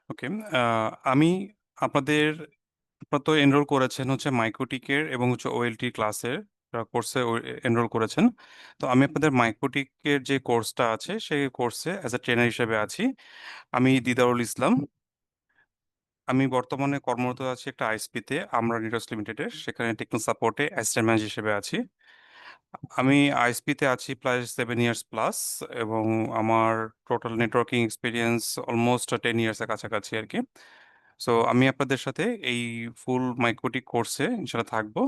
ওকে। আমি আপনাদের আপনারা তো এনরোল করেছেন হচ্ছে মাইক্রোটিকের এবং হচ্ছে ওএলটি ক্লাসের কোর্সে এনরোল করেছেন। তো আমি আপনাদের মাইক্রোটিকের যে কোর্সটা আছে সেই কোর্সে অ্যাজ এ ট্রেনার হিসেবে আছি। আমি দিদারুল ইসলাম। আমি বর্তমানে কর্মরত আছি একটা আইএসপি তে, আমরা নিটস লিমিটেডের, সেখানে টেকনিক্যাল সাপোর্টে অ্যাসিস্ট্যান্ট ম্যানেজার হিসেবে আছি। আমি আইএসপি তে আছি প্রায় 7 ইয়ার্স প্লাস, এবং আমার total networking experience almost 10 years এর কাছাকাছি আর কি। সো আমি আপনাদের সাথে এই ফুল মাইক্রোটিক কোর্সে ইনশাল্লাহ থাকবো।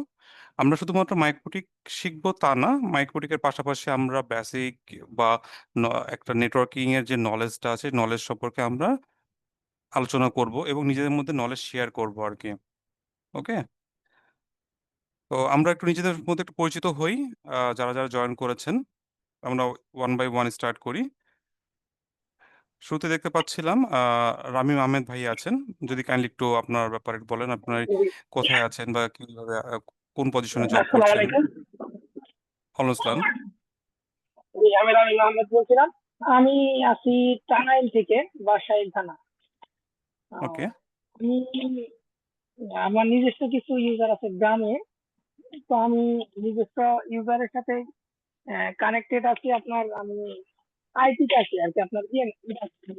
আমরা শুধুমাত্র মাইক্রোটিক শিখবো তা না, মাইক্রোটিকের পাশাপাশি আমরা বেসিক বা একটা নেটওয়ার্কিং এর যে নলেজটা আছে নলেজ সম্পর্কে আমরা আলোচনা করব এবং নিজেদের মধ্যে নলেজ শেয়ার করব আর কি। ওকে। তো আমরা একটু নিজেদের মধ্যে একটু পরিচিত হই। যারা যারা জয়েন করেছেন আমরা ওয়ান বাই ওয়ান স্টার্ট করি। শুরুতে দেখতে পাচ্ছিলাম রামিম আহমেদ ভাই আছেন। যদি কাইন্ডলি একটু আপনার ব্যাপারে একটু বলেন, আপনার কোথায় আছেন বা কিভাবে কোন পজিশনে জব আসসালামু করছেন। আলাইকুম। অলসলান। জি, আমি রামিম আহমেদ বলছিলাম। আমি আছি টাঙ্গাইল থেকে, বাসাইল থানা। ওকে। আহ, আমি আমার নিজস্ব কিছু ইউজার আছে গ্রামে। তো আমি নিজস্ব ইউজারের সাথে কানেক্টেড আছি। আপনার আমি আইটিতে আছি আর কি, আপনার ইয়ে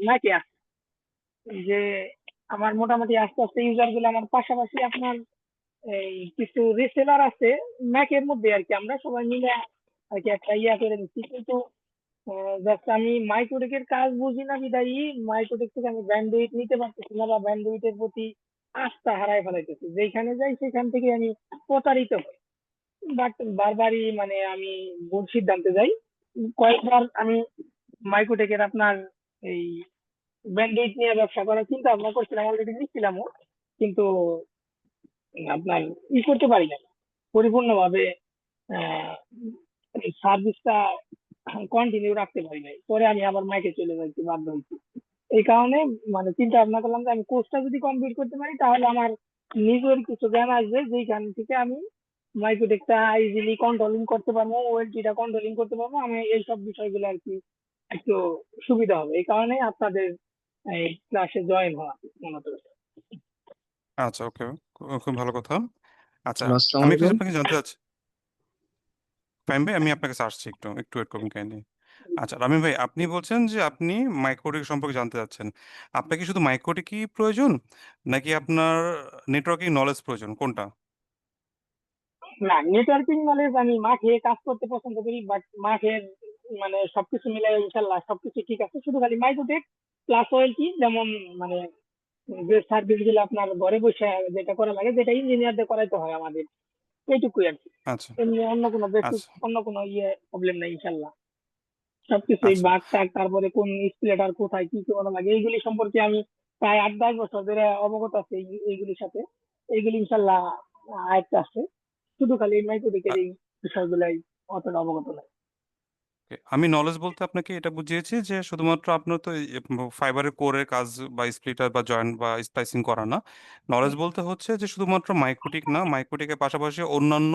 নাকি আছে যে আমার মোটামুটি আস্তে আস্তে ইউজার গুলো আমার পাশাপাশি আপনার এই কিছু রিসেলার আছে ম্যাকের মধ্যে আর কি, আমরা সবাই মিলে আর কি একটা ইয়া করে নিচ্ছি। কিন্তু জাস্ট আমি মাইক্রোটেকের কাজ বুঝি না বিদায়ী মাইক্রোটেক থেকে আমি ব্যান্ডউইথ নিতে পারতেছি না, বা ব্যান্ডউইথের প্রতি আস্থা হারাই ফেলাইতেছি। যেখানে যাই সেখান থেকে আমি প্রতারিত হই। বাট বারবারই মানে আমি ভুল সিদ্ধান্তে যাই। কয়েকবার আমি মাইক্রোটেকের আপনার এই ব্যান্ডউইথ নিয়ে ব্যবসা করার চিন্তা ভাবনা করছিলাম, অলরেডি নিচ্ছিলামও, কিন্তু আপনার করতে পারি না পরিপূর্ণভাবে। সার্ভিসটা কন্টিনিউ রাখতে পারি নাই, পরে আমি আবার মাইকে চলে যাইতে বাধ্য হয়েছি। এই কারণে মানে চিন্তা ভাবনা করলাম যে আমি কোর্সটা যদি কমপ্লিট করতে পারি তাহলে আমার নিজের কিছু জ্ঞান আসবে, যেখান থেকে আমি মাইক্রোটেকটা ইজিলি কন্ট্রোলিং করতে পারবো, ওএলটিটা কন্ট্রোলিং করতে পারবো। আমি এইসব বিষয়গুলো আর কি একটু সুবিধা হবে, এই কারণে আপনাদের এই ক্লাসে জয়েন হওয়া মূলত। আচ্ছা, ওকে। খুব ভালো কথা। আচ্ছা, হ্যালো, আসসালামু আমি একটু আলাইকুম। আপনাকে জানতে চাচ্ছি, ফাহিম ভাই, আমি আপনাকে কাছে আসছি, একটু একটু ওয়েট করবেন কাইন্ডলি। আচ্ছা রামিম ভাই, আপনি বলছেন যে আপনি মাইক্রোটিক সম্পর্কে জানতে চাচ্ছেন। আপনার কি শুধু মাইক্রোটিকই প্রয়োজন, নাকি আপনার নেটওয়ার্কিং নলেজ প্রয়োজন, কোনটা? না, নেটওয়ার্কিং নলেজ আমি মাঠে কাজ করতে পছন্দ করি, বাট মাঠের মানে সবকিছু মিলে ইনশাল্লাহ সবকিছু ঠিক আছে। শুধু খালি মাইক্রোটেক প্লাস ওএলটি, যেমন মানে যে সার্ভিস গুলো আপনার ঘরে বসে যেটা করা লাগে, যেটা ইঞ্জিনিয়ারদের করাইতে হয় আমাদের, এইটুকুই আর কি। আচ্ছা, এমনি অন্য কোনো বেসিক আচ্ছা, অন্য কোনো প্রবলেম নাই ইনশাল্লাহ। সবকিছু এই আচ্ছা, বাগ টাগ, তারপরে কোন স্প্লেটার কোথায় কি কি করা লাগে, এইগুলি সম্পর্কে আমি প্রায় 8-10 বছর ধরে অবগত আছে এইগুলির সাথে। এইগুলি ইনশাল্লাহ আয়ত্তে আছে। শুধু খালি মাইক্রোটেকের আ- এই বিষয়গুলাই অতটা অবগত নাই। okay, আমি নলেজ বলতে আপনাকে এটা বুঝিয়েছি যে শুধুমাত্র আপনার তো ফাইবারের কোরের কাজ বা স্প্লিটার বা জয়েন্ট বা স্প্লাইসিং করা না। নলেজ বলতে হচ্ছে যে শুধুমাত্র মাইক্রোটিক না, মাইক্রোটিকের পাশাপাশি অন্যান্য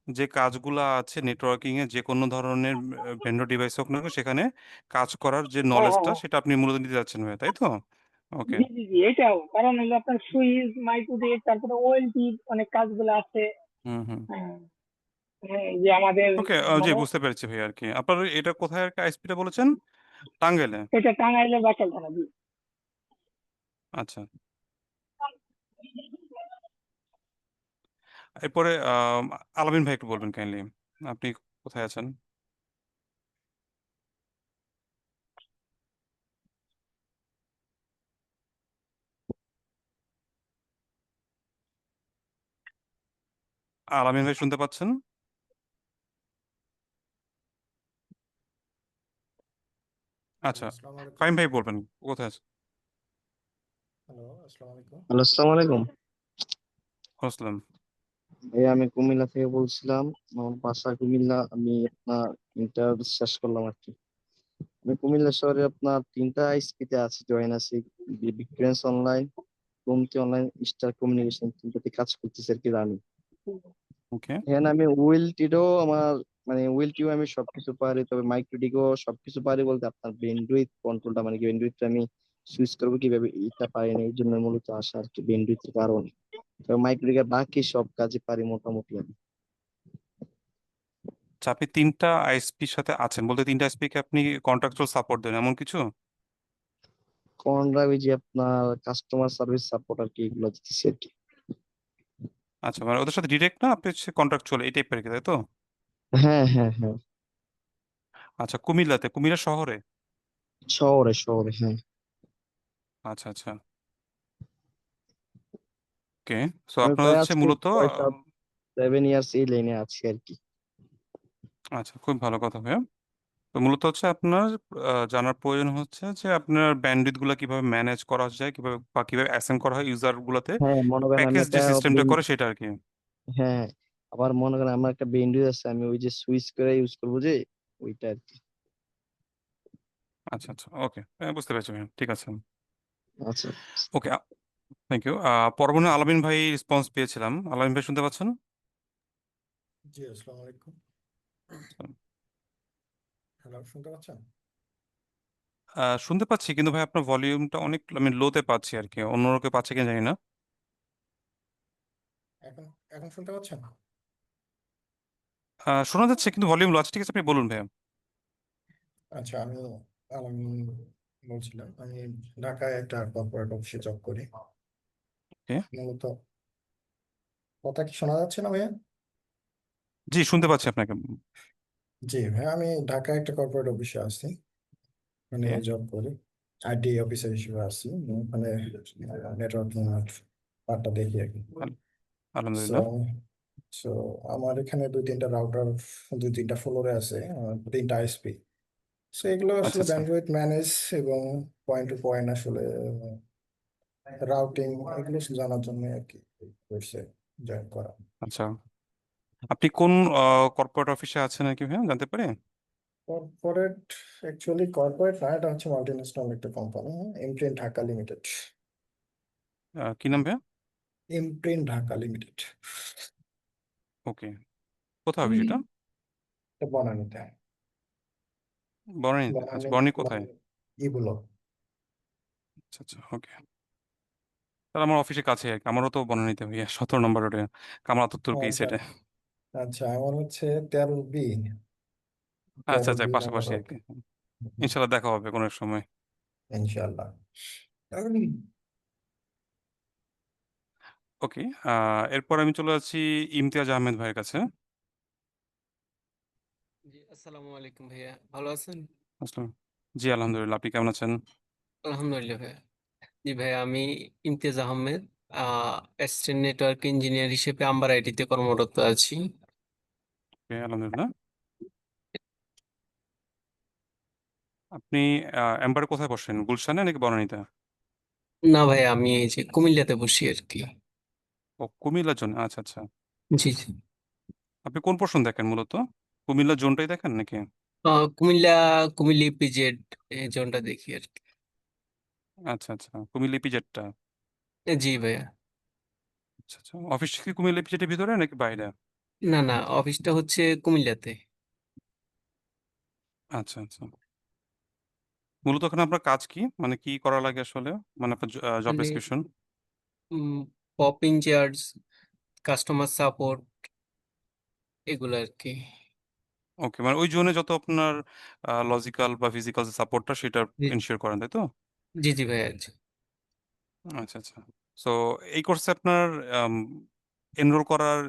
যে কাজগুলো আছে নেটওয়ার্কিং এ, যে কোনো ধরনের ভেন্ডর ডিভাইস হোক না কেন, সেখানে কাজ করার যে হ্যাঁ, হ্যাঁ, নলেজটা হ্যাঁ। সেটা আপনি মূলত নিতে যাচ্ছেন ভাই, তাই তো? ওকে। জি, জি, জি, এটাও কারণ হলো আপনার সুইচ মাইক্রোটেক, তারপরে ওএলটি অনেক কাজগুলো আছে। হুম, হুম। হ্যাঁ, হ্যাঁ, যে আমাদের ওকে, জি মানে বুঝতে পেরেছি ভাই আর কি। আপনার এটা কোথায় আর কি আইএসপিটা বলেছেন? টাঙ্গাইলে? এটা টাঙ্গাইলের বাচাল থানা। জি। আচ্ছা। এরপরে আলামিন ভাই একটু বলবেন কাইন্ডলি, আপনি কোথায় আছেন? আলামিন ভাই শুনতে পাচ্ছেন? হ্যালো, আচ্ছা, আসসালামু আলাইকুম। ফাহিম ভাই বলবেন কোথায় আছেন। হ্যালো, আসসালামু আলাইকুম। হ্যালো, আসসালামু আলাইকুম। হোসলাম। ভাই, আমি কুমিল্লা থেকে বলছিলাম। আমার বাসা কুমিল্লা। আমি আপনার ইন্টার শেষ করলাম আর কি। আমি কুমিল্লা শহরে আপনার 3টা আইএসপিতে আছি, জয়েন আছি। বিক্রেন্স অনলাইন, কুমতি অনলাইন, স্টার কমিউনিকেশন, 3টাতে কাজ করতেছি আর কি আমি। ওকে। এখানে আমি ওয়েলটিরও আমার মানে ওয়েলটিও আমি সবকিছু পারি, তবে মাইক্রোটিকও সবকিছু পারি বলতে আপনার বেন্ডউইথ কন্ট্রোলটা মানে কি বেন্ডউইথটা আমি সুইচ করবো কিভাবে এটা পারি না, এই জন্য মূলত আসা আর কি, বেন্ডুইথের কারণে। মাইক্রোটিকের বাকি সব কাজে পারি মোটামুটি আমি। আচ্ছা, আপনি 3টা আইএসপির সাথে আছেন বলতে 3টা আইএসপি কে আপনি কন্ট্রাকচুয়াল সাপোর্ট দেন এমন কিছু? কোনরা ওই যে আপনার কাস্টমার সার্ভিস সাপোর্ট আর কি, এগুলো দিতেছি আর কি। আচ্ছা, মানে ওদের সাথে ডিরেক্ট না, আপনি হচ্ছে কন্ট্রাকচুয়াল এই টাইপের কি, তাই তো? হ্যাঁ হ্যাঁ হ্যাঁ। আচ্ছা, কুমিল্লা শহরে? শহরে শহরে, হ্যাঁ। আচ্ছা আচ্ছা, ওকে। সো আমি আপনার প্রায় হচ্ছে আজকে মূলত 7 ইয়ার্স এই লাইনে আছি আর কি। আচ্ছা, খুব ভালো কথা ভাইয়া। তো মূলত হচ্ছে আপনার জানার প্রয়োজন হচ্ছে যে আপনার ব্যান্ডউইথ গুলা কিভাবে ম্যানেজ করা যায়, কিভাবে বা কিভাবে অ্যাসাইন করা হয় ইউজার গুলাতে, হ্যাঁ মনে করেন আমি প্যাকেজ একটা যে সিস্টেমটা করে সেটা আর কি। হ্যাঁ, আবার মনে করেন আমার একটা বেন্ডুইথ আছে, আমি ওই যে সুইচ করে ইউজ করবো যে, ওইটা আর কি। আচ্ছা আচ্ছা, ওকে, বুঝতে পেরেছি ভাইয়া, ঠিক আছে। আচ্ছা। ওকে, থ্যাংক ইউ। পরবর্তী আলামিন ভাই রেসপন্স পেয়েছিলাম। আলামিন ভাই শুনতে পাচ্ছেন? জি, আসসালামু আলাইকুম। হ্যালো, শুনতে পাচ্ছেন? শুনতে পাচ্ছি, কিন্তু ভাই আপনার ভলিউমটা অনেক, আমি লোতে পাচ্ছি আর কি, অন্য লোকে পাচ্ছে কিনা জানি না। এখন এখন শুনতে পাচ্ছেন? শোনা যাচ্ছে কিন্তু ভলিউম লো আছে। ঠিক আছে, আপনি বলুন ভাইয়া। আচ্ছা, আমি বলছিলাম, আমি ঢাকায় একটা কর্পোরেট অফিসে জব করি। ওকে। মূলত কথা কি শোনা যাচ্ছে না ভাইয়া? জি, শুনতে পাচ্ছি আপনাকে। জি ভাইয়া, আমি ঢাকায় একটা কর্পোরেট অফিসে আছি, মানে ওকে, জব করি। আইটি অফিসার হিসেবে আছি, ওখানে নেটওয়ার্কিং পার্টটা দেখি আর কি। সো আলহামদুলিল্লাহ। সো আমার এখানে দুই তিনটা ফ্লোরে আছে, 3টা আইএসপি। সো এগুলো আচ্ছা আসলে আচ্ছা ব্যান্ডউইথ ম্যানেজ এবং পয়েন্ট টু পয়েন্ট আসলে রাউটিং, এগুলো জানার জন্য আর কি কোর্সে জয়েন করা। আচ্ছা, আপনি কোন কর্পোরেট অফিসে আছেন আর কি ভাইয়া, জানতে পারি? কর্পোরেট, অ্যাকচুয়ালি কর্পোরেট না, এটা হচ্ছে মাল্টিন্যাশনাল একটা কোম্পানি, ইমপ্রিন্ট ঢাকা লিমিটেড। কি নাম ভাইয়া? Imprint Dhaka limited. ওকে, কোথায় অফিস এটা? এটা বনানীতে। বনানীতে? আচ্ছা, বনানী বনানী কোথায়? বনানী ইগুলো। আচ্ছা আচ্ছা, ওকে। তাহলে আমার অফিসের কাছে আর কি, আমারও তো বনানীতে ভাইয়া, 17 নম্বর রোডে, কামাল আতাতুর্ক এই আচ্ছা সাইডে। আচ্ছা, আমার হচ্ছে 13B। আচ্ছা তেরো আচ্ছা, বি নাম্বার পাশাপাশি আর রোড। কি। ইনশাল্লাহ দেখা হবে কোনো এক সময়। ইনশাল্লাহ। ওকে, এরপর আমি চলে যাচ্ছি ইমতিয়াজ আহমেদ ভাইয়ের কাছে। জি, আসসালামু আলাইকুম ভাইয়া, ভালো আছেন? আসসালাম। জি আলহামদুলিল্লাহ, আপনি কেমন আছেন? আলহামদুলিল্লাহ ভাইয়া। জি ভাইয়া, আমি Imtiaz Ahmed, assistant network engineer হিসেবে আম্বার আইটিতে কর্মরত আছি। ওকে, আলহামদুলিল্লাহ। আপনি এম্বারে কোথায় বসেন, গুলশানে নাকি বনানীতে? না ভাইয়া, আমি এই যে কুমিল্লাতে বসি আর কি। ও, কুমিল্লার জন্য, আচ্ছা আচ্ছা। জি জি। আপনি কোন পোর্শন দেখেন মূলত, কুমিল্লার জোনটাই দেখেন নাকি? কুমিল্লা, কুমিল্লা ইপিজেড এই জোনটা দেখি আর কি। আচ্ছা আচ্ছা, কুমিল্লা ইপিজেডটা। জি ভাইয়া। আচ্ছা আচ্ছা, অফিস কি কুমিল্লা ইপিজেডের ভিতরে নাকি বাইরে? না না, অফিসটা হচ্ছে কুমিল্লাতে। আচ্ছা আচ্ছা, মূলত ওখানে আপনার কাজ কি, মানে কি করা লাগে আসলে, মানে আপনার জব মানে description? Pop in-charge, customer support, এগুলো আর কি। ওকে, মানে ওই জোনে যত আপনার লজিক্যাল বা ফিজিক্যাল সাপোর্টটা সেটা জি এনশিওর করেন, তাই তো? জি জি ভাইয়া। জি আচ্ছা আচ্ছা। সো এই কোর্সে আপনার এনরোল করার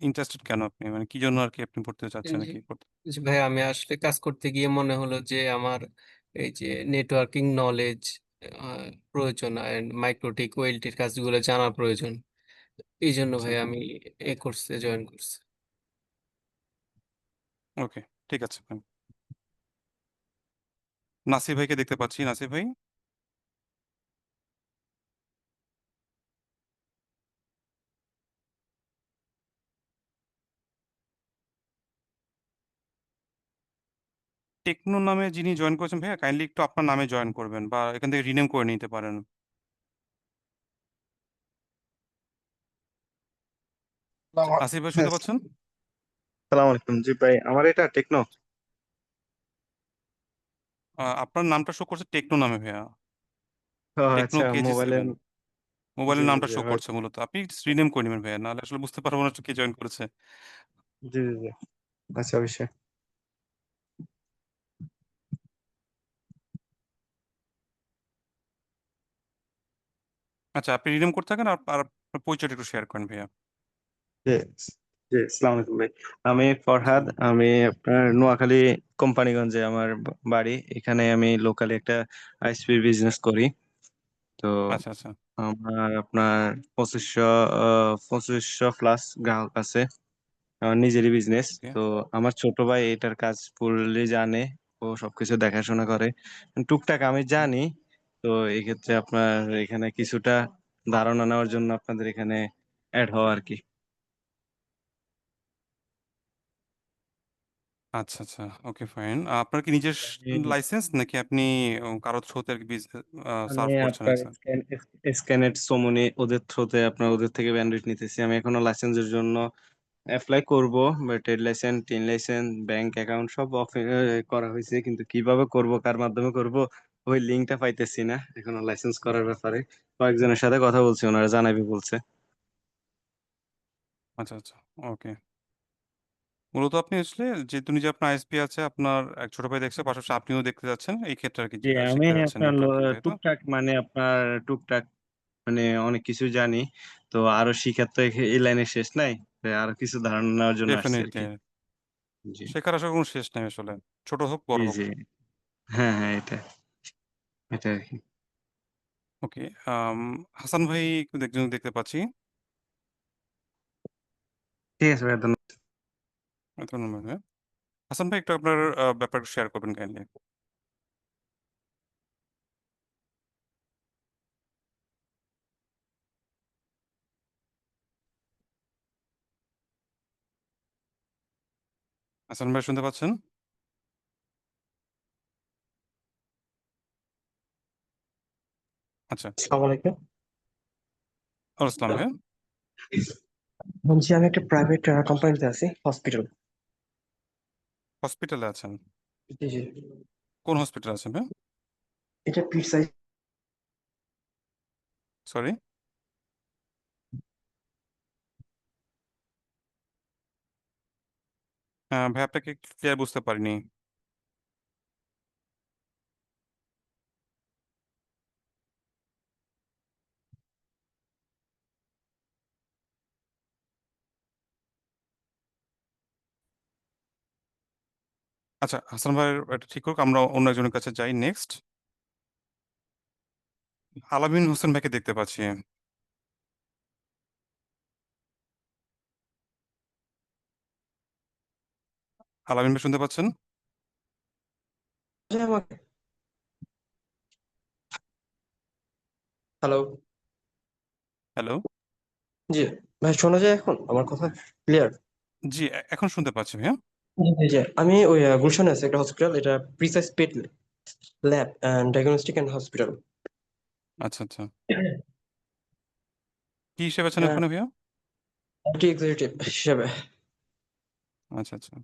ইন্টারেস্টেড কেন আপনি, মানে কি জন্য আর কি আপনি পড়তে চাচ্ছেন জি নাকি করতে? জি ভাইয়া, আমি আসলে কাজ করতে গিয়ে মনে হলো যে আমার এই যে নেটওয়ার্কিং নলেজ প্রয়োজন, আর মাইক্রোটিক ওয়েলটির কাজগুলো জানা প্রয়োজন। এই জন্য আচ্ছা, ভাই আমি এই কোর্সে জয়েন করছি। ওকে, ঠিক আছে ভাই। নাসির ভাইকে দেখতে পাচ্ছি, নাসির ভাই। টেকনো নামে যিনি জয়েন করেছেন ভাইয়া, কাইন্ডলি একটু আপনার নামে জয়েন করবেন বা এখান থেকে রিনেম করে নিতে পারেন। নাসির ভাই শুনতে পাচ্ছেন? সালাম আলাইকুম। জি ভাই, আমার এটা টেকনো। আপনার নামটা শো করছে টেকনো নামে ভাইয়া। ও টেকনো আচ্ছা, কেজি মোবাইলের। 7 জি মোবাইলের জি নামটা জি শো করছে মূলত, আপনি রিনেম করে নেবেন ভাইয়া, নাহলে আসলে বুঝতে পারবো না কে জয়েন করেছে। জি জি জি। আচ্ছা, অবশ্যই। আচ্ছা, আপনি রিনেম করতে থাকেন আর আর আপনার পরিচয়টা একটু শেয়ার করেন ভাইয়া। জি জি, আসসালামু আলাইকুম ভাই। আমি ফরহাদ, আসসালাম। আমি আপনার নোয়াখালী কোম্পানিগঞ্জে আমার বাড়ি। এখানে আমি লোকালি একটা আইএসপি বিজনেস করি। তো আচ্ছা আচ্ছা। আমার আপনার 2500 প্লাস গ্রাহক আছে। আমার নিজেরই বিজনেস। ওকে। তো আমার ছোট ভাই এটার কাজ ফুললি জানে, ও সবকিছু দেখাশোনা করে। টুকটাক আমি জানি। তো এই ক্ষেত্রে আপনার এখানে কিছুটা ধারণা নেওয়ার জন্য আপনাদের এখানে অ্যাড হওয়া আর কি। আচ্ছা আচ্ছা, ওকে ফাইন। আপনার কি নিজের লাইসেন্স নাকি আপনি কারো থ্রুতে আর কি আমি সার্ভ করছেন আপনার আচ্ছা। স্ক্যানেট সোমনি ওদের থ্রুতে আপনার ওদের থেকে ব্যান্ডউইথ নিতেছি। আমি এখনো লাইসেন্সের জন্য অ্যাপ্লাই করব, বা trade licence, tin licence, bank account সব করা হয়েছে, কিন্তু কিভাবে করব, কার মাধ্যমে করব, ওই লিঙ্কটা পাইতেছি না এখনো লাইসেন্স করার ব্যাপারে। কয়েকজনের সাথে কথা বলছি, ওনারা জানাবি বলছে। আচ্ছা আচ্ছা, ওকে। মূলত আপনি আসলে যেহেতু নিজে আপনার আইএসপি আছে, আপনার এক ছোট ভাই দেখছে, পাশাপাশি আপনিও দেখতে যাচ্ছেন, এই ক্ষেত্রে আর কি জি, আমি শিখতে যাচ্ছেন আপনার নেটওয়ার্কিং, তাই তো? টুকটাক মানে আপনার টুকটাক মানে অনেক কিছু জানি। তো আরো শিখার তো এই লাইনে শেষ নাই। তাই আরো কিছু ধারণা নেওয়ার জন্য আসছি আর ডেফিনেটলি। কি। জি শেখার আসলে কোনো শেষ নাই আসলে, ছোট হোক জি বড় হোক। জি। হ্যাঁ হ্যাঁ, এটা এটা আর কি। ওকে। হাসান ভাই একজন দেখতে পাচ্ছি। ঠিক আছে ভাই, ধন্যবাদ। ধন্যবাদ ভাইয়া। হাসান ভাই একটু আপনার ব্যাপার শেয়ার করবেন কাইন্ডলি। হাসান ভাই শুনতে পাচ্ছেন? আচ্ছা। আসসালামু আলাইকুম। ওয়ালাইকুম আসসালাম ভাইয়া। বলছি আমি একটা প্রাইভেট কোম্পানিতে আছি, হসপিটাল। হসপিটালে আছেন? জি জি। কোন হসপিটালে আছেন ভাইয়া? এটা প্রিসাইজ। সরি। ভাই আপনাকে ক্লিয়ার বুঝতে পারিনি। আচ্ছা, হাসান ভাই এটা ঠিক হোক, আমরা অন্য একজনের কাছে যাই নেক্সট। আলামিন হোসেন ভাইকে দেখতে পাচ্ছি। আলামিন ভাই শুনতে পাচ্ছেন? আমাকে হ্যালো। হ্যালো। জি ভাই, শোনা যায় এখন আমার কথা ক্লিয়ার? জি, এখন শুনতে পাচ্ছি ভাইয়া। জি জি জি। আমি ওই গুলশানে আছি একটা হসপিটাল, এটা Precise PET Lab and Diagnostic and Hospital. আচ্ছা আচ্ছা, কি হিসেবে আছেন ওখানে ভাইয়া? আইটি এক্সিকিউটিভ হিসেবে। আচ্ছা আচ্ছা।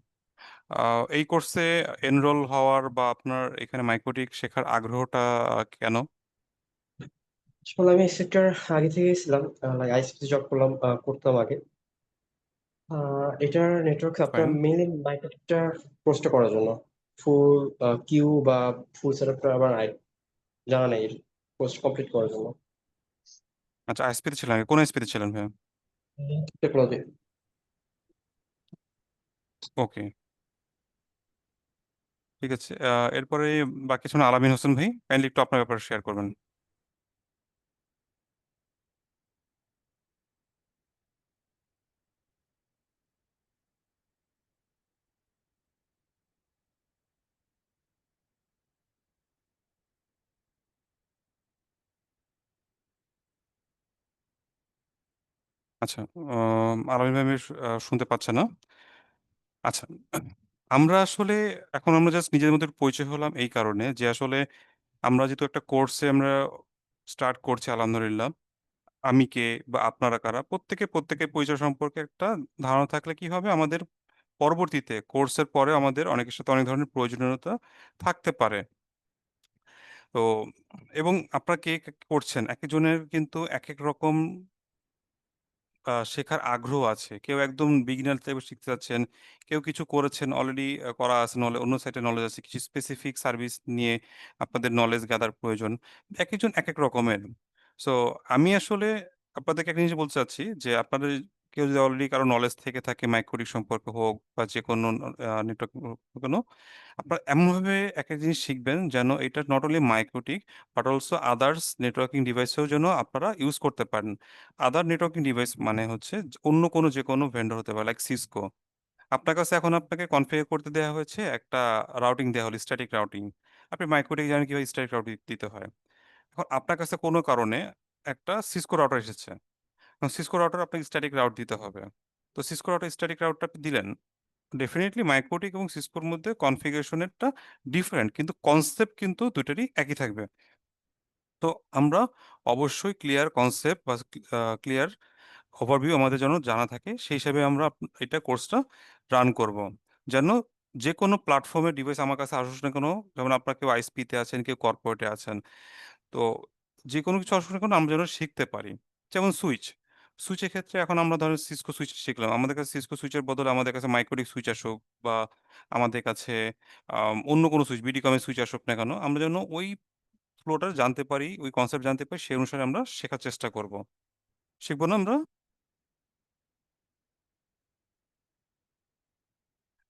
এই কোর্সে এনরোল হওয়ার বা আপনার এখানে মাইক্রোটিক শেখার আগ্রহটা কেন? আসলে আমি এই সেক্টর আগে থেকেই ছিলাম, আইসিটি জব করতাম আগে। এটার নেটওয়ার্ক আপনার ফাইন। মেইনলি মাইক্রোটা কোর্সটা করার জন্য ফুল কিউ বা ফুল সেটআপটা আবার জানা নেই, কোর্স কমপ্লিট করার জন্য। আচ্ছা, আইএসপি তে ছিলেন আগে? কোন আইএসপি তে ছিলেন ভাইয়া? টেকনোলজি। ওকে, ঠিক আছে। এরপরে বাকি ছিলেন আলামিন হোসেন ভাই, কাইন্ডলি একটু আপনার ব্যাপারে শেয়ার করবেন। আচ্ছা, আলামিন ভাই আমি শুনতে পাচ্ছে না। আচ্ছা, আমরা আসলে এখন আমরা জাস্ট নিজেদের মধ্যে একটু পরিচয় হলাম এই কারণে যে আসলে আমরা যেহেতু একটা কোর্সে আমরা স্টার্ট করছি আলহামদুলিল্লাহ, আমি কে বা আপনারা কারা, প্রত্যেকের পরিচয় সম্পর্কে একটা ধারণা থাকলে কি হবে, আমাদের পরবর্তীতে কোর্সের পরে আমাদের অনেকের সাথে অনেক ধরনের প্রয়োজনীয়তা থাকতে পারে। তো এবং আপনারা কে করছেন এক একজনের কিন্তু এক এক রকম শেখার আগ্রহ আছে। কেউ একদম বিগিনার থেকে শিখতে চাচ্ছেন। কেউ কিছু করেছেন অলরেডি করা আছে অন্য সাইটে নলেজ আছে। কিছু স্পেসিফিক সার্ভিস নিয়ে আপনাদের নলেজ গ্যাদার প্রয়োজন। একেকজন একেক রকমের। সো আমি আসলে আপনাদেরকে একটা জিনিস বলতে চাচ্ছি যে আপনাদের কেউ যদি অলরেডি কারো নলেজ থেকে থাকে মাইক্রোডিক সম্পর্কে হোক বা যেকোনো নেটওয়ার্ক কোনো আপনারা এমনভাবে একটা জিনিস শিখবেন যেন এটা not only MikroTik but also others networking ডিভাইসেও যেন আপনারা ইউজ করতে পারেন। আদার নেটওয়ার্কিং ডিভাইস মানে হচ্ছে অন্য কোনো যে কোনো ভেন্ডর হতে পারে লাইক সিসকো। আপনার কাছে এখন আপনাকে কনফিগার করতে দেওয়া হয়েছে একটা রাউটিং দেওয়া হলো স্ট্যাটিক রাউটিং। আপনি মাইক্রোটিক জানেন কিভাবে স্ট্যাটিক রাউটিং দিতে হয়। এখন আপনার কাছে কোনো কারণে একটা সিসকো রাউটার এসেছে। এখন সিসকো রাউটার আপনাকে স্ট্যাটিক রাউট দিতে হবে। তো সিসকো রাউটার স্ট্যাটিক রাউটটা আপনি দিলেন। ডেফিনিটলি মাইক্রোটিক এবং সিসকোর মধ্যে কনফিগারেশনেরটা ডিফারেন্ট কিন্তু কনসেপ্ট কিন্তু দুটারই একই থাকবে। তো আমরা অবশ্যই ক্লিয়ার কনসেপ্ট বা ক্লিয়ার ওভারভিউ আমাদের যেন জানা থাকে সেই হিসাবে আমরা এটা কোর্সটা রান করব যেন যে কোনো প্ল্যাটফর্মের ডিভাইস আমার কাছে আসুক না কেন, যেমন আপনার কেউ আইএসপিতে আছেন কেউ কর্পোরেটে আছেন, তো যে কোনো কিছু আসুক না কেন আমরা যেন শিখতে পারি। যেমন সুইচের ক্ষেত্রে এখন আমরা ধরেন সিসকো সুইচ শিখলাম, আমাদের কাছে সিসকো সুইচের বদলে আমাদের কাছে মাইক্রোটিক সুইচ আসুক বা আমাদের কাছে অন্য কোনো সুইচ বিডিকমের সুইচ আসুক না কেন আমরা যেন ওই ফ্লোটা জানতে পারি, ওই কনসেপ্ট জানতে পারি, সেই অনুসারে আমরা শেখার চেষ্টা করব। শিখবো না আমরা?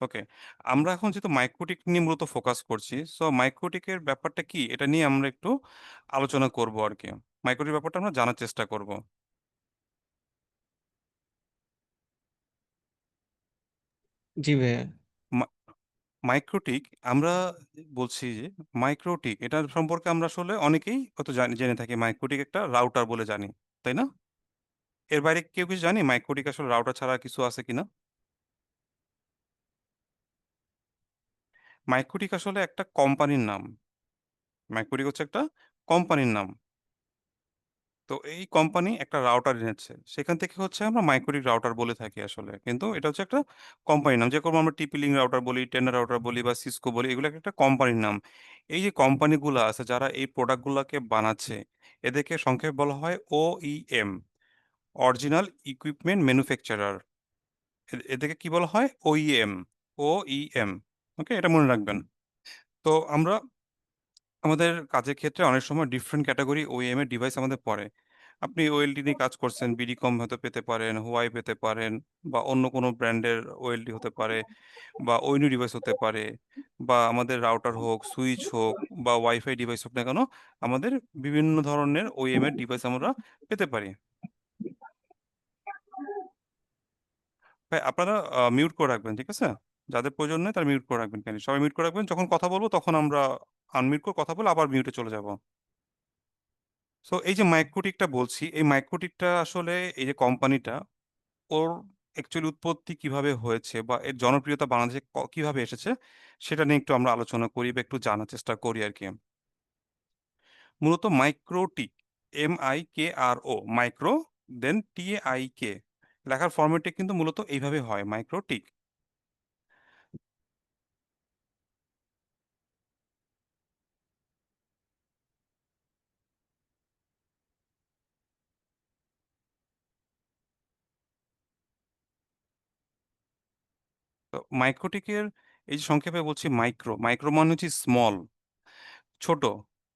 ওকে। আমরা এখন যেহেতু মাইক্রোটিক নিয়ে মূলত ফোকাস করছি, সো মাইক্রোটিকের ব্যাপারটা কি এটা নিয়ে আমরা একটু আলোচনা করব আর কি। মাইক্রোটিক ব্যাপারটা আমরা জানার চেষ্টা করব। জি ভাইয়া। মা- মাইক্রোটিক আমরা বলছি যে মাইক্রোটিক এটা সম্পর্কে আমরা আসলে অনেকেই হয়তো জেনে থাকি মাইক্রোটিক একটা রাউটার বলে জানি, তাই না? এর বাইরে কেউ কিছু জানি মাইক্রোটিক আসলে রাউটার ছাড়া কিছু আছে কিনা? মাইক্রোটিক আসলে একটা কোম্পানির নাম। মাইক্রোটিক হচ্ছে একটা কোম্পানির নাম। তো এই কোম্পানি একটা রাউটার এনেছে, সেখান থেকে হচ্ছে আমরা মাইক্রোটিক রাউটার বলে থাকি আসলে, কিন্তু এটা হচ্ছে একটা কোম্পানির নাম। যেরকম আমরা টিপি লিঙ্ক রাউটার বলি, টেন্ডার রাউটার বলি বা সিসকো বলি, এগুলো একটা কোম্পানির নাম। এই যে কোম্পানিগুলো আছে যারা এই প্রোডাক্টগুলোকে বানাচ্ছে এদেরকে সংক্ষেপে বলা হয় ওইএম, অরিজিনাল ইকুইপমেন্ট ম্যানুফ্যাকচারার। এদেরকে কি বলা হয়? ওইএম। ওইএম। ওকে, এটা মনে রাখবেন। তো আমরা আমাদের কাজের ক্ষেত্রে অনেক সময় ডিফারেন্ট ক্যাটাগরি ওইএম এর ডিভাইস আমাদের পড়ে। আপনি ওএলডি নিয়ে কাজ করছেন, বিডিকম হয়তো পেতে পারেন, হোয়াই পেতে পারেন, বা অন্য কোনো ব্র্যান্ডের ওএলডি হতে পারে, বা ওইনু ডিভাইস হতে পারে, বা আমাদের রাউটার হোক, সুইচ হোক, বা ওয়াইফাই ডিভাইস হোক না কেন, আমাদের বিভিন্ন ধরনের ওইএম এর ডিভাইস আমরা পেতে পারি। ভাই আপনারা মিউট করে রাখবেন, ঠিক আছে? যাদের প্রয়োজন নেই তারা মিউট করে রাখবেন, কেন সবাই মিউট করে রাখবেন, যখন কথা বলবো তখন আমরা আনমিউট করে কথা বলে আবার মিউটে চলে যাব। সো এই যে মাইক্রোটিকটা বলছি, এই মাইক্রোটিকটা আসলে এই যে কোম্পানিটা, ওর অ্যাকচুয়ালি উৎপত্তি কিভাবে হয়েছে বা এর জনপ্রিয়তা বাংলাদেশে কিভাবে এসেছে সেটা নিয়ে একটু আমরা আলোচনা করি বা একটু জানার চেষ্টা করি আর কি। মূলত মাইক্রোটিক, MIKRO, মাইক্রো দেন TAIK লেখার ফরম্যাটে কিন্তু মূলত এইভাবে হয় মাইক্রোটিক। তো মাইক্রোটিকের এই যে সংক্ষেপে বলছি মাইক্রো, মাইক্রো মানে হচ্ছে স্মল, ছোট,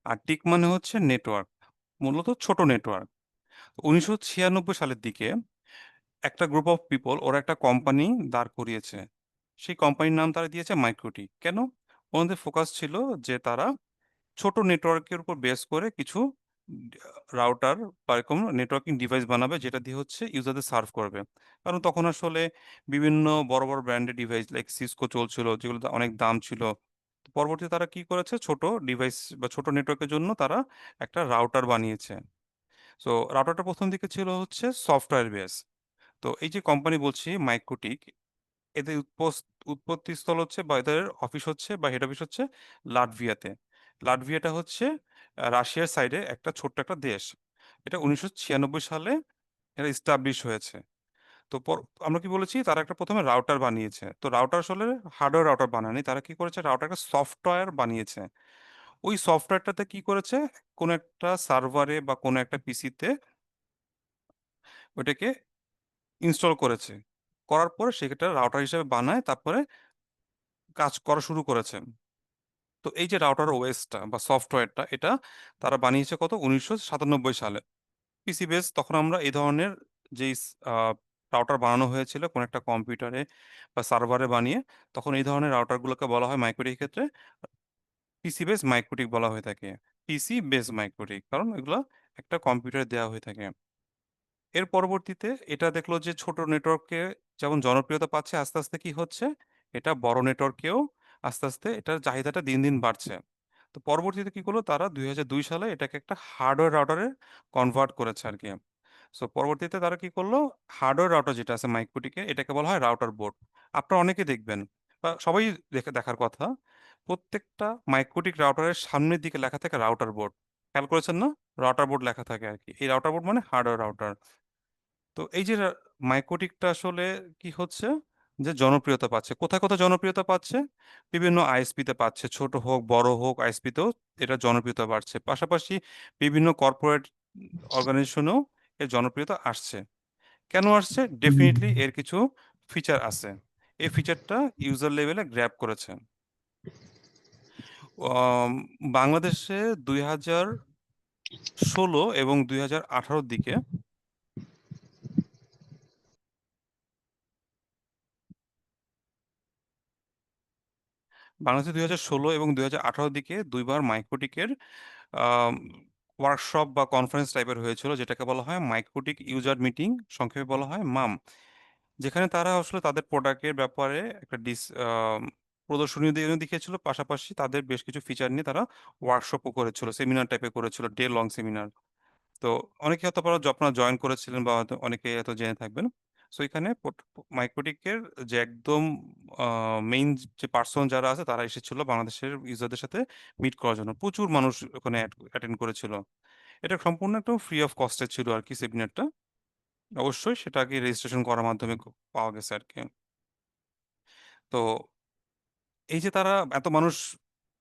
আর টিক মানে হচ্ছে নেটওয়ার্ক, মূলত ছোট নেটওয়ার্ক। 1996 সালের দিকে একটা গ্রুপ অফ পিপল ওরা একটা কোম্পানি দাঁড় করিয়েছে, সেই কোম্পানির নাম তারা দিয়েছে মাইক্রোটিক। কেন? ওনাদের ফোকাস ছিল যে তারা ছোট নেটওয়ার্কের উপর বেস করে কিছু রাউটার বা এরকম নেটওয়ার্কিং ডিভাইস বানাবে যেটা দিয়ে হচ্ছে ইউজারদের সার্ভ করবে। কারণ তখন আসলে বিভিন্ন বড় বড় ব্র্যান্ডের ডিভাইস লাইক সিসকো চলছিল যেগুলো অনেক দাম ছিল। পরবর্তীতে তারা কি করেছে, ছোট ডিভাইস বা ছোট নেটওয়ার্কের জন্য তারা একটা রাউটার বানিয়েছে। সো রাউটারটা প্রথম দিকে ছিল হচ্ছে সফটওয়্যার বেস। তো এই যে কোম্পানি বলছি মাইক্রোটিক, এদের উৎপত্তি স্থল হচ্ছে বা এদের অফিস হচ্ছে বা হেড অফিস হচ্ছে লাটভিয়াতে। লাটভিয়াটা হচ্ছে রাশিয়ার সাইডে একটা ছোট্ট একটা দেশ। এটা 1996 সালে এটা ইস্টাবলিশ হয়েছে। তো আমরা কি বলেছি, তারা একটা প্রথমে রাউটার বানিয়েছে। তো রাউটার আসলে হার্ডওয়্যার রাউটার বানায়নি, তারা কি করেছে রাউটার একটা সফটওয়্যার বানিয়েছে। ওই সফটওয়্যারটাতে কি করেছে, কোনো একটা সার্ভারে বা কোনো একটা পিসিতে ওইটাকে ইনস্টল করেছে, করার পরে সেটা রাউটার হিসেবে বানায় তারপরে কাজ করা শুরু করেছে। তো এই যে রাউটার ওএসটা বা সফটওয়্যারটা, এটা তারা বানিয়েছে কত, 1997 সালে। পিসি বেস, তখন আমরা এই ধরনের যেই রাউটার বানানো হয়েছিল কোন একটা কম্পিউটারে বা সার্ভারে বানিয়ে, তখন এই ধরনের রাউটারগুলোকে বলা হয় মাইক্রোটিক ক্ষেত্রে পিসি বেস মাইক্রোটিক বলা হয়ে থাকে। পিসি বেস মাইক্রোটিক, কারণ এগুলো একটা কম্পিউটারে দেওয়া হয়ে থাকে। এর পরবর্তীতে এটা দেখলো যে ছোট নেটওয়ার্ককে যেমন জনপ্রিয়তা পাচ্ছে, আস্তে আস্তে কি হচ্ছে, এটা বড় নেটওয়ার্কেও আস্তে আস্তে এটার চাহিদাটা দিন দিন বাড়ছে। তো পরবর্তীতে কি করলো, তারা 2002 সালে এটাকে একটা হার্ডওয়্যার রাউটারে কনভার্ট করেছে আর কি। সো পরবর্তীতে তারা কি করলো, হার্ডওয়্যার রাউটার যেটা আছে মাইক্রোটিকে, এটাকে বলা হয় রাউটার বোর্ড। আপনারা অনেকে দেখবেন বা সবাই দেখার কথা, প্রত্যেকটা মাইক্রোটিক রাউটারের সামনের দিকে লেখা থাকে রাউটার বোর্ড। খেয়াল করেছেন না? রাউটার বোর্ড লেখা থাকে আর কি। এই রাউটার বোর্ড মানে হার্ডওয়্যার রাউটার। তো এই যে মাইক্রোটিকটা আসলে কি হচ্ছে, যে জনপ্রিয়তা পাচ্ছে, কোথায় কোথায় জনপ্রিয়তা পাচ্ছে, বিভিন্ন আইএসপি তে পাচ্ছে, ছোট হোক বড় হোক আইএসপি তেও এটা জনপ্রিয়তা বাড়ছে। পাশাপাশি বিভিন্ন কর্পোরেট অর্গানাইজেশনেও এর জনপ্রিয়তা আসছে। কেন আসছে? ডেফিনেটলি এর কিছু ফিচার আছে। এই ফিচারটা ইউজার লেভেলে গ্র্যাব করেছে। বাংলাদেশে 2016 এবং 2018 দিকে বাংলাদেশে 2016 এবং 2018 দিকে দুইবার মাইক্রোটিকের ওয়ার্কশপ বা কনফারেন্স টাইপের হয়েছিল, যেটাকে বলা হয় মাইক্রোটিক ইউজার মিটিং, সংক্ষেপে বলা হয় মাম। যেখানে তারা আসলে তাদের প্রোডাক্টের ব্যাপারে একটা প্রদর্শনী দেখিয়েছিল, পাশাপাশি তাদের বেশ কিছু ফিচার নিয়ে তারা ওয়ার্কশপও করেছিল, সেমিনার টাইপে করেছিল, ডে লং সেমিনার। তো অনেকে হয়তো আপনারা জয়েন করেছিলেন বা হয়তো অনেকে হয়তো জেনে থাকবেন। সো এখানে মাইক্রোটিকের যে একদম মেইন যে পার্সন যারা আছে, তারা এসেছিল বাংলাদেশের ইউজারদের সাথে মিট করার জন্য। প্রচুর মানুষ ওখানে অ্যাটেন্ড করেছিল। এটা সম্পূর্ণ একদম ফ্রি অফ কস্টে ছিল আর কি সেমিনারটা। অবশ্যই সেটাকে রেজিস্ট্রেশন করার মাধ্যমে পাওয়া গেছে আর কি। তো এই যে তারা এত মানুষ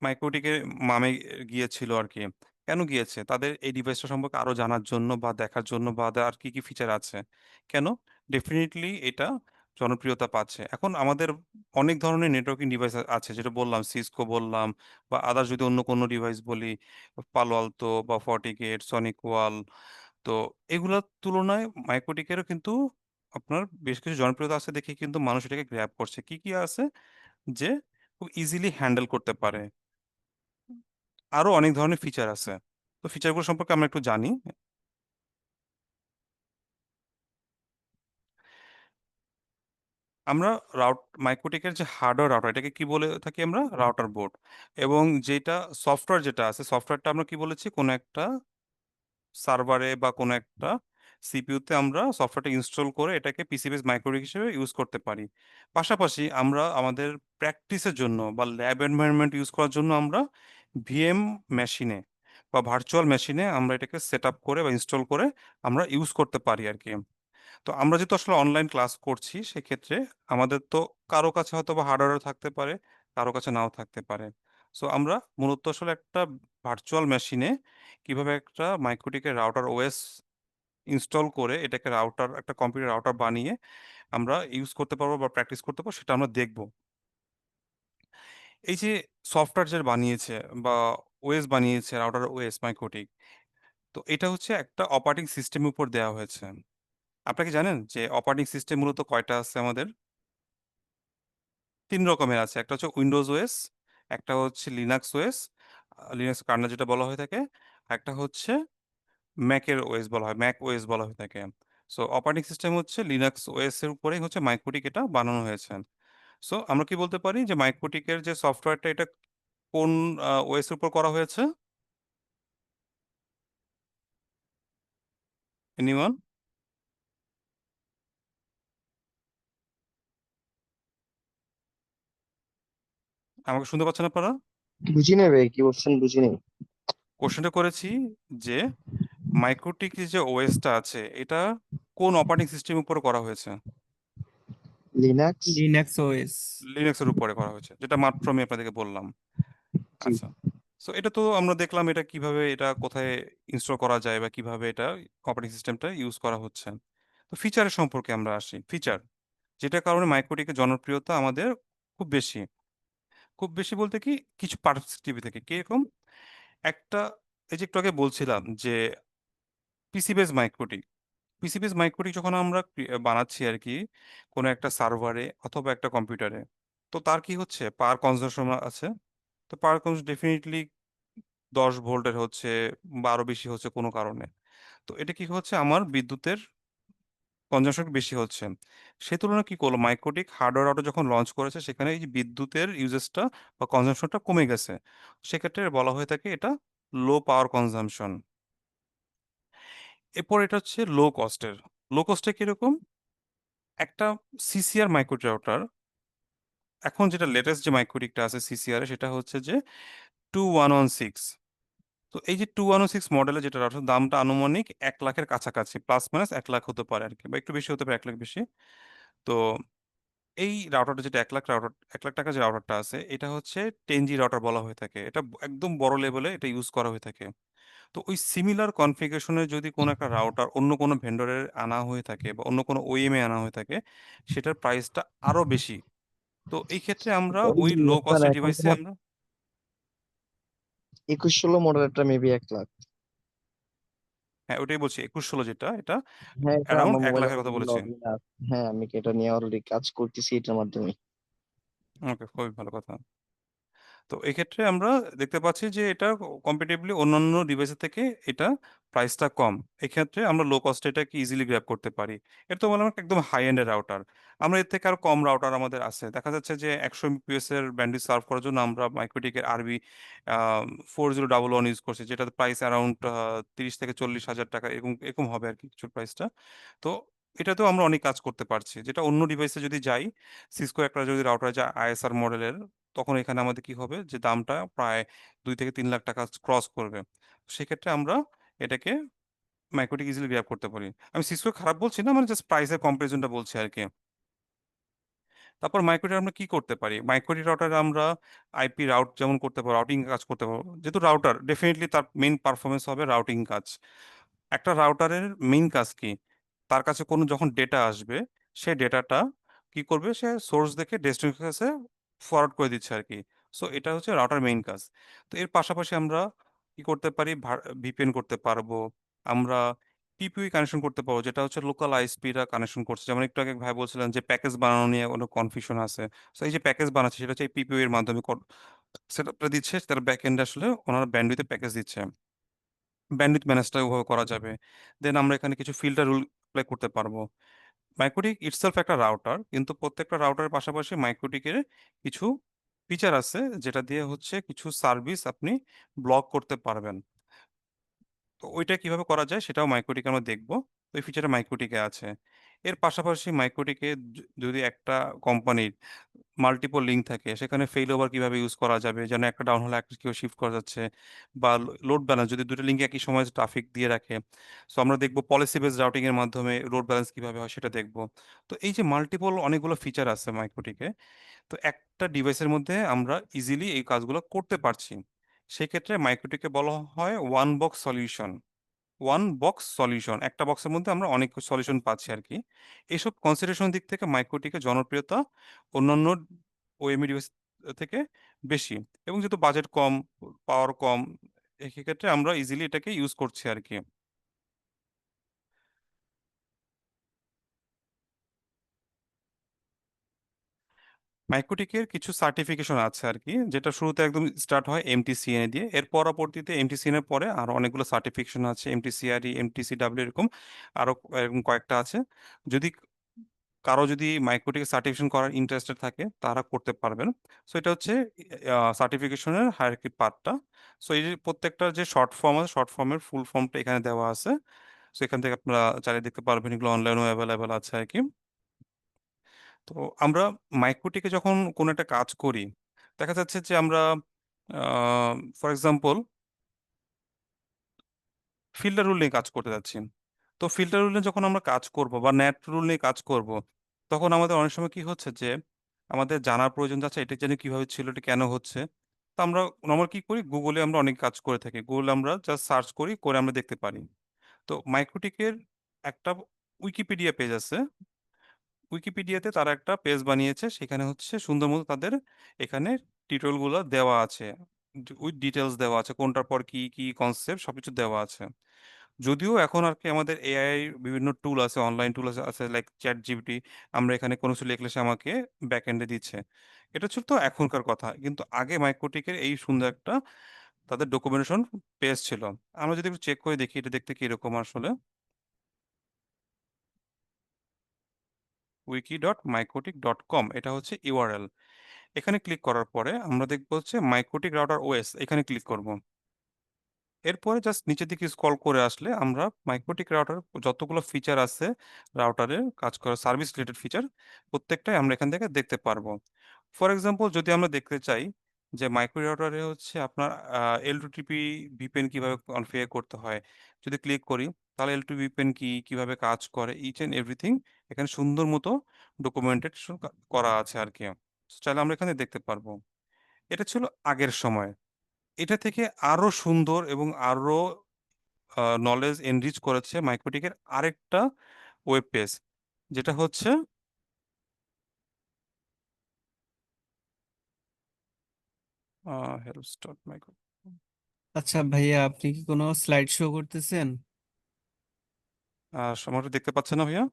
মাইক্রোটিকে মামে গিয়েছিল আর কি, কেন গিয়েছে? তাদের এই ডিভাইসটা সম্পর্কে আরো জানার জন্য বা দেখার জন্য, বা আর কি কি ফিচার আছে। কেন? ডেফিনেটলি এটা জনপ্রিয়তা পাচ্ছে। এখন আমাদের অনেক ধরনের নেটওয়ার্কিং ডিভাইস আছে, যেটা বললাম সিসকো বললাম, বা আদার যদি অন্য কোনো ডিভাইস বলি, পালো আলতো বা ফর্টিগেট, সনিক ওয়াল। তো এগুলোর তুলনায় মাইক্রোটিকেরও কিন্তু আপনার বেশ কিছু জনপ্রিয়তা আছে দেখে কিন্তু মানুষ এটাকে গ্র্যাব করছে। কি কি আছে? যে খুব ইজিলি হ্যান্ডেল করতে পারে, আরো অনেক ধরনের ফিচার আছে। তো ফিচারগুলো সম্পর্কে আমরা একটু জানি। আমরা মাইক্রোটিকের যে হার্ডওয়্যার রাউটার, এটাকে কি বলে থাকি আমরা? Router board. এবং যেটা সফটওয়্যার যেটা আছে, সফটওয়্যারটা আমরা কি বলেছি, কোনো একটা সার্ভারে বা কোনো একটা সিপিইউতে আমরা সফটওয়্যারটা ইনস্টল করে এটাকে পিসি বেস মাইক্রোটিক হিসেবে ইউজ করতে পারি। পাশাপাশি আমরা আমাদের প্র্যাকটিসের জন্য বা ল্যাব এনভায়রনমেন্ট ইউজ করার জন্য আমরা ভিএম মেশিনে বা ভার্চুয়াল মেশিনে আমরা এটাকে সেট আপ করে বা ইনস্টল করে আমরা ইউজ করতে পারি আর কি। তো আমরা যেহেতু আসলে অনলাইন ক্লাস করছি, সেক্ষেত্রে আমাদের তো কারো কাছে হয়তো বা হার্ডওয়্যার থাকতে পারে, কারো কাছে নাও থাকতে পারে। সো আমরা মূলত আসলে একটা ভার্চুয়াল মেশিনে কিভাবে একটা মাইক্রোটিকের রাউটার ওএস ইনস্টল করে এটাকে রাউটার, একটা কম্পিউটার রাউটার বানিয়ে আমরা ইউজ করতে পারবো বা প্র্যাকটিস করতে পারবো, সেটা আমরা দেখব। এই যে সফটওয়্যার যে বানিয়েছে বা ওএস বানিয়েছে, রাউটার ওএস মাইক্রোটিক, তো এটা হচ্ছে একটা অপারেটিং সিস্টেমের উপর দেওয়া হয়েছে। আপনারা কি জানেন যে অপারেটিং সিস্টেম মূলত কয়টা আছে আমাদের? 3 রকমের আছে। একটা হচ্ছে উইন্ডোজ ওএস, একটা হচ্ছে লিনাক্স ওএস, লিনাক্স কার্নেল যেটা বলা হয়ে থাকে, একটা হচ্ছে ম্যাকের ওএস বলা হয়, ম্যাক ওএস বলা হয়ে থাকে। সো অপারেটিং সিস্টেম হচ্ছে লিনাক্স ওএস এর উপরেই হচ্ছে মাইক্রোটিক এটা বানানো হয়েছে। সো আমরা কি বলতে পারি যে মাইক্রোটিকের যে সফটওয়্যারটা, এটা কোন ওএস এর উপর করা হয়েছে? এনিওয়ান? আমাকে শুনতে পাচ্ছেন আপনারা? বুঝি নাই ভাই, কি বলছেন বুঝি নাই। কোশ্চেনটা করেছি যে মাইক্রোটিক যে ওএসটা আছে, এটা কোন অপারেটিং সিস্টেমের উপর করা হয়েছে? লিনাক্স। Linux OS. লিনাক্সের উপরে করা হয়েছে, যেটা মাত্র আমি আপনাদেরকে বললাম। জি। আচ্ছা, সো এটা তো আমরা দেখলাম এটা কিভাবে এটা কোথায় ইনস্টল করা যায় বা কিভাবে এটা অপারেটিং সিস্টেমটা ইউজ করা হচ্ছে। তো ফিচারের সম্পর্কে আমরা আসি। ফিচার যেটার কারণে মাইক্রোটিকের জনপ্রিয়তা আমাদের খুব বেশি। খুব বেশি বলতে কি কিছু পার্সপেক্টিভ থেকে কিরকম একটা, এই যে একটু আগে বলছিলাম যে পিসি বেস মাইক্রোটিক, পিসি বেস মাইক্রোটিক যখন আমরা বানাচ্ছি আর কি কোনো একটা সার্ভারে অথবা একটা কম্পিউটারে, তো তার কি হচ্ছে পাওয়ার কনজাম্পশন আছে। তো পাওয়ার কনজাম্পশন ডেফিনেটলি 10 ভোল্টের হচ্ছে বা আরো বেশি হচ্ছে কোনো কারণে। তো এটা কি হচ্ছে আমার বিদ্যুতের কনজাম্পশন বেশি হচ্ছে। সেই তুলনায় কি করলো মাইক্রোটিক হার্ডওয়্যার রাউটার যখন লঞ্চ করেছে সেখানে এই যে বিদ্যুতের ইউজেসটা বা কনজাম্পশনটা কমে গেছে। সেক্ষেত্রে বলা হয়ে থাকে এটা লো পাওয়ার কনজাম্পশন। এরপর এটা হচ্ছে লো কস্টের। লো কস্টে কিরকম একটা সিসিআর মাইক্রো রাউটার, এখন যেটা লেটেস্ট যে মাইক্রোটিকটা আছে সিসিআর সেটা হচ্ছে যে 2116। তো এই যে 2106 মডেলের যেটা রাউটার দামটা আনুমানিক 1 লাখের কাছাকাছি, প্লাস মাইনাস 1 লাখ হতে পারে আর কি, বা একটু বেশি হতে পারে 1 লাখ বেশি। তো এই রাউটারটা যেটা 1 লাখ রাউটার, 1 লাখ টাকা যে রাউটারটা আছে এটা হচ্ছে 10G রাউটার বলা হয়ে থাকে। এটা একদম বড় লেভেলে এটা ইউজ করা হয়ে থাকে। তো ওই সিমিলার কনফিগারেশনের যদি কোনো একটা রাউটার অন্য কোনো ভেন্ডরের আনা হয়ে থাকে বা অন্য কোনো ওইএম এ আনা হয়ে থাকে, সেটার প্রাইসটা আরো বেশি। তো এই ক্ষেত্রে আমরা ওই ওই লো আপনার কস্টের এখন ডিভাইসে তোমার আমরা 21-16 মডেলটা মেবি 1 লাখ। হ্যাঁ ওটাই বলছি 2116 যেটা এটা হ্যাঁ, এটা অ্যারাউন্ড আমার এক মোবাইলে লাখের কথা অলরেডি বলেছি। লগ ইন আছে। হ্যাঁ, আমি কি এটা নিয়ে অলরেডি কাজ করতেছি এটার মাধ্যমে। ওকে, খুবই ভালো কথা। তো এক্ষেত্রে আমরা দেখতে পাচ্ছি যে এটা কম্পারেটিভলি অন্যান্য ডিভাইসের থেকে এটা প্রাইসটা কম। এক্ষেত্রে আমরা লো কস্টে এটাকে ইজিলি গ্র্যাব করতে পারি। এটা তো বললাম একদম হাই এন্ডের রাউটার। আমরা এর থেকে আরো কম রাউটার আমাদের আছে, দেখা যাচ্ছে যে 100 Mbps এর ব্যান্ডউইথ সার্ভ করার জন্য আমরা মাইক্রোটিকের আরবি 4011 ইউজ করছি, যেটা প্রাইস অ্যারাউন্ড 30 থেকে 40 হাজার টাকা এরকম এরকম হবে আর কি কিছু প্রাইসটা। তো এটাতেও আমরা অনেক কাজ করতে পারছি, যেটা অন্য ডিভাইসে যদি যাই, সিসকো একটা যদি রাউটার যায় আইএসআর মডেলের, তখন এখানে আমাদের কি হবে যে দামটা প্রায় 2 থেকে 3 লাখ টাকা ক্রস করবে। সেক্ষেত্রে আমরা এটাকে মাইক্রোটিক ইজিলি গ্র্যাব করতে পারি। আমি সিসকো খারাপ বলছি না, মানে জাস্ট প্রাইসের কম্পারিজনটা বলছি আর কি। তারপর মাইক্রোটি আমরা কি করতে পারি, মাইক্রোটি রাউটারে আমরা আইপি রাউট যেমন করতে পারবো, রাউটিং কাজ করতে পারবো। যেহেতু রাউটার ডেফিনেটলি তার মেইন পারফরমেন্স হবে রাউটিং কাজ। একটা রাউটারের মেইন কাজ কি, তার কাছে কোনো যখন ডেটা আসবে সেই ডেটাটা কি করবে, সে সোর্স দেখে ডেস্টিনেশন কাছে ফরওয়ার্ড করে দিচ্ছে আর কি। সো এটা হচ্ছে রাউটার মেইন কাজ। তো এর পাশাপাশি আমরা কি করতে পারি, ভিপিএন করতে পারবো, আমরা টিপিউই কানেকশন করতে পারবো, যেটা হচ্ছে লোকাল আইএসপিরা কানেকশন করছে। যেমন একটু আগে ভাই বলছিলেন যে প্যাকেজ বানানো নিয়ে কোনো কনফিউশন আছে। সো এই যে প্যাকেজ বানাচ্ছে সেটা হচ্ছে পিপিইউ এর মাধ্যমে সেটআপটা দিচ্ছে, তার ব্যাক এন্ডে আসলে ওনারা ব্যান্ডউইথে প্যাকেজ দিচ্ছে, ব্যান্ডউইথ ম্যানেজটা ওভাবে করা যাবে। দেন আমরা এখানে কিছু ফিল্টার রুল অ্যাপ্লাই করতে পারবো। মাইক্রোটিক ইটসেলফ একটা রাউটার, কিন্তু প্রত্যেকটা রাউটারের পাশাপাশি মাইক্রোটিকের কিছু ফিচার আছে যেটা দিয়ে হচ্ছে কিছু সার্ভিস আপনি ব্লক করতে পারবেন। তো ওইটা কিভাবে করা যায় সেটাও মাইক্রোটিকে আমরা দেখবো। তো এই ফিচারটা মাইক্রোটিকে আছে। এর পাশাপাশি মাইক্রোটিকে যদি একটা কোম্পানির মাল্টিপল লিঙ্ক থাকে সেখানে ফেইল ওভার কিভাবে ইউজ করা যাবে, যেন একটা ডাউন হলে একটা কেউ শিফট করা যাচ্ছে, বা লোড ব্যালেন্স যদি দুটো লিঙ্কে একই সময় ট্রাফিক দিয়ে রাখে। সো আমরা দেখবো পলিসি বেস রাউটিং এর মাধ্যমে লোড ব্যালেন্স কিভাবে হয় সেটা দেখবো। তো এই যে মাল্টিপল অনেকগুলো ফিচার আছে মাইক্রোটিকে, তো একটা ডিভাইসের মধ্যে আমরা ইজিলি এই কাজগুলো করতে পারছি। সেক্ষেত্রে মাইক্রোটিকে বলা হয় one box solution. One box solution, একটা বক্সের মধ্যে আমরা অনেক সলিউশন পাচ্ছি আর কি। এইসব কনসিডারেশন দিক থেকে মাইক্রোটিকের জনপ্রিয়তা অন্যান্য ওএমই ডিভাইস থেকে বেশি। এবং যেহেতু বাজেট কম, পাওয়ার কম, এক্ষেত্রে আমরা ইজিলি এটাকে ইউজ করছি আর কি। মাইক্রোটিকের কিছু সার্টিফিকেশন আছে আর কি, যেটা শুরুতে একদম স্টার্ট হয় এমটিসিএন দিয়ে, এর পরবর্তীতে এমটিসিএন এর পরে আরো অনেকগুলো সার্টিফিকেশন আছে, এমটিসিআরই, এমটিসিডাব্লিউ এরকম আরো এরকম কয়েকটা আছে। যদি কারো যদি মাইক্রোটিক সার্টিফিকেশন করার ইন্টারেস্টেড থাকে তারা করতে পারবেন। সো এটা হচ্ছে সার্টিফিকেশনের হায়ারার্কি পার্টটা। সো এই যে প্রত্যেকটা যে শর্ট ফর্ম আছে, শর্ট ফর্মের ফুল ফর্মটা এখানে দেওয়া আছে। সো এখান থেকে আপনারা চালিয়ে দেখতে পারবেন, এগুলো অনলাইনেও অ্যাভেলেবেল আছে আর কি। তো আমরা মাইক্রোটিকে যখন কোনো একটা কাজ করি, দেখা যাচ্ছে যে আমরা ফর এক্সাম্পল ফিল্টার রুল নিয়ে কাজ করতে যাচ্ছি। তো ফিল্টার রুল নিয়ে যখন আমরা কাজ করব বা নেট রুল নিয়ে কাজ করব, তখন আমাদের অনেক সময় কি হচ্ছে যে আমাদের জানার প্রয়োজন যাচ্ছে এটা জানি কিভাবে ছিল, এটা কেন হচ্ছে। তো আমরা নরমাল কি করি, গুগলে আমরা অনেক কাজ করে থাকি, গুগলে আমরা জাস্ট সার্চ করি, করে আমরা দেখতে পারি। তো মাইক্রোটিকের একটা উইকিপিডিয়া পেজ আছে, উইকিপিডিয়াতে তারা একটা পেজ বানিয়েছে, সেখানে হচ্ছে সুন্দর মতো তাদের এখানে টিউটোরিয়াল গুলো দেওয়া আছে, উইথ ডিটেলস দেওয়া আছে, কোনটার পর কি কি কনসেপ্ট সবকিছু দেওয়া আছে। যদিও এখন আর কি আমাদের এআই বিভিন্ন টুল আছে, অনলাইন টুল আছে আছে লাইক চ্যাট জিপিটি, আমরা এখানে কোনো কিছু লিখলে সে আমাকে ব্যাক এন্ডে দিচ্ছে। এটা ছিল তো এখনকার কথা, কিন্তু আগে মাইক্রোটিকের এই সুন্দর একটা তাদের ডকুমেন্টেশন পেজ ছিল। আমরা যদি একটু চেক করে দেখি এটা দেখতে কিরকম আসলে, wiki.mycotic.com এটা হচ্ছে ইউআরএল। এখানে ক্লিক করার পরে আমরা দেখবো হচ্ছে মাইক্রোটিক রাউটার ওএস, এখানে ক্লিক করব। এরপরে জাস্ট নিচের দিকে স্ক্রল করে আসলে আমরা মাইক্রোটিক রাউটার যতগুলো ফিচার আছে, রাউটারের কাজ করা সার্ভিস রিলেটেড ফিচার, প্রত্যেকটাই আমরা এখান থেকে দেখতে পারবো। ফর এক্সাম্পল যদি আমরা দেখতে চাই যে মাইক্রো রাউটারে হচ্ছে আপনার L2TP ভিপিএন কিভাবে কনফিগার করতে হয়, যদি ক্লিক করি তাহলে L2 ভিপিএন কি, কিভাবে কাজ করে, ইচ এন্ড এভরিথিং এখানে সুন্দর মতো ডকুমেন্টেড করা আছে আর কি। চাইলে আমরা এখানে দেখতে পারবো। এটা ছিল আগের সময়। এটা থেকে আরো সুন্দর এবং আরো নলেজ এনরিচ করেছে মাইক্রোটিকের আরেকটা ওয়েব পেজ, যেটা হচ্ছে হেল্পস ডট মাইক্রো। আচ্ছা ভাইয়া, আপনি কি কোনো স্লাইড শো করতেছেন? সময় দেখতে পাচ্ছেন না ভাইয়া?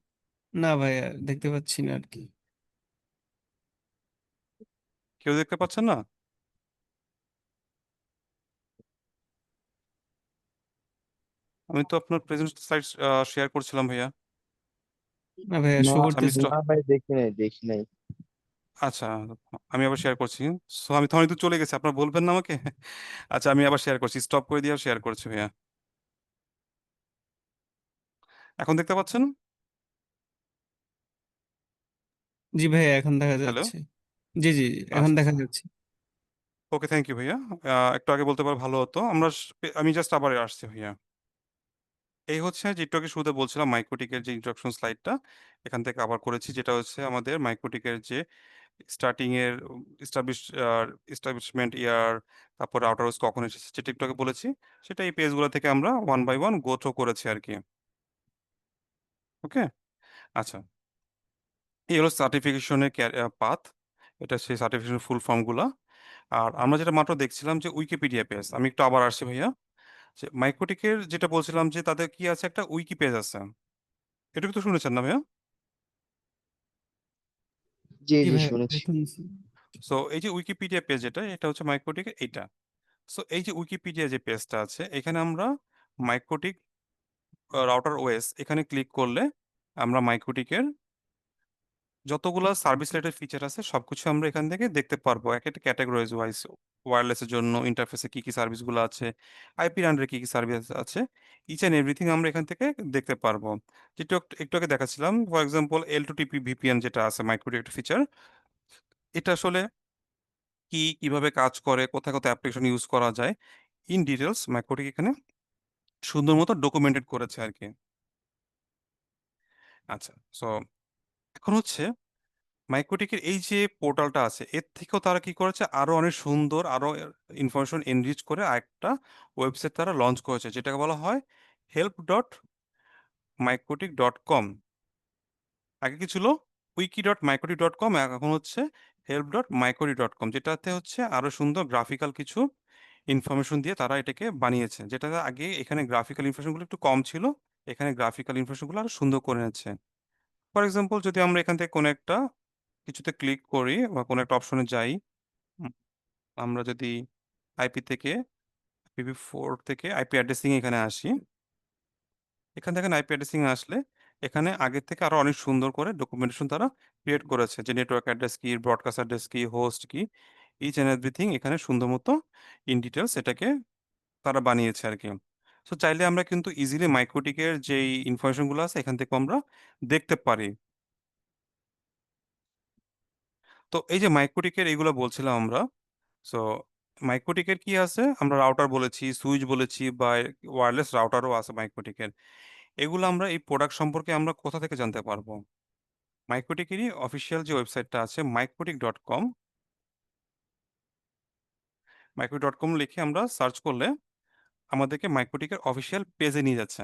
না ভাইয়া, দেখতে পাচ্ছি না আর কি। কেউ দেখতে পাচ্ছেন না? আমি তো আপনার প্রেজেন্ট স্লাইড শেয়ার করছিলাম ভাইয়া। না ভাইয়া, না শো আচ্ছা আমি করতেছে না। না ভাই, দেখি নাই। আচ্ছা, আমি আবার শেয়ার করছি। সো আমি তখন একটু চলে গেছি, আপনার বলবেন না আমাকে? আচ্ছা আমি আবার শেয়ার করছি, স্টপ করে দিয়ে শেয়ার করছি ভাইয়া। এখন দেখতে পাচ্ছেন? জি ভাইয়া, এখন দেখা হ্যালো। যাচ্ছে। জি জি জি, এখন আচ্ছা দেখা আচ্ছা, যাচ্ছে। ওকে, থ্যাংক ইউ ভাইয়া। একটু আগে বলতে পারলে ভালো হতো। আমি জাস্ট আবার আসছি ভাইয়া। এই হচ্ছে যে একটু আগে শুরুতে বলছিলাম মাইক্রোটিকের যে ইন্ট্রোডাকশন স্লাইডটা এখান থেকে আবার করেছি, যেটা হচ্ছে আমাদের মাইক্রোটিকের যে স্টার্টিং এর এস্টাবলিশমেন্ট ইয়ার, তারপর আউটার হাউস কখন এসেছে, যেটা একটু আগে বলেছি, সেটা এই পেজগুলো থেকে আমরা one by one go through করেছি আর কি। ওকে, আচ্ছা, এই হলো সার্টিফিকেশনের পাথ, এটা সেই সার্টিফিকেশন ফুল ফর্ম গুলা। আর আমরা যেটা মাত্র দেখছিলাম যে উইকিপিডিয়া পেজ, আমি একটু আবার আসছি ভাইয়া, যে মাইক্রোটিকের যেটা বলছিলাম যে তাদের কি আছে, একটা উইকি পেজ আছে, এটা তো শুনেছেন না ভাইয়া? জি জি জি ভাইয়া, শুনেছি। শুনছি। সো এই যে উইকিপিডিয়া পেজ, এটা হচ্ছে মাইক্রোটিকের এইটা। সো এই যে উইকিপিডিয়া যে পেজটা আছে, এখানে আমরা মাইক্রোটিক রাউটার ওএস এখানে ক্লিক করলে আমরা মাইক্রোটিকের যতগুলো সার্ভিস রিলেটেড ফিচার আছে সবকিছু আমরা এখান থেকে দেখতে পারবো, এক একটা ক্যাটাগরিজ ওয়াইজ। ওয়্যারলেসের জন্য ইন্টারফেসে কি কি সার্ভিসগুলো আছে, আইপি আন্ডারে কি কি সার্ভিস আছে, ইচ এন্ড এভরিথিং আমরা এখান থেকে দেখতে পারবো। যেটা একটু আগে দেখাচ্ছিলাম, ফর এক্সাম্পল L2TP ভিপিএন যেটা আছে মাইক্রোটিক একটা ফিচার, এটা আসলে কি, কিভাবে কাজ করে, কোথায় কোথায় অ্যাপ্লিকেশন ইউজ করা যায়, ইন ডিটেলস মাইক্রোটিক এখানে সুন্দর মতো ডকুমেন্টেড করেছে আর কি। আচ্ছা, সো এখন হচ্ছে মাইক্রোটিকের এই যে পোর্টালটা আছে, এর থেকেও তারা কি করেছে, আরো অনেক সুন্দর, আরো ইনফরমেশন এনরিচ করে আরেকটা ওয়েবসাইট তারা লঞ্চ করেছে, যেটাকে বলা হয় help.mycotic.com। আগে কি ছিল, wiki.mycotic.com, এখন হচ্ছে help.mycotic.com, যেটাতে হচ্ছে আরো সুন্দর গ্রাফিক্যাল কিছু ইনফরমেশন দিয়ে তারা এটাকে বানিয়েছে, যেটা আগে এখানে গ্রাফিক্যাল ইনফরমেশনগুলো একটু কম ছিল, এখানে গ্রাফিক্যাল ইনফরমেশনগুলো আরো সুন্দর করে নিয়েছে। ফর এক্সাম্পল যদি আমরা এখান থেকে কোনো একটা কিছুতে ক্লিক করি বা কোনো একটা অপশনে যাই, উম, আমরা যদি আইপি থেকে, IPv4 থেকে আইপি অ্যাড্রেসিং এখানে আসি, এখান থেকে আইপি অ্যাড্রেসিং আসলে এখানে আগের থেকে আরো অনেক সুন্দর করে ডকুমেন্টেশন তারা ক্রিয়েট করেছে, যে নেটওয়ার্ক অ্যাড্রেস কি, ব্রডকাস্ট অ্যাড্রেস কি, হোস্ট কি, ইচ এন্ড এভরিথিং এখানে সুন্দর মতো ইন ডিটেলস এটাকে তারা বানিয়েছে আর কি। সো চাইলে আমরা কিন্তু ইজিলি মাইক্রোটিকের যেই ইনফরমেশন গুলো আছে এখান থেকে আমরা দেখতে পারি। তো এই যে মাইক্রোটিকের এইগুলো বলছিলাম আমরা, সো মাইক্রোটিকের কি আছে, আমরা রাউটার বলেছি, সুইচ বলেছি, বা ওয়্যারলেস রাউটারও আছে মাইক্রোটিকের। এগুলো আমরা এই প্রোডাক্ট সম্পর্কে আমরা কোথা থেকে জানতে পারবো? মাইক্রোটিকেরই অফিসিয়াল যে ওয়েবসাইটটা আছে মাইক্রোটিক.com, microtik.com লিখে আমরা সার্চ করলে আমাদেরকে মাইক্রোটিকের অফিসিয়াল পেজে নিয়ে যাচ্ছে।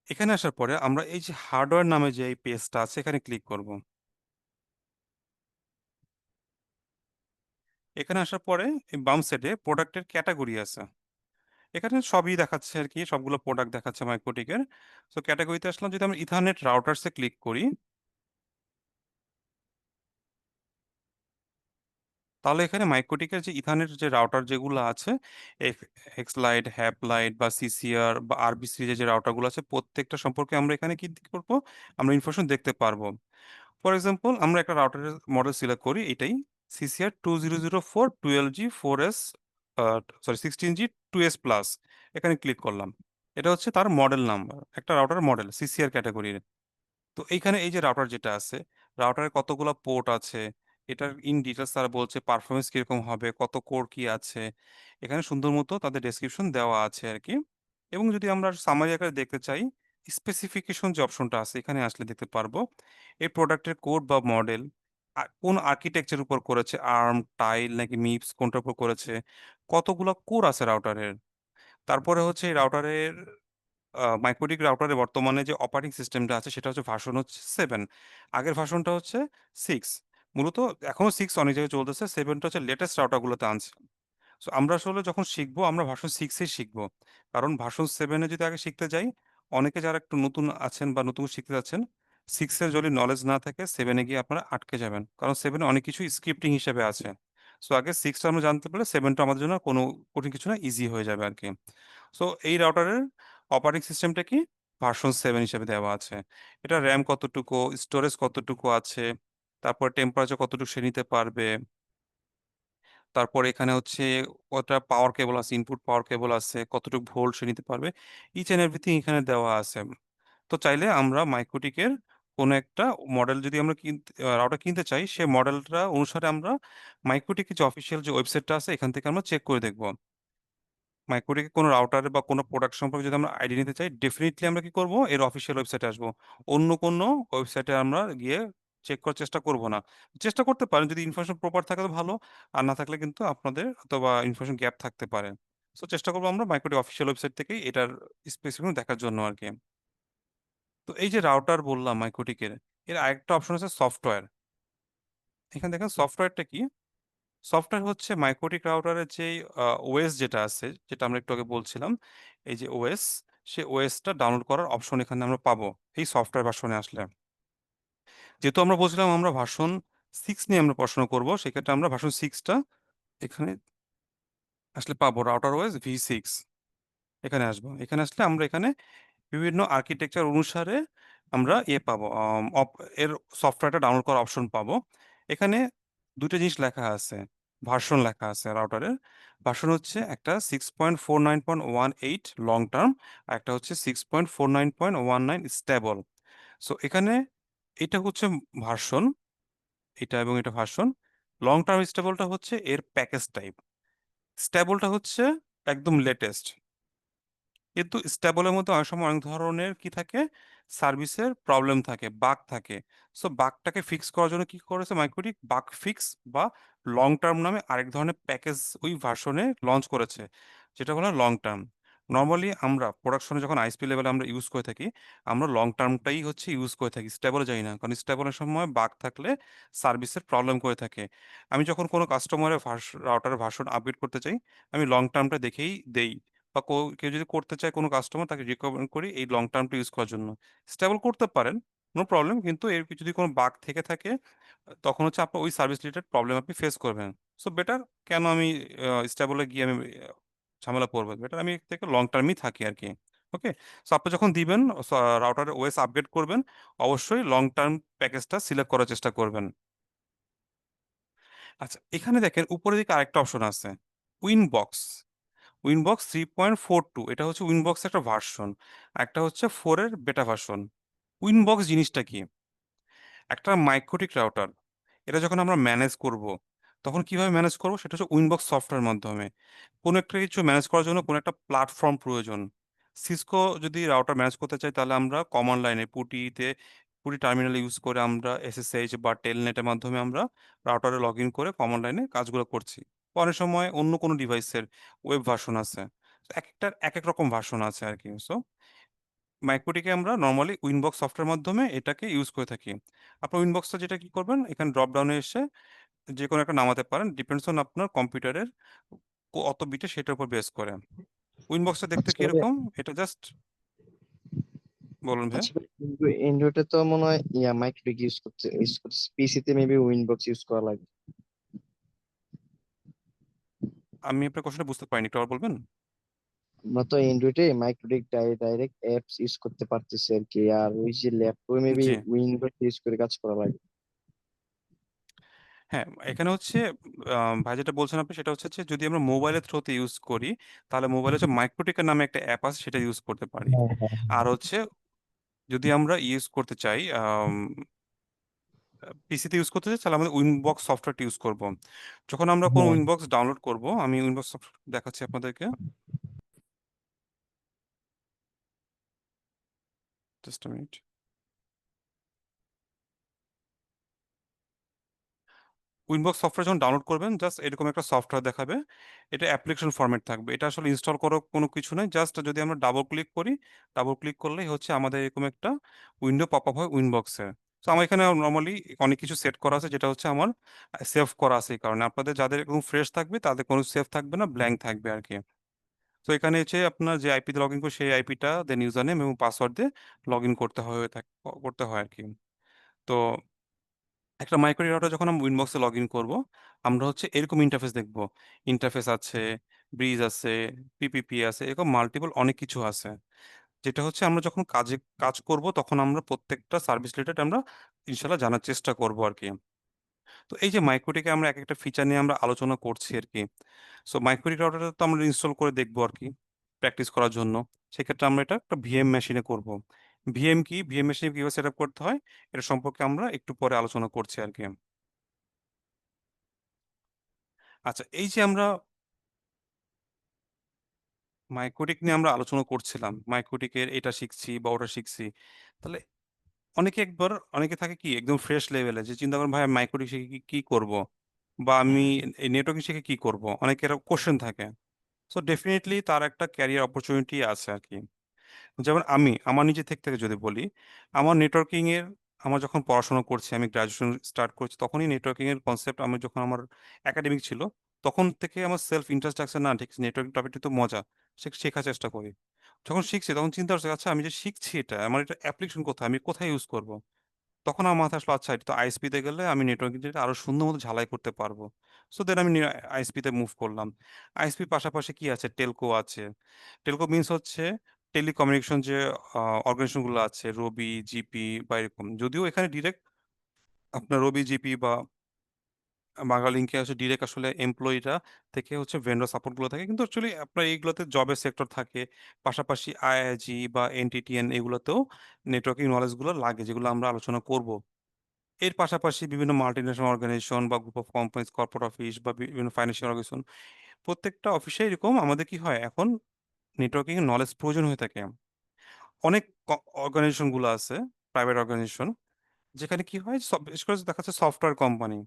এখানে আসার পরে আমরা এই যে হার্ডওয়্যার নামে যে এই পেজটা আছে এখানে ক্লিক করব। এখানে আসার পরে এই বাম সাইডে প্রোডাক্টের ক্যাটাগরি আছে, এখানে সবই দেখাচ্ছে আর কি, সবগুলো প্রোডাক্ট দেখাচ্ছে মাইক্রোটিকের। তো ক্যাটাগরিতে আসলাম, যদি আমরা ইথারনেট রাউটার্সে ক্লিক করি তাহলে এখানে মাইক্রোটিকের যে ইথারনেট যে রাউটার যেগুলো আছে, এক্সলাইট, হ্যাপলাইট বা সিসিআর বা আরবি সিরিজের যে রাউটারগুলো আছে প্রত্যেকটা সম্পর্কে আমরা এখানে কি করবো, আমরা ইনফরমেশন দেখতে পারবো। ফর এক্সাম্পল আমরা একটা রাউটারের মডেল সিলেক্ট করি, এটাই CCR 2004 12G 4S, sorry 16G 2S plus. এখানে ক্লিক করলাম, এটা হচ্ছে তার মডেল নাম্বার, একটা রাউটারের মডেল সিসিআর ক্যাটাগরির। তো এইখানে এই যে রাউটার যেটা আছে, রাউটারের কতগুলো পোর্ট আছে, এটার ইন ডিটেলস তারা বলছে, পারফরমেন্স কিরকম হবে, কত কোর কি আছে, এখানে সুন্দর মতো তাদের ডেসক্রিপশন দেওয়া আছে আর কি। এবং যদি আমরা সামারি আকারে দেখতে চাই, স্পেসিফিকেশন যে অপশনটা আছে এখানে আসলে দেখতে পারবো এই প্রোডাক্টের কোড বা মডেল কোন আর্কিটেকচার উপর করেছে, আর্ম, টাইল নাকি মিপস কোনটার উপর করেছে, কতগুলো কোর আছে রাউটারের। তারপরে হচ্ছে এই রাউটারের মাইক্রোটিক রাউটারে বর্তমানে যে অপারেটিং সিস্টেমটা আছে সেটা হচ্ছে ভার্সন হচ্ছে 7, আগের ভার্সনটা হচ্ছে 6। মূলত এখনো 6 অনেক জায়গায় চলতেছে, 7টা হচ্ছে লেটেস্ট রাউটারগুলোতে আনছে। সো আমরা আসলে যখন শিখবো আমরা ভার্সন 6-এ শিখবো, কারণ ভার্সন 7-এ যদি আগে শিখতে যাই, অনেকে যারা একটু নতুন আছেন বা নতুন শিখতে যাচ্ছেন, 6-এর যদি নলেজ না থাকে 7-এ গিয়ে আপনারা আটকে যাবেন, কারণ 7-এ অনেক কিছু স্ক্রিপ্টিং হিসেবে আছে। সো আগে 6টা আমরা জানতে পারলে 7টা আমাদের জন্য কোনো কঠিন কিছু না, ইজি হয়ে যাবে আর কি। সো এই রাউটারের অপারেটিং সিস্টেমটা কি, ভার্সন 7 হিসেবে দেওয়া আছে। এটা র্যাম কতটুকু, স্টোরেজ কতটুকু আছে, তারপর টেম্পারেচার কতটুকু সে নিতে পারবে, তারপর এখানে হচ্ছে কতটা পাওয়ার কেবল আছে, ইনপুট পাওয়ার কেবল আছে, কতটুকু ভোল্ট সে নিতে পারবে, ইচ এন্ড এভরিথিং এখানে দেওয়া আছে। তো চাইলে আমরা মাইক্রোটিকের কোনো একটা মডেল যদি আমরা কিনতে রাউটার কিনতে চাই, সে মডেলটা অনুসারে আমরা মাইক্রোটিকের যে অফিসিয়াল যে ওয়েবসাইটটা আছে এখান থেকে আমরা চেক করে দেখবো। মাইক্রোটিকে কোনো রাউটার বা কোনো প্রোডাক্ট সম্পর্কে যদি আমরা আইডিয়া নিতে চাই, ডেফিনেটলি আমরা কি করব, এর অফিসিয়াল ওয়েবসাইটে আসবো। অন্য কোনো ওয়েবসাইটে আমরা গিয়ে চেক করার চেষ্টা করব না। চেষ্টা করতে পারেন, যদি ইনফরমেশন প্রপার থাকে তো ভালো, আর না থাকলে কিন্তু আপনাদের অথবা ইনফরমেশন গ্যাপ থাকতে পারে। সো চেষ্টা করবো আমরা মাইক্রোটিক অফিসিয়াল ওয়েবসাইট থেকেই এটার স্পেসিফিক দেখার জন্য আর কি। তো এই যে রাউটার বললাম মাইক্রোটিকের, এর আরেকটা অপশন আছে সফটওয়্যার। এখানে দেখেন সফটওয়্যারটা কি, সফটওয়্যার হচ্ছে মাইক্রোটিক রাউটারের যে ওএস যেটা আছে, যেটা আমরা একটু আগে বলছিলাম, এই যে ওএস, সে ওএসটা ডাউনলোড করার অপশন এখানে আমরা পাবো এই সফটওয়্যার ভার্সনে আসলে। যেহেতু আমরা বলছিলাম আমরা ভার্সন 6 নিয়ে আমরা পড়াশোনা করবো, সেক্ষেত্রে আমরা ভার্সন 6টা এখানে আসলে পাবো, রাউটার ওএস V6। এখানে আসবো, এখানে আসলে আমরা এখানে বিভিন্ন আর্কিটেকচার অনুসারে আমরা পাবো, এর সফটওয়্যারটা ডাউনলোড করার অপশন পাবো। এখানে দুটো জিনিস লেখা আছে, ভার্সন লেখা আছে রাউটারের। ভার্সন হচ্ছে একটা 6.49.18 লং টার্ম, আর একটা হচ্ছে 6.49.19 স্টেবল। সো এখানে এটা হচ্ছে ভার্সন, এটা এবং এটা ভার্সন। লং টার্ম স্টেবলটা হচ্ছে এর প্যাকেজ টাইপ, স্টেবলটা হচ্ছে একদম লেটেস্ট। কিন্তু স্টেবলের মধ্যে অনেক সময় অনেক ধরনের কি থাকে, সার্ভিসের প্রবলেম থাকে, বাগ থাকে। সো বাগটাকে ফিক্স করার জন্য কি করেছে মাইক্রোটিক, বাগ ফিক্স বা লং টার্ম নামে আরেক ধরনের প্যাকেজ ওই ভার্সনে লঞ্চ করেছে, যেটা হলো লং টার্ম। নর্মালি আমরা প্রোডাকশনে যখন আইএসপি লেভেলে আমরা ইউজ করে থাকি, আমরা লং টার্মটাই হচ্ছে ইউজ করে থাকি, স্টেবলে যাই না, কারণ স্টেবলের সময় বাগ থাকলে সার্ভিসের প্রবলেম করে থাকে। আমি যখন কোনো কাস্টমারের রাউটারের ভার্সন আপডেট করতে চাই, আমি লং টার্মটা দেখেই দেই, বা কেউ যদি করতে চায় কোনো কাস্টমার, তাকে রিকমেন্ড করি এই লং টার্মটা ইউজ করার জন্য। স্টেবল করতে পারেন, নো প্রবলেম, কিন্তু এর যদি কোনো বাগ থেকে থাকে তখন হচ্ছে আপনার ওই সার্ভিস রিলেটেড প্রবলেম আপনি ফেস করবেন। সো বেটার কেন আমি স্টেবলে গিয়ে আমি ঝামেলা করবো, বেটার আমি এর থেকে লং টার্মই থাকি আর কি। ওকে, সো আপনি যখন দিবেন রাউটারের ওএস আপগ্রেড করবেন, অবশ্যই লং টার্ম প্যাকেজটা সিলেক্ট করার চেষ্টা করবেন। আচ্ছা, এখানে দেখেন উপরের দিকে আরেকটা অপশন আছে, উইনবক্স। উইনবক্স 3.42, এটা হচ্ছে উইনবক্স একটা ভার্সন, একটা হচ্ছে 4-এর বেটা ভার্সন। উইনবক্স জিনিসটা কি, একটা মাইক্রোটিক রাউটার, এটা যখন আমরা ম্যানেজ করব তখন কিভাবে ম্যানেজ করব, সেটা হচ্ছে উইনবক্স সফটওয়্যার মাধ্যমে। কোনো একটা কিছু ম্যানেজ করার জন্য কোনো একটা প্ল্যাটফর্ম প্রয়োজন। সিসকো যদি রাউটার ম্যানেজ করতে চাই তাহলে আমরা কমান্ড লাইনে পুটিতে পুরি টার্মিনাল ইউজ করে আমরা এসএসএইচ বা টেলনেটের মাধ্যমে আমরা রাউটারে লগ ইন করে কমন লাইনে কাজগুলো করছি। অনেক সময় অন্য কোনো ডিভাইসের ওয়েব ভার্সন আছে, এক একটার এক এক রকম ভার্সন আছে আর কি। সো মাইক্রোটিকে আমরা নর্মালি উইনবক্স সফটওয়্যার মাধ্যমে এটাকে ইউজ করে থাকি। আপনার উইনবক্সটা যেটা কি করবেন, এখানে ড্রপ ডাউনে এসে যে কোনো একটা নামাতে পারেন, ডিপেন্ডস অন আপনার কম্পিউটারের কত বিটে সেটার উপর বেস করে। উইনবক্সটা দেখতে আচ্ছা ভাইয়া, কিরকম এটা জাস্ট বলুন ভাই। আচ্ছা ভাই, অ্যান্ড্রয়েডে তো মনে হয় মাইক্রোটিক ইউজ করছে, পিসিতে মেবি উইনবক্স ইউজ করা লাগে। আমি আপনার কোশ্চেনটা বুঝতে পারিনি, একটু আবার বলবেন? আমরা তো অ্যান্ড্রয়েডে মাইক্রোটিক ডাইরেক্ট অ্যাপস ইউজ করতে পারতেছি আর কি, আর ওই যে ল্যাপটপে মেবি জি উইন্ডোজ ইউজ করে কাজ করা লাগে। হ্যাঁ, এখানে হচ্ছে ভাই যেটা বলছেন আপনি সেটা হচ্ছে যে যদি আমরা মোবাইলের থ্রুতে ইউজ করি, তাহলে মোবাইলে হচ্ছে মাইক্রোটিকের নামে একটা অ্যাপ আছে, সেটা ইউজ করতে পারি। হ্যাঁ, হ্যাঁ, আর হচ্ছে যদি আমরা ইউজ করতে চাই, পিসিতে ইউজ করতে চাই, তাহলে আমাদের উইনবক্স সফটওয়্যারটা ইউজ করব। যখন আমরা কোনো হ্যাঁ। উইনবক্স ডাউনলোড করব, আমি উইনবক্স সফটওয়্যার দেখাচ্ছি আপনাদেরকে, জাস্ট মিনিট। উইনবক্স সফটওয়্যার যখন ডাউনলোড করবেন, জাস্ট এরকম একটা সফটওয়্যার দেখাবে। এটা অ্যাপ্লিকেশন ফরম্যাট থাকবে, এটা আসলে ইনস্টল করার কোনো কিছু নেই। জাস্ট যদি আমরা ডাবল ক্লিক করি, ডাবল ক্লিক করলেই হচ্ছে আমাদের এরকম একটা উইন্ডো পপ আপ হয় উইনবক্সে। তো আমার এখানে নর্মালি অনেক কিছু সেট করা আছে, যেটা হচ্ছে আমার সেভ করা আছে। এই কারণে আপনাদের যাদের এরকম ফ্রেশ থাকবে তাদের কোনো সেভ থাকবে না, ব্ল্যাঙ্ক থাকবে আর কি। তো এখানে হচ্ছে আপনার যে আইপি দিয়ে লগ ইন করে সেই আইপিটা দেন ইউজার নেম এবং পাসওয়ার্ড দিয়ে লগ ইন করতে হয় আর কি। তো একটা মাইক্রো রাউটার যখন আমরা উইনবক্সে লগ ইন করবো, আমরা হচ্ছে এরকম ইন্টারফেস দেখবো। ইন্টারফেস আছে, ব্রিজ আছে, পিপিপি আছে, এরকম মাল্টিপল অনেক কিছু আছে। যেটা হচ্ছে আমরা যখন কাজ করব তখন আমরা প্রত্যেকটা সার্ভিস রিলেটেড আমরা ইনশাল্লাহ জানার চেষ্টা করব আর কি। তো এই যে মাইক্রোটিকে আমরা এক একটা ফিচার নিয়ে আমরা আলোচনা করছি আর কি। সো মাইক্রোটিক রাউটারটা তো আমরা ইনস্টল করে দেখবো আর কি, প্র্যাকটিস করার জন্য। সেক্ষেত্রে আমরা এটা একটা ভিএম মেশিনে করব। ভিএম কি, ভিএম মেশিনে কিভাবে সেট আপ করতে হয়, এটা সম্পর্কে আমরা একটু পরে আলোচনা করছি আর কি। আচ্ছা, এই যে আমরা মাইক্রোটিক নিয়ে আমরা আলোচনা করছিলাম, মাইক্রোটিকের এটা শিখছি বা ওটা শিখছি, তাহলে অনেকে থাকে কি একদম ফ্রেশ লেভেলে, যে চিন্তা করেন ভাই আমি মাইক্রোটিক শিখে কি করব, বা আমি এই নেটওয়ার্কিং শিখে কি করব, অনেকের কোশ্চেন থাকে। সো ডেফিনেটলি তার একটা ক্যারিয়ার অপরচুনিটি আছে আর কি। যেমন আমি আমার নিজে থেকে যদি বলি, আমার নেটওয়ার্কিং এর, আমার যখন পড়াশোনা করছি, আমি গ্রাজুয়েশন স্টার্ট করছি, তখনই নেটওয়ার্কিং এর কনসেপ্ট, আমি যখন আমার একাডেমিক ছিল তখন থেকে আমার সেলফ ইন্টারেস্ট আছে, না ঠিক নেটওয়ার্কিং টপিকটা তো মজা, শেখার চেষ্টা করি। যখন শিখছি তখন চিন্তা করছি, আচ্ছা আমি যে শিখছি এটা, আমার এটা অ্যাপ্লিকেশন কোথায়, আমি কোথায় ইউজ করব। তখন আমার মাথায় আসলো, আচ্ছা এটা তো আইএসপি তে গেলে আমি নেটওয়ার্কিং আরো সুন্দর মতো ঝালাই করতে পারবো। সো দেন আমি আইএসপি তে মুভ করলাম। আইএসপি পাশাপাশি কি আছে, টেলকো আছে। টেলকো মিনস হচ্ছে টেলিকমিউনিকেশন যে অর্গানাইজেশন গুলো আছে, রবি, জিপি বা এরকম। যদিও এখানে ডিরেক্ট আপনার রবি, জিপি বা বাংলালিংকে হচ্ছে ডিরেক্ট আসলে এমপ্লয়িরা থেকে হচ্ছে ভেন্ডর সাপোর্ট গুলো থাকে, কিন্তু অ্যাকচুয়ালি আপনার এইগুলোতে জবের সেক্টর থাকে। পাশাপাশি আইআইজি বা এনটিটিএন এগুলোতেও নেটওয়ার্কিং নলেজ গুলো লাগে, যেগুলো আমরা আলোচনা করব। এর পাশাপাশি বিভিন্ন মাল্টিন্যাশনাল অর্গানাইজেশন বা group of companies, corporate office বা বিভিন্ন ফাইন্যান্সিয়াল অর্গানাইজেশন, প্রত্যেকটা অফিসে এরকম আমাদের কি হয় এখন, নেটওয়ার্কিং নলেজ প্রয়োজন হয়ে থাকে। অনেক অর্গানাইজেশন গুলো আছে, প্রাইভেট অর্গানাইজেশন, যেখানে কি হয়, বিশেষ করে দেখা যাচ্ছে সফটওয়্যার কোম্পানি।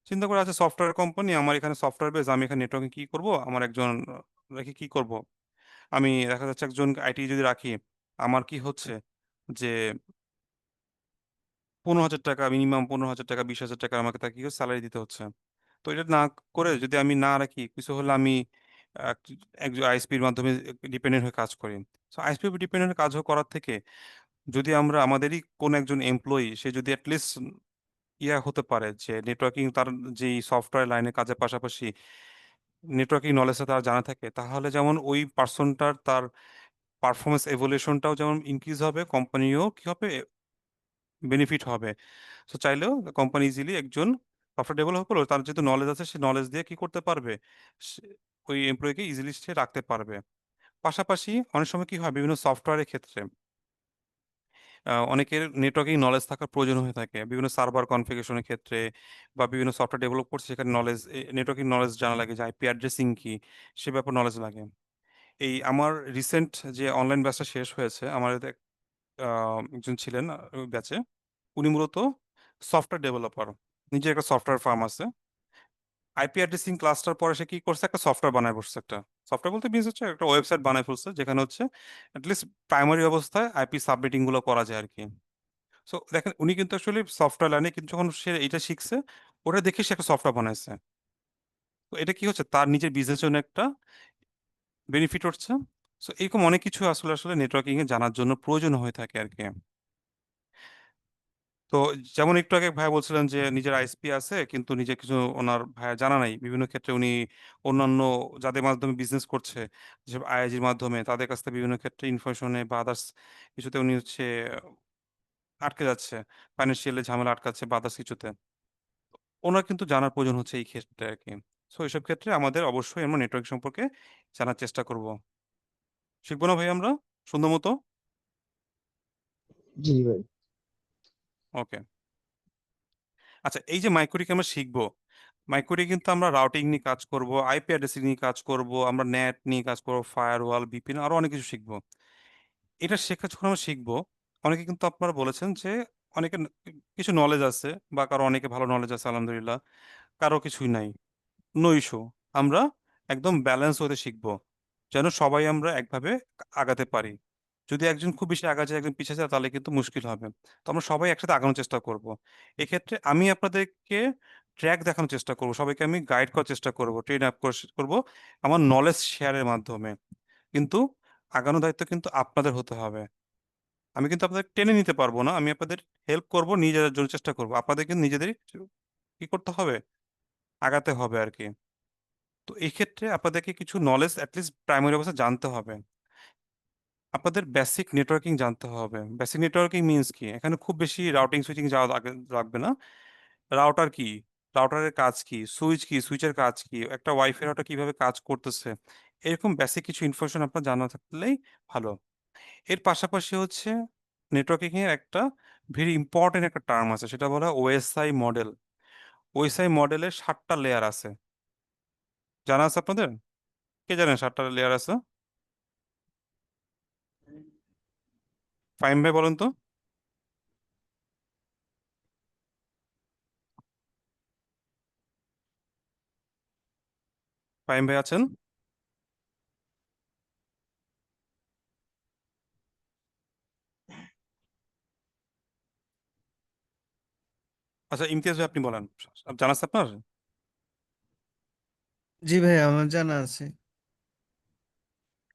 চিন্তা করে আছে সফটওয়্যার কোম্পানি, আমার এখানে সফটওয়্যার বেস, আমি এখানে নেটওয়ার্কিং কি করব, আমার একজন রেখে কি করব, আমি দেখা যাচ্ছে একজন আইটি যদি রাখি, আমার কি হচ্ছে যে 15,000 টাকা মিনিমাম, 15,000 টাকা, 20,000 টাকা আমাকে তাকে কি স্যালারি দিতে হচ্ছে। তো এটা না করে যদি আমি না রাখি, কিছু হলে আমি একজন আইএসপির মাধ্যমে ডিপেন্ডেন্ট হয়ে কাজ করি। তো আইএসপি ডিপেন্ডেন্ট কাজ করার থেকে যদি আমরা আমাদেরই কোন একজন এমপ্লয়ি, সে যদি অ্যাটলিস্ট ইয়া হতে পারে যে নেটওয়ার্কিং, তার যেই সফটওয়্যার লাইনে কাজের পাশাপাশি নেটওয়ার্কিং নলেজটা তার জানা থাকে, তাহলে যেমন ওই পার্সনটার তার পারফরমেন্স এভলিউশনটাও যেমন ইনক্রিজ হবে, কোম্পানিও কি হবে, বেনিফিট হবে। তো চাইলেও কোম্পানি ইজিলি একজন সফটওয়্যার ডেভেলপ করলো, তার যেহেতু নলেজ আছে, সে নলেজ দিয়ে কি করতে পারবে, ওই এমপ্লয়িকে ইজিলি সে রাখতে পারবে। পাশাপাশি অনেক সময় কি হয়, বিভিন্ন সফটওয়্যারের ক্ষেত্রে অনেকের নেটওয়ার্কিং নলেজ থাকার প্রয়োজন হয়ে থাকে, বিভিন্ন সার্ভার কনফিগারেশনের ক্ষেত্রে বা বিভিন্ন সফটওয়্যার ডেভেলপ করছে, সেখানে নেটওয়ার্কিং নলেজ জানা লাগে, যে আইপি অ্যাড্রেসিং কি, সে ব্যাপার নলেজ লাগে। এই আমার রিসেন্ট যে অনলাইন ব্যাচটা শেষ হয়েছে, আমার একজন ছিলেন ব্যাচে, উনি মূলত সফটওয়্যার ডেভেলপার, নিজের একটা সফটওয়্যার ফার্ম আছে। আইপি অ্যাড্রেসিং ক্লাসটার পরে সে কি করছে, একটা সফটওয়্যার বানায় বসছে। একটা সফটওয়্যার বলতে মিনস হচ্ছে একটা ওয়েবসাইট বানায় ফেলছে, যেখানে হচ্ছে অ্যাটলিস্ট প্রাইমারি অবস্থায় আইপি সাবমিটিং গুলো করা যায় আর কি। সো দেখেন উনি কিন্তু আসলে সফটওয়্যার লাইনে, কিন্তু যখন সে এটা শিখছে, ওটা দেখে সে একটা সফটওয়্যার বানাইছে। তো এটা কি হচ্ছে, তার নিজের বিজনেস জন্য একটা বেনিফিট হচ্ছে। সো এরকম অনেক কিছু আসলে আসলে নেটওয়ার্কিং এ জানার জন্য প্রয়োজন হয়ে থাকে আর কি। তো যেমন একটু আগে ভাই বলছিলেন যে নিজের আইএসপি আছে, কিন্তু নিজে কিছু ওনার ভাইয়া জানা নাই, বিভিন্ন ক্ষেত্রে উনি অন্যান্য যাদের মাধ্যমে বিজনেস করছে, যেসব আইআইজির মাধ্যমে, তাদের কাছ থেকে বিভিন্ন ক্ষেত্রে ইনফরমেশনে বা আদার্স কিছুতে উনি হচ্ছে আটকে যাচ্ছে, ফাইন্যান্সিয়ালি ঝামেলা আটকাচ্ছে বা আদার্স কিছুতে। ওনার কিন্তু জানার প্রয়োজন হচ্ছে এই ক্ষেত্রে আর কি। সো এইসব ক্ষেত্রে আমাদের অবশ্যই আমরা নেটওয়ার্ক সম্পর্কে জানার চেষ্টা করব। শিখবো না ভাই আমরা সুন্দর মতো? জি ভাই। ওকে। আচ্ছা, এই যে মাইক্রোটিক আমরা শিখবো, মাইক্রোটিক কিন্তু আমরা রাউটিং নিয়ে কাজ করব, আইপি অ্যাড্রেসিং নিয়ে কাজ করব, আমরা নেট নিয়ে কাজ করব, ফায়ারওয়াল, ভিপিএন, আরো অনেক কিছু শিখবো। এটা শেখা যখন আমরা শিখবো, অনেকে কিন্তু আপনারা বলেছেন যে অনেকে কিছু নলেজ আছে, বা কারো অনেকে ভালো নলেজ আছে আলহামদুলিল্লাহ, কারো কিছুই নাই। নো ইস্যু, আমরা একদম ব্যালেন্স হতে শিখবো, যেন সবাই আমরা একভাবে আগাতে পারি। যদি একজন খুব বেশি আগা যায়, একজন পিছিয়ে যায়, তাহলে কিন্তু মুশকিল হবে। তো আমরা সবাই একসাথে আগানোর চেষ্টা করব। এক্ষেত্রে আমি আপনাদেরকে ট্র্যাক দেখানোর চেষ্টা করব, সবাইকে আমি গাইড করার চেষ্টা করব, ট্রেন আপ করব আমার নলেজ শেয়ারের মাধ্যমে। কিন্তু আগানোর দায়িত্ব কিন্তু আপনাদের হতে হবে। আমি কিন্তু আপনাদের টেনে নিতে পারবো না, আমি আপনাদের হেল্প করব, নিজেদের জন্য চেষ্টা করব, আপনাদের কিন্তু নিজেদেরই কি করতে হবে, আগাতে হবে আর কি। তো এই ক্ষেত্রে আপনাদেরকে কিছু নলেজ অ্যাটলিস্ট প্রাইমারি অবস্থা জানতে হবে। আপনাদের বেসিক নেটওয়ার্কিং জানতে হবে। বেসিক নেটওয়ার্কিং মিন্স কি, এখানে খুব বেশি রাউটিং সুইচিং যাওয়া লাগবে না। রাউটার কি, রাউটারের কাজ কি, সুইচ কি, সুইচের কাজ কি, একটা ওয়াইফাই রাউটার কিভাবে কাজ করতেছে, এরকম বেসিক কিছু ইনফরমেশন আপনার জানা থাকলেই ভালো। এর পাশাপাশি হচ্ছে নেটওয়ার্কিং এর একটা ভেরি ইম্পর্টেন্ট একটা টার্ম আছে, সেটা বলা হয় ওএসআই মডেল। ওএসআই মডেলের 7টা লেয়ার আছে, জানা আছে আপনাদের? কে জানেন 7টা লেয়ার আছে? ফাইম ভাই বলেন তো। ফাইম ভাই আছেন? আচ্ছা, ইমতিয়াজ ভাই আপনি বলেন, জানা আছে আপনার? জি ভাই, আমার জানা আছে।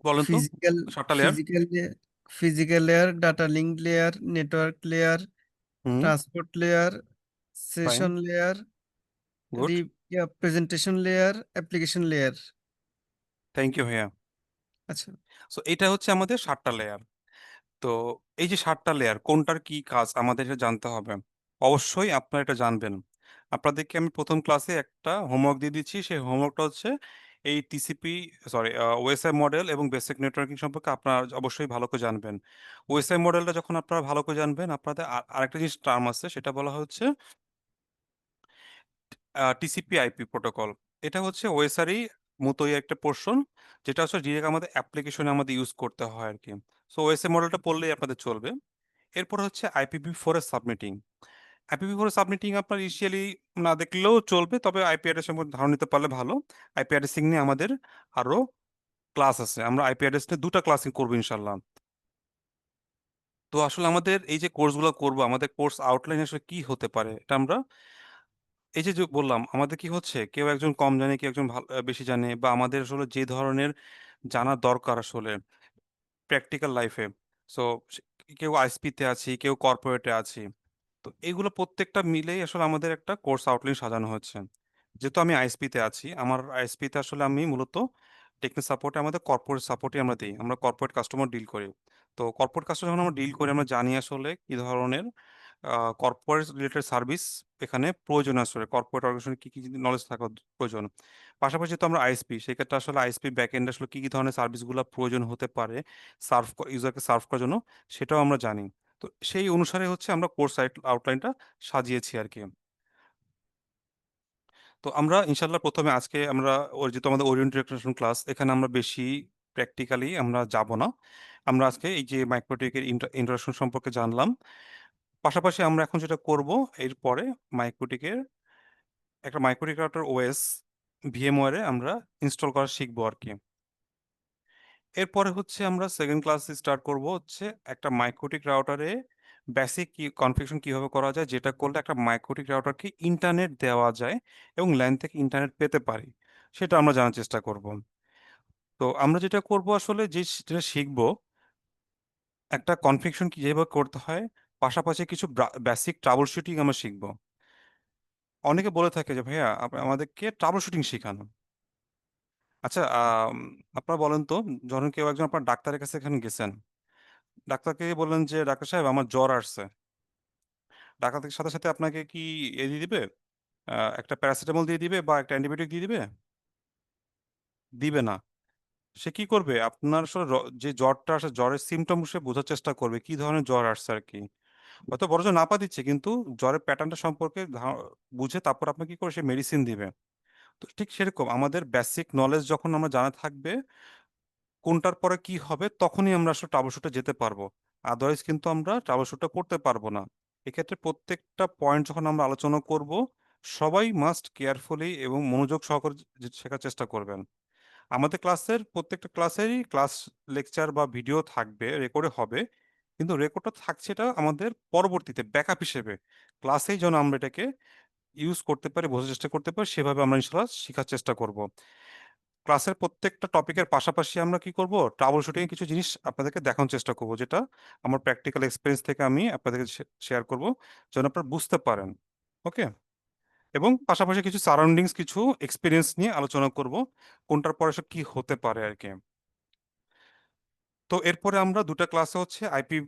বলেন তো ফিজিক্যাল 7টা layer. Physical physical layer, data link layer, network layer, hmm. Transport layer, fine. Session layer, good. Presentation layer, application layer. Thank you ভাইয়া। আচ্ছা। সো এটা হচ্ছে আমাদের 7টা লেয়ার। তো এই যে 7টা লেয়ার, কোনটার কি কাজ আমাদের এটা জানতে হবে। অবশ্যই আপনারা এটা জানবেন। আপনাদেরকে আমি প্রথম ক্লাসে একটা হোমওয়ার্ক দিয়ে দিচ্ছি, সেই হোমওয়ার্কটা হচ্ছে এই টিসিপি, সরি, ওএসআই মডেল এবং বেসিক নেটওয়ার্কিং সম্পর্কে আপনারা অবশ্যই ভালো করে জানবেন। ওএসআই মডেলটা যখন আপনারা ভালো করে জানবেন, আপনাদের আরেকটা জিনিস টার্ম আছে, সেটা বলা হচ্ছে টিসিপি আইপি প্রোটোকল। এটা হচ্ছে ওএসআরই মতোই একটা পোর্শন, যেটা হচ্ছে ডিরেক্ট আমাদের অ্যাপ্লিকেশনে আমাদের ইউজ করতে হয় আর কি। সো ওএসআই মডেলটা পড়লেই আপনাদের চলবে। এরপর হচ্ছে IPv4 এর সাবমিটিং। IPv4 এর সাবমিটিং আপনার ইনিশিয়ালি না দেখলেও চলবে, তবে আইপি অ্যাড্রেস সম্পর্কে ধারণা নিতে পারলে ভালো। আইপি অ্যাড্রেসিং নিয়ে আমাদের আরো ক্লাস আছে, আমরা আইপি অ্যাড্রেস নিয়ে 2টা ক্লাস করবো ইনশাল্লাহ। তো আসলে আমাদের এই যে কোর্সগুলো করব, আমাদের কোর্স আউটলাইন আসলে কি হতে পারে, এটা আমরা এই যে যে বললাম, আমাদের কি হচ্ছে, কেউ একজন কম জানে, কেউ একজন ভালো বেশি জানে, বা আমাদের আসলে যে ধরনের জানার দরকার আসলে প্র্যাকটিক্যাল লাইফে। সো কেউ আইএসপি তে আছি, কেউ কর্পোরেটে আছি। তো এগুলো প্রত্যেকটা মিলেই আসলে আমাদের একটা কোর্স আউটলাইন সাজানো হচ্ছে। যেহেতু আমি আইএসপি তে আছি, আমার আইএসপি তে আসলে আমি মূলত টেকনিক সাপোর্টে, আমাদের কর্পোরেট সাপোর্টে আমরা দিই, আমরা কর্পোরেট কাস্টমার ডিল করি। তো কর্পোরেট কাস্টমার যখন আমরা ডিল করি, আমরা জানি আসলে কি ধরনের কর্পোরেট রিলেটেড সার্ভিস এখানে প্রয়োজন, আসলে কর্পোরেট অর্গানাইজেশনে কি কি নলেজ থাকা প্রয়োজন। পাশাপাশি তো আমরা আইএসপি, সেই ক্ষেত্রে আসলে আইএসপি ব্যাক এন্ড আসলে কি কি ধরনের সার্ভিসগুলো প্রয়োজন হতে পারে সার্ভ, ইউজারকে সার্ভ করার জন্য, সেটাও আমরা জানি। তো সেই অনুসারে হচ্ছে আমরা কোর্স আউটলাইনটা সাজিয়েছি আর কি। তো আমরা ইনশাল্লাহ প্রথমে আজকে আমরা ওর যেহেতু আমাদের ওরিয়েন্টেশন ক্লাস, এখানে আমরা বেশি প্র্যাকটিক্যালি আমরা যাব না। আমরা আজকে এই যে মাইক্রোটেকের ইন্ট্রোডাকশন সম্পর্কে জানলাম, পাশাপাশি আমরা এখন যেটা করব, এরপরে মাইক্রোটিকের একটা মাইক্রোটিক রাউটার ওএস ভিএমওয়ারে আমরা ইনস্টল করা শিখবো আর কি। এরপরে হচ্ছে আমরা সেকেন্ড ক্লাস স্টার্ট করব হচ্ছে একটা মাইক্রোটিক রাউটারে বেসিক কি কনফিগারেশন কিভাবে করা যায়, যেটা করলে একটা মাইক্রোটিক রাউটারকে ইন্টারনেট দেওয়া যায় এবং ল্যান থেকে ইন্টারনেট পেতে পারি, সেটা আমরা জানার চেষ্টা করব। তো আমরা যেটা করব আসলে যেটা শিখবো, একটা কনফিগারেশন কি যেভাবে করতে হয়, পাশাপাশি কিছু বেসিক ট্রাবল শুটিং আমরা শিখবো। অনেকে বলে থাকে যে ভাইয়া আমাদেরকে ট্রাবল শুটিং শেখানো। আচ্ছা, আপনারা বলেন তো, যখন কেউ একজন আপনার ডাক্তারের কাছে এখানে গেছেন, ডাক্তারকে বললেন যে ডাক্তার সাহেব আমার জ্বর আসছে, ডাক্তারের সাথে সাথে আপনাকে কি দিয়ে দিবে, একটা প্যারাসিটামল দিয়ে দিবে বা একটা অ্যান্টিবায়োটিক দিয়ে দিবে? দিবে না। সে কি করবে, আপনার আসলে যে জ্বরটা আসে, জ্বরের সিমটম সে বোঝার চেষ্টা করবে কি ধরনের জ্বর আসছে আর কি। হয়তো বড় জোর নাপা দিচ্ছে, কিন্তু জ্বরের প্যাটার্নটা সম্পর্কে বুঝে তারপর আপনাকে কি করে সে মেডিসিন দিবে। তো ঠিক সেরকম আমাদের বেসিক নলেজ যখন আমরা জানা থাকবে কোনটার পরে কি হবে, তখনই আমরা আসলে ট্রাবল শুটে যেতে পারবো। আদারওয়াইজ কিন্তু আমরা ট্রাবল শুটটা করতে পারবো না। এক্ষেত্রে প্রত্যেকটা পয়েন্ট যখন আমরা আলোচনা করব, সবাই মাস্ট কেয়ারফুলি এবং মনোযোগ সহকারে শেখার চেষ্টা করবেন। আমাদের ক্লাসের প্রত্যেকটা ক্লাসেরই ক্লাস লেকচার বা ভিডিও থাকবে, রেকর্ডে হবে, কিন্তু রেকর্ডটা থাকছে এটা আমাদের পরবর্তীতে ব্যাকআপ হিসেবে, ক্লাসেই যেন আমরা এটাকে ইউজ করতে পারি, বোঝার চেষ্টা করতে পারি, সেভাবে আমরা ইনশাল্লাহ শেখার চেষ্টা করব। ক্লাসের প্রত্যেকটা টপিকের পাশাপাশি আমরা কি করব, ট্রাবল শুটিং এর কিছু জিনিস আপনাদেরকে দেখানোর চেষ্টা করব, যেটা আমার প্র্যাকটিক্যাল এক্সপিরিয়েন্স থেকে আমি আপনাদেরকে শেয়ার করব, যেন আপনারা বুঝতে পারেন। ওকে। এবং পাশাপাশি কিছু সারাউন্ডিংস, কিছু এক্সপিরিয়েন্স নিয়ে আলোচনা করব, কোনটার পরে সব কি হতে পারে আর কি। তো এরপরে আমরা দুটা ক্লাসে হচ্ছে আইপি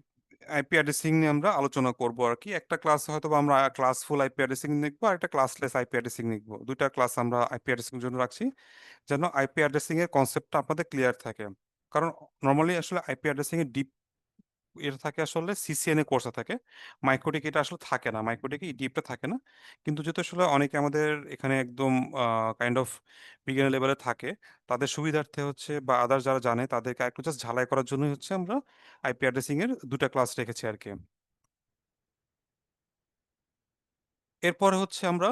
আইপি অ্যাড্রেসিং নিয়ে আমরা আলোচনা করব আর কি। একটা ক্লাসে হয়তো বা আমরা ক্লাস ফুল আইপি অ্যাড্রেসিং নিখবো, আর একটা ক্লাসলেস আইপি অ্যাড্রেসিং নিখবো। দুইটা ক্লাস আমরা আইপি অ্যাড্রেসিং এর জন্য রাখছি, যেন আইপি অ্যাড্রেসিং এর কনসেপ্টটা আপনাদের ক্লিয়ার থাকে। কারণ নর্মালি আসলে আইপি অ্যাড্রেসিং এর ডিপ এটা থাকে আসলে সিসিএন এ কোর্সে থাকে, মাইক্রোটিক এটা আসলে থাকে না, মাইক্রোটিক এই ডিপটা থাকে না। কিন্তু যেহেতু আসলে অনেকে আমাদের এখানে একদম কাইন্ড অফ বিগিনার লেভেলে থাকে, তাদের সুবিধার্থে হচ্ছে বা আদার্স যারা জানে তাদেরকে একটু জাস্ট ঝালাই করার জন্যই হচ্ছে আমরা আইপি অ্যাড্রেসিং এর দুটা ক্লাস রেখেছি আর কি। এরপরে হচ্ছে আমরা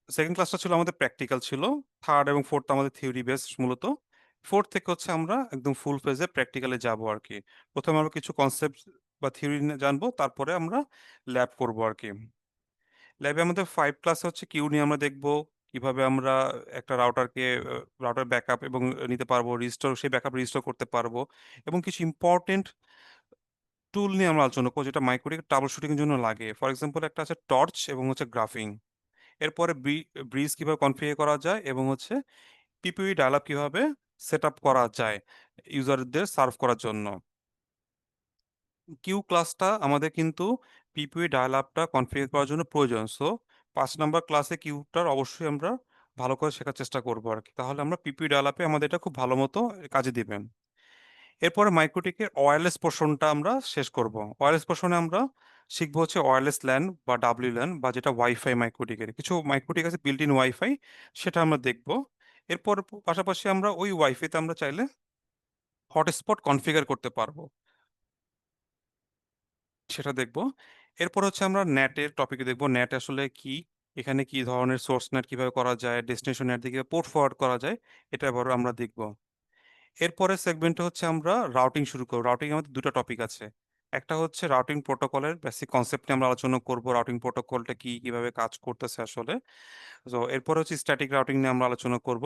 সেকেন্ড ক্লাসটা ছিল আমাদের প্র্যাকটিক্যাল ছিল, থার্ড এবং ফোর্থ আমাদের থিওরি বেস মূলত। ফোর্থ থেকে হচ্ছে আমরা একদম ফুল ফেজে প্র্যাকটিক্যালে যাব আর কি। প্রথমে আমরা কিছু কনসেপ্ট বা থিওরি জানবো, তারপরে আমরা ল্যাব করব আর কি। ল্যাবে আমাদের 5 ক্লাসে হচ্ছে কিউ নিয়ে আমরা দেখবো, কিভাবে আমরা একটা রাউটার ব্যাকআপ এবং নিতে পারবো, রিস্টোর সেই ব্যাকআপ রিস্টোর করতে পারবো, এবং কিছু ইম্পর্টেন্ট টুল নিয়ে আমরা আলোচনা করবো যেটা মাইক্রোটিক ট্রাবল শুটিং এর জন্য লাগে। ফর এক্সাম্পল একটা আছে টর্চ এবং হচ্ছে গ্রাফিং। এরপরে ব্রিজ কিভাবে কনফিগার করা যায়, এবং হচ্ছে পিপিই ডায়ালগ কিভাবে সেট আপ করা যায় ইউজারদের সার্ভ করার জন্য। কিউ ক্লাসটা আমাদের কিন্তু পিপিই ডায়ালগটা কনফিগার করার জন্য প্রয়োজন। সো 5 নম্বর ক্লাসে কিউটার অবশ্যই আমরা ভালো করে শেখার চেষ্টা করবো আর কি, তাহলে আমরা পিপিই ডায়ালগে আমাদের এটা খুব ভালো মতো কাজে দিবেন। এরপরে মাইক্রোটিকের ওয়্যারলেস পোর্শনটা আমরা শেষ করব। ওয়্যারলেস পোর্শনে আমরা শিখবো হচ্ছে ওয়্যারলেস ল্যান বা ডাব্লিউ ল্যান, বা যেটা ওয়াইফাই মাইক্রোটিকের কিছু মাইক্রোটিক আছে বিল্ট ইন ওয়াইফাই, সেটা আমরা দেখব। এরপর পাশাপাশি আমরা ওই ওয়াইফাইতে আমরা চাইলে হটস্পট কনফিগার করতে পারবো, সেটা দেখব। এরপর হচ্ছে আমরা নেটের টপিকে দেখব, নেট আসলে কি, এখানে কি ধরনের সোর্স নেট কিভাবে করা যায়, ডেস্টিনেশন নেট দিয়ে পোর্ট ফরওয়ার্ড করা যায়, এটা এবার আমরা দেখব। এরপরে সেগমেন্টে হচ্ছে আমরা রাউটিং শুরু করব। রাউটিং আমাদের দুটো টপিক আছে, একটা হচ্ছে রাউটিং প্রোটোকলের বেসিক কনসেপ্ট নিয়ে আমরা আলোচনা করব, রাউটিং প্রোটোকলটা কি, কিভাবে কাজ করতেছে আসলে। তো এরপরে হচ্ছে স্ট্যাটিক রাউটিং নিয়ে আমরা আলোচনা করব।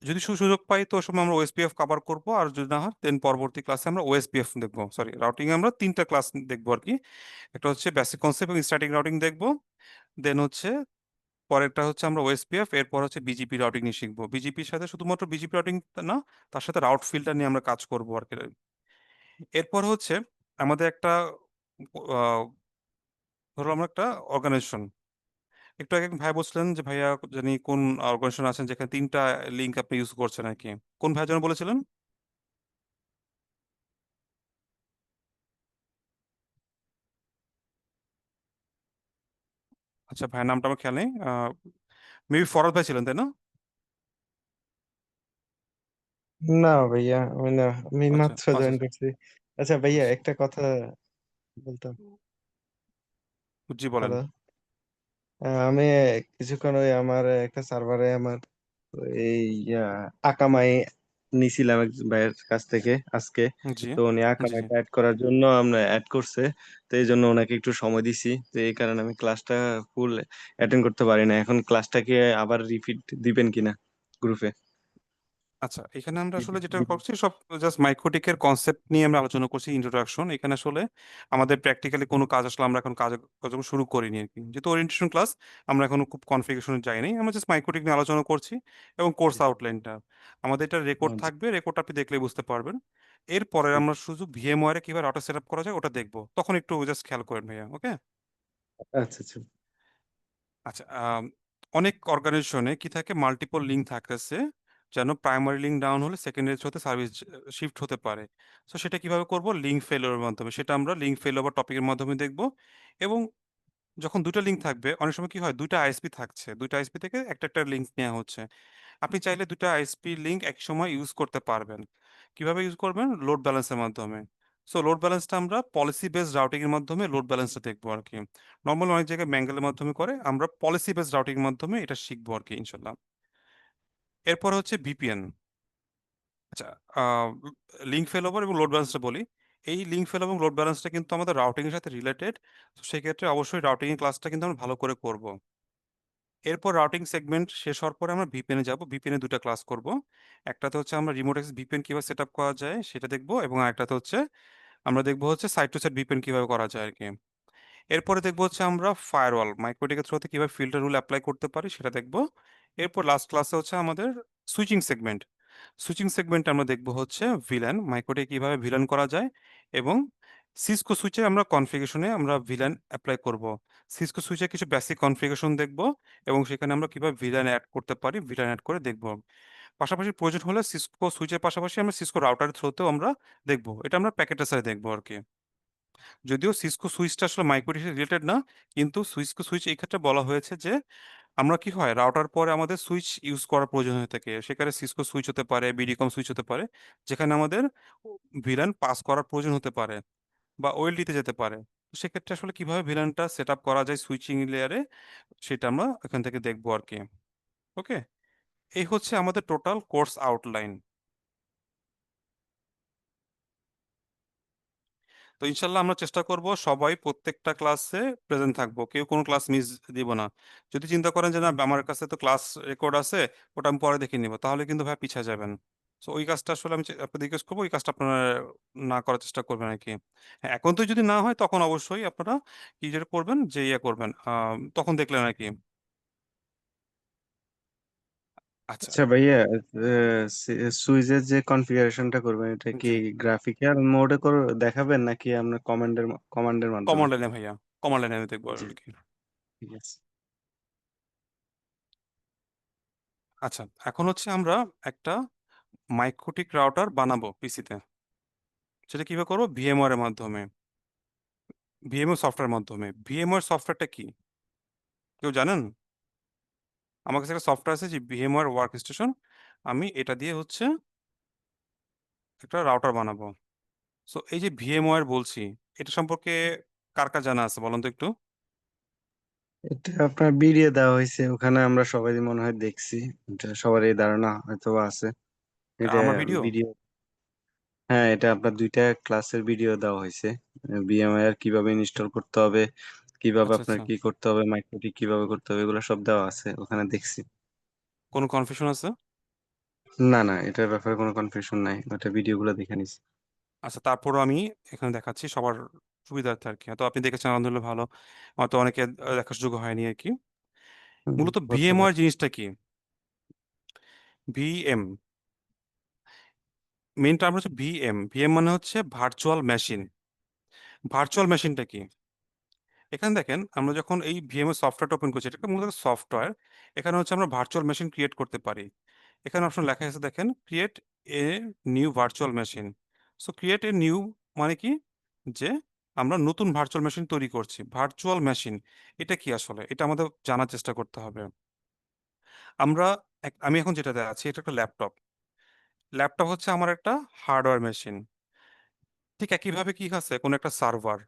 যদি সুযোগ পাই তো ওই সময় আমরা ওএসপিএফ কভার করব, আর যদি না হয় দেন পরবর্তী ক্লাসে আমরা ওএসপিএফ দেখবো। সরি, রাউটিং এ আমরা 3টা ক্লাস দেখবো আর কি। একটা হচ্ছে বেসিক কনসেপ্ট এবং স্ট্যাটিক রাউটিং দেখবো, দেন হচ্ছে পরেরটা হচ্ছে আমরা ওএসপিএফ, এরপর হচ্ছে বিজিপি রাউটিং নিয়ে শিখবো। বিজিপির সাথে শুধুমাত্র বিজিপি রাউটিং না, তার সাথে রাউট ফিল্টার নিয়ে আমরা কাজ করবো আর কি। এরপর হচ্ছে আমাদের একটা আহ, ধরো আমরা একটা অর্গানাইজেশন, একটু আগে এক ভাই বলছিলেন যে ভাইয়া জানি কোন অর্গানাইজেশন আছেন যেখানে 3টা লিঙ্ক আপনি ইউজ করছেন আর কি, কোন ভাই যেন বলেছিলেন? আচ্ছা, ভাইয়ের নামটা আমার খেয়াল নেই, মেবি ফরহাদ ভাই ছিলেন, তাই না? না ভাইয়া, আমি না, আমি আচ্ছা মাত্র আচ্ছা জয়েন করছি। আচ্ছা ভাইয়া, একটা কথা বলতাম। জি বলেন। হ্যালো। আমি কিছুক্ষণ ওই আমার একটা সার্ভারে আমার এই আকামাই নিছিলাম এক ভাইয়ের কাছ থেকে আজকে। জি তো উনি জি জি। আকামাইটা অ্যাড করার জন্য আমরা অ্যাড করছে। তো এই জন্য ওনাকে একটু সময় দিছি। তো এই কারণে আমি ক্লাসটা ফুল অ্যাটেন্ড করতে পারি না। এখন ক্লাসটাকে আবার রিপিট দিবেন কিনা গ্রুপে? আচ্ছা, এখানে আমরা আসলে যেটা করছি সব জাস্ট মাইক্রোটিকের কনসেপ্ট নিয়ে আমরা আলোচনা করছি, ইন্ট্রোডাকশন। এখানে আসলে আমাদের প্র্যাকটিক্যালি কোনো কাজ আসলে আমরা এখন কাজ কার্যক্রম শুরু করিনি আর কি, যেহেতু ওরিয়েন্টেশন ক্লাস আমরা এখনো খুব কনফিগারেশনে যাইনি, আমরা জাস্ট মাইক্রোটিক নিয়ে আলোচনা করছি এবং কোর্স আউটলাইনটা আমাদের এটা রেকর্ড থাকবে, রেকর্ড আপনি দেখলে বুঝতে পারবেন। এরপরে আমরা শুধু ভিএমওয়ারে কিভাবে রাউটার সেট আপ করা যায় ওটা দেখবো, তখন একটু জাস্ট খেয়াল করেন ভাইয়া, ওকে? আচ্ছা আচ্ছা। আচ্ছা, অনেক অর্গানাইজেশনে কি থাকে, মাল্টিপল লিঙ্ক থাকতেছে, যেন প্রাইমারি লিঙ্ক ডাউন হলে সেকেন্ডারি হতে সার্ভিস শিফট হতে পারে। তো সেটা কিভাবে করব, লিঙ্ক ফেলোর মাধ্যমে, সেটা আমরা লিঙ্ক ফেলো বা টপিকের মাধ্যমে দেখব। এবং যখন দুটো লিঙ্ক থাকবে, অনেক সময় কি হয়, দুইটা আইএসপি থাকছে, দুইটা আইএসপি থেকে একটা একটা লিঙ্ক নেওয়া হচ্ছে, আপনি চাইলে দুটো আইএসপি লিংক এক সময় ইউজ করতে পারবেন। কিভাবে ইউজ করবেন, লোড ব্যালেন্সের মাধ্যমে। সো লোড ব্যালেন্সটা আমরা পলিসি বেসড রাউটিং এর মাধ্যমে লোড ব্যালেন্সটা দেখবো আর কি। নর্মাল অনেক জায়গায় ম্যাঙ্গেলের মাধ্যমে করে, আমরা পলিসি বেসড রাউটিং এর মাধ্যমে এটা শিখবো আর কি ইনশাল্লাহ। এরপর হচ্ছে ভিপিএন। আচ্ছা, লিঙ্ক ফেলোভার এবং লোড ব্যালেন্সটা বলি। এই লিঙ্ক ফেল এবং লোড ব্যালেন্সটা কিন্তু আমাদের রাউটিং এর সাথে রিলেটেড, তো সেক্ষেত্রে অবশ্যই রাউটিং এর ক্লাসটা কিন্তু আমরা ভালো করে করব। এরপর রাউটিং সেগমেন্ট শেষ হওয়ার পরে আমরা ভিপিএন এ যাব, ভিপিএন এ দুটো ক্লাস করব। একটাতে হচ্ছে আমরা রিমোট অ্যাক্সেস ভিপিএন কিভাবে সেট আপ করা যায় সেটা দেখবো, এবং আরেকটাতে হচ্ছে আমরা দেখবো হচ্ছে সাইট টু সাইট ভিপিএন কিভাবে করা যায় আর কি। এরপরে দেখবো হচ্ছে আমরা ফায়ারওয়াল মাইক্রোটিকের থ্রুতে কিভাবে ফিল্টার রুল অ্যাপ্লাই করতে পারি সেটা দেখবো। এরপর লাস্ট ক্লাসে হচ্ছে আমাদের সুইচিং সেগমেন্ট। সুইচিং সেগমেন্ট আমরা দেখবো হচ্ছে ভিলান, মাইক্রোটিকে কিভাবে ভিলান করা যায়, এবং সিসকো সুইচে আমরা কনফিগারেশনে আমরা ভিলান অ্যাপ্লাই করব। সিসকো সুইচে কিছু বেসিক কনফিগারেশন দেখবো, এবং সেখানে আমরা কিভাবে ভিলান অ্যাড করতে পারি, ভিলান অ্যাড করে দেখবো। পাশাপাশি প্রয়োজন হলে সিসকো সুইচের পাশাপাশি আমরা সিসকো রাউটারের থ্রুতেও আমরা দেখবো, এটা আমরা প্যাকেটের সাথে দেখবো আর কি। যদিও সিসকো সুইচটা আসলে মাইক্রোটি রিলেটেড না, কিন্তু সিসকো সুইচ এই ক্ষেত্রে বলা হয়েছে যে আমরা কি হয়, রাউটার পরে আমাদের সুইচ ইউজ করার প্রয়োজন হয়ে থাকে, সেখানে সিসকো সুইচ হতে পারে, বিডিকম সুইচ হতে পারে, যেখানে আমাদের ভিলান পাস করার প্রয়োজন হতে পারে বা ওএলটিতে যেতে পারে। তো সেক্ষেত্রে আসলে কিভাবে ভিলানটা সেট আপ করা যায় সুইচিং লেয়ারে, সেটা আমরা এখান থেকে দেখবো আর কি। ওকে, এই হচ্ছে আমাদের টোটাল কোর্স আউটলাইন। তো ইনশাল্লাহ আমরা চেষ্টা করব সবাই প্রত্যেকটা ক্লাসে প্রেজেন্ট থাকবো, কেউ কোনো ক্লাস মিস দিব না। যদি চিন্তা করেন যে না আমার কাছে তো ক্লাস রেকর্ড আছে, ওটা আমি পরে দেখে নিব, তাহলে কিন্তু ভাই পিছিয়ে যাবেন। তো ওই কাজটা আসলে আমি আপনাদের রিকোয়েস্ট করবো, ওই কাজটা আপনারা না করার চেষ্টা করবেন আর কি। হ্যাঁ, এখন তো যদি না হয় তখন অবশ্যই আপনারা কি যেটা করবেন, যে ইয়ে করবেন, তখন দেখলেন আর কি। আচ্ছা। আচ্ছা ভাইয়া, সুইচের যে কনফিগারেশনটা করবেন এটা কি জি, গ্রাফিক্যাল মোডে করে দেখাবেন নাকি আপনার কমান্ডের মাধ্যমে? কমান্ড লাইনে ভাইয়া, কমান্ড লাইনে দেখবো জি, আর কি। ঠিক আছে। আচ্ছা, এখন হচ্ছে আমরা একটা মাইক্রোটিক রাউটার বানাবো পিসিতে। সেটা কিভাবে করবো, ভিএমওয়ার এর মাধ্যমে, ভিএমওয়ার সফটওয়্যার মাধ্যমে। ভিএমওয়ার সফটওয়্যারটা কি কেউ জানেন? আমার কাছে একটা সফটওয়্যার আছে যে ভিএমওয়ার ওয়ার্ক স্টেশন, আমি এটা দিয়ে হচ্ছে একটা রাউটার বানাবো। সো এই যে ভিএমওয়ার বলছি, এটা সম্পর্কে কার কার জানা আছে বলুন তো একটু। এটা আপনার ভিডিও দেওয়া হয়েছে, ওখানে আমরা সবাই মনে হয় দেখছি। এটা সবারই ধারণা হয়তো আছে। এটা আমার ভিডিও। ভিডিও, হ্যাঁ এটা আপনার দুইটা ক্লাসের ভিডিও দেওয়া হয়েছে। ভিএমআইআর কিভাবে ইনস্টল করতে হবে, কিভাবে আচ্ছা আপনার আচ্ছা, কি করতে হবে, মাইক্রোটি কিভাবে করতে হবে, এগুলো সব দেওয়া আছে ওখানে দেখছি। কোনো কনফিউশন আছে? না না, এটার ব্যাপারে কোনো কনফিউশন নাই, ওটা ভিডিওগুলো দেখে নিছি। আচ্ছা, তারপরও আমি এখানে দেখাচ্ছি সবার সুবিধার্থে আর কি, তো আপনি দেখেছেন আলহামদুলিল্লাহ, ভালো। হয়তো অনেকে দেখার সুযোগ হয়নি আর কি। মূলত করতে ভিএমওয়ার পারে। জিনিসটা কি, ভিএম, মেইন টার্ম হচ্ছে ভিএম। ভিএম মানে হচ্ছে ভার্চুয়াল মেশিন। ভার্চুয়াল মেশিনটা কি, এখানে দেখেন আমরা যখন এই ভিএম এর সফটওয়্যারটা ওপেন করছি, এটা মূলত সফটওয়্যার। এখানে হচ্ছে আমরা ভার্চুয়াল মেশিন ক্রিয়েট করতে পারি। এখানে অপশন লেখা আছে দেখেন, create a new virtual machine. So create a new মানে কি, যে আমরা নতুন ভার্চুয়াল মেশিন তৈরি করছি। ভার্চুয়াল মেশিন এটা কি আসলে, এটা আমাদের জানার চেষ্টা করতে হবে। আমরা আমি এখন যেটাতে আছি এটা একটা ল্যাপটপ। ল্যাপটপ হচ্ছে আমার একটা হার্ডওয়্যার মেশিন। ঠিক একইভাবে কি আছে, কোন একটা সার্ভার,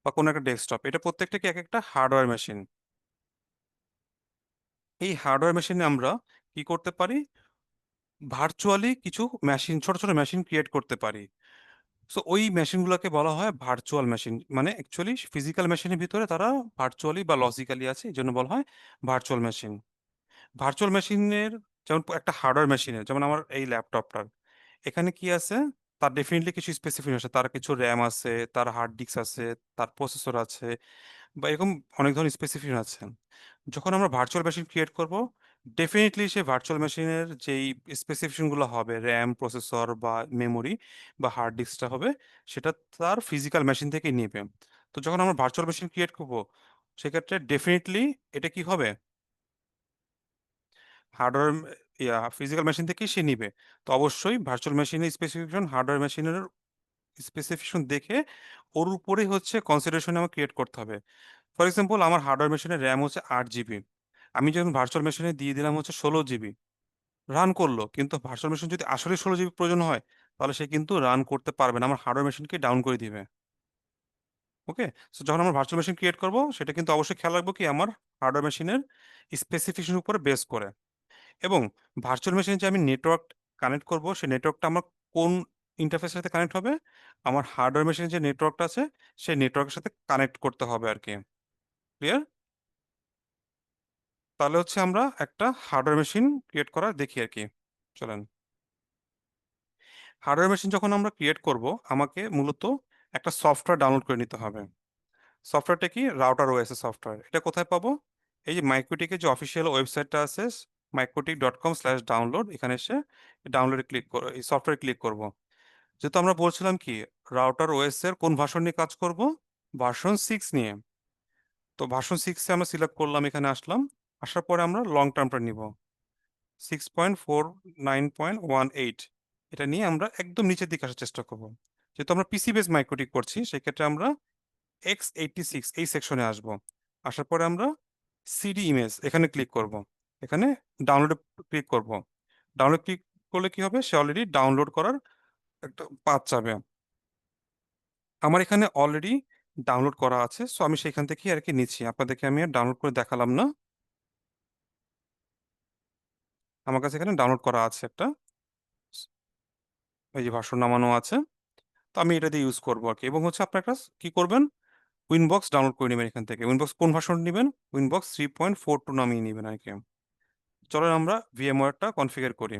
বা কোনো একটা ডেস্কটপ, এটা প্রত্যেকটা কি এক একটা হার্ডওয়্যার মেশিন। এই হার্ডওয়্যার মেশিনে আমরা কি করতে পারি, ভার্চুয়ালি কিছু মেশিন, ছোট ছোট মেশিন ক্রিয়েট করতে পারি। সো ওই মেশিনগুলোকে বলা হয় ভার্চুয়াল মেশিন, মানে অ্যাকচুয়ালি ফিজিক্যাল মেশিনের ভিতরে তারা ভার্চুয়ালি বা লজিক্যালি আছে, এই জন্য বলা হয় ভার্চুয়াল মেশিন। ভার্চুয়াল মেশিনের যেমন একটা হার্ডওয়্যার মেশিনের, যেমন আমার এই ল্যাপটপটার এখানে কি আছে, তার ডেফিনেটলি কিছু স্পেসিফিক আছে, তার কিছু র্যাম আছে, তার হার্ড ডিস্ক আছে, তার প্রসেসর আছে, বা এরকম অনেক ধরনের স্পেসিফিক আছে। যখন আমরা ভার্চুয়াল মেশিন ক্রিয়েট করব, ডেফিনেটলি সেই ভার্চুয়াল মেশিনের যেই স্পেসিফিকেশন গুলো হবে, র্যাম, প্রসেসর বা মেমোরি বা হার্ড ডিস্কটা হবে, সেটা তার ফিজিক্যাল মেশিন থেকে নেবে। তো যখন আমরা ভার্চুয়াল মেশিন ক্রিয়েট করব, সেক্ষেত্রে ডেফিনেটলি এটা কি হবে, হার্ডওয়্যার, ফিজিক্যাল মেশিন থেকেই সে নিবে। তো অবশ্যই ভার্চুয়াল মেশিনের স্পেসিফিকেশন হার্ডওয়্যার মেশিনের স্পেসিফিকেশন দেখে ওর উপরেই হচ্ছে কনসিডারেশন আমার ক্রিয়েট করতে হবে। ফর এক্সাম্পল, আমার হার্ডওয়্যার মেশিনের র্যাম হচ্ছে 8 GB, আমি যখন ভার্চুয়াল মেশিনে দিয়ে দিলাম হচ্ছে 16 GB, রান করলো, কিন্তু ভার্চুয়াল মেশিন যদি আসলে 16 GB প্রয়োজন হয়, তাহলে সে কিন্তু রান করতে পারবে না, আমার হার্ডওয়্যার মেশিনকে ডাউন করে দিবে। ওকে, সো যখন আমরা ভার্চুয়াল মেশিন ক্রিয়েট করব, সেটা কিন্তু অবশ্যই খেয়াল রাখবো কি আমার হার্ডওয়্যার মেশিনের স্পেসিফিকেশন উপরে বেস করে। এবং ভার্চুয়াল মেশিনে যে আমি নেটওয়ার্ক কানেক্ট করব, সেই নেটওয়ার্কটা আমার কোন ইন্টারফেসের সাথে কানেক্ট হবে, আমার হার্ডওয়্যার মেশিনে যে নেটওয়ার্কটা আছে সেই নেটওয়ার্কের সাথে কানেক্ট করতে হবে আর কি। ক্লিয়ার? তাহলে হচ্ছে আমরা একটা হার্ডওয়্যার মেশিন ক্রিয়েট করা দেখি আর কি। চলেন, হার্ডওয়্যার মেশিন যখন আমরা ক্রিয়েট করব, আমাকে মূলত একটা সফটওয়্যার ডাউনলোড করে নিতে হবে। সফটওয়্যারটা কি, রাউটার ওএস এর সফটওয়্যার। এটা কোথায় পাবো, এই যে মাইক্রোটিকের যে অফিসিয়াল ওয়েবসাইটটা আছে, microtik.com/download, এখানে এসে ডাউনলোডে ক্লিক করো, এই সফটওয়্যার ক্লিক করব। যেহেতু আমরা বলছিলাম কি রাউটার ওএস এর কোন ভার্সন নিয়ে কাজ করব, ভার্সন 6 নিয়ে, তো ভার্সন 6 এ আমরা সিলেক্ট করলাম, এখানে আসলাম, আসার পরে আমরা লং টার্মটা নিব 6.49.18, এটা নিয়ে আমরা একদম নিচের দিকে আসার চেষ্টা করব। যেহেতু আমরা পিসি বেস মাইক্রোটিক করছি, সেক্ষেত্রে আমরা x86 এই সেকশনে আসব। আসার পরে আমরা সিডি ইমেজ এখানে ক্লিক করব, এখানে ডাউনলোডে ক্লিক করব। ডাউনলোড ক্লিক করলে কি হবে, সে অলরেডি ডাউনলোড করার একটা পাথ চাবে। আমার এখানে অলরেডি ডাউনলোড করা আছে, সো আমি সেখান থেকে আর কি নিচ্ছি, আপনাদেরকে আমি আর ডাউনলোড করে দেখালাম না। আমার কাছে এখানে ডাউনলোড করা আছে একটা, এই যে ভার্সন নামানো আছে, তো আমি এটা দিয়ে ইউজ করবো আর কি। এবং হচ্ছে আপনার কাছে কি করবেন, উইনবক্স ডাউনলোড করে নেবেন এখান থেকে। উইনবক্স কোন ভার্সন নেবেন, উইনবক্স 3.42 নামিয়ে নেবেন আর কি। চলেন আমরা ভিএমওয়্যারটা কনফিগার করি।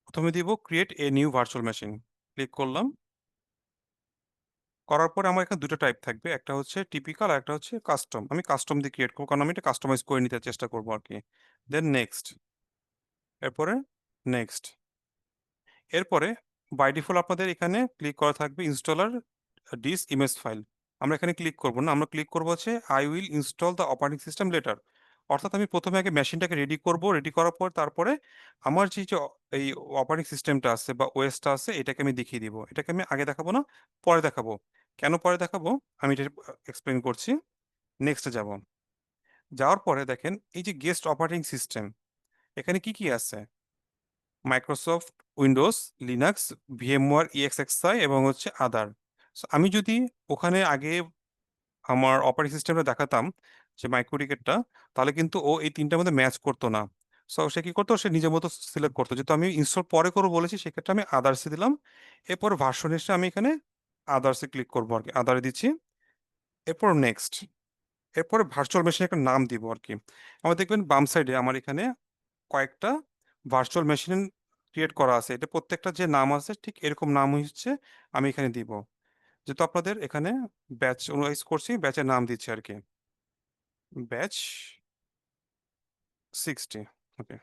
প্রথমে দিব create a new virtual machine, click করলাম। করার পরে আমার এখানে দুটো টাইপ থাকবে, একটা হচ্ছে টিপিক্যাল আর একটা হচ্ছে কাস্টম। আমি কাস্টম দিয়ে ক্রিয়েট করবো, কারণ আমি এটা কাস্টমাইজ করে নিতে চেষ্টা করবো আর কি। দেন নেক্সট, এরপরে নেক্সট। এরপরে বাই ডিফল্ট আপনাদের এখানে ক্লিক করা থাকবে ইনস্টলার ডিস ইমেজ ফাইল। আমরা এখানে ক্লিক করব না, আমরা ক্লিক করবো হচ্ছে I will install the operating system letter. অর্থাৎ আমি প্রথমে আগে মেশিনটাকে রেডি করব, রেডি করার পর তারপরে আমার যে এই অপারেটিং সিস্টেমটা আছে বা ওএসটা আছে, এটাকে আমি দেখিয়ে দিব। এটাকে আমি আগে দেখাবো না, পরে দেখাবো। কেন পরে দেখাবো, আমি এটা এক্সপ্লেন করছি। নেক্সটে যাব, যাওয়ার পরে দেখেন এই যে গেস্ট অপারেটিং সিস্টেম, এখানে কি কি আছে, মাইক্রোসফট উইন্ডোজ, লিনাক্স, ভিএমওয়ার ইএক্সএক্সআই এবং হচ্ছে আদার। আমি যদি ওখানে আগে আমার অপারেটিং সিস্টেমটা দেখাতাম, যে মাইক্রোটিকেটটা, তাহলে কিন্তু ও এই তিনটার মধ্যে ম্যাচ করতো না। সো সে কি করতো, সে নিজের মতো সিলেক্ট করতো। যেহেতু আমি ইনস্টল পরে করবো বলেছি, সেক্ষেত্রে আমি আদার্সে দিলাম। এরপর ভার্সন এসে আমি এখানে আদার্সে ক্লিক করবো আর কি, আদারে দিচ্ছি। এরপর নেক্সট, এরপরে ভার্চুয়াল মেশিনের একটা নাম দিব আর কি। আমার দেখবেন বাম সাইডে আমার এখানে কয়েকটা ভার্চুয়াল মেশিন ক্রিয়েট করা আছে, এটা প্রত্যেকটা যে নাম আছে ঠিক এরকম নাম হচ্ছে আমি এখানে দিব। যেহেতু আপনাদের এখানে ব্যাচ অনুযায়ী করছি, ব্যাচের নাম দিচ্ছি আর কি, ব্যাচ 60। ওকে,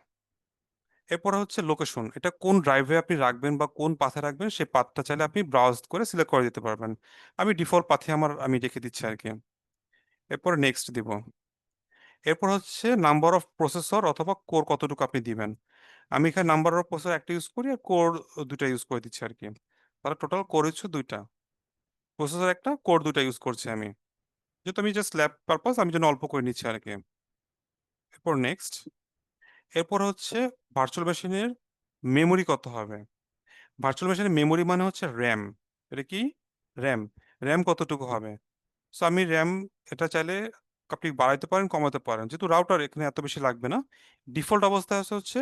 এরপর হচ্ছে লোকেশন, এটা কোন ড্রাইভে আপনি রাখবেন বা কোন পাথে রাখবেন, সেই পাথটা চাইলে আপনি ব্রাউজ করে সিলেক্ট করে দিতে পারবেন। আমি ডিফল্ট পাথে আমি রেখে দিচ্ছি আর কি। এরপর নেক্সট দিব। এরপর হচ্ছে নাম্বার অফ প্রসেসর অথবা কোর কতটুকু আপনি দিবেন। আমি এখানে নাম্বার অফ প্রসেসর একটা ইউজ করি আর কোর দুটা ইউজ করে দিচ্ছি আর কি। তাহলে টোটাল কোর হচ্ছে দুইটা, প্রসেসর একটা, কোর দুটা ইউজ করছি আমি। যেহেতু আমি জাস্ট ল্যাব পারপাস, আমি জন্য অল্প করে নিচ্ছি আর কি। এরপর নেক্সট, এরপর হচ্ছে ভার্চুয়াল মেশিনের মেমোরি কত হবে। ভার্চুয়াল মেশিনের মেমোরি মানে হচ্ছে র্যাম। এটা কি, র্যাম। র্যাম কতটুকু হবে। সো আমি র্যাম এটা চাইলে আপনি বাড়াইতে পারেন, কমাতে পারেন, যেহেতু রাউটার এখানে এত বেশি লাগবে না। ডিফল্ট অবস্থায় আছে হচ্ছে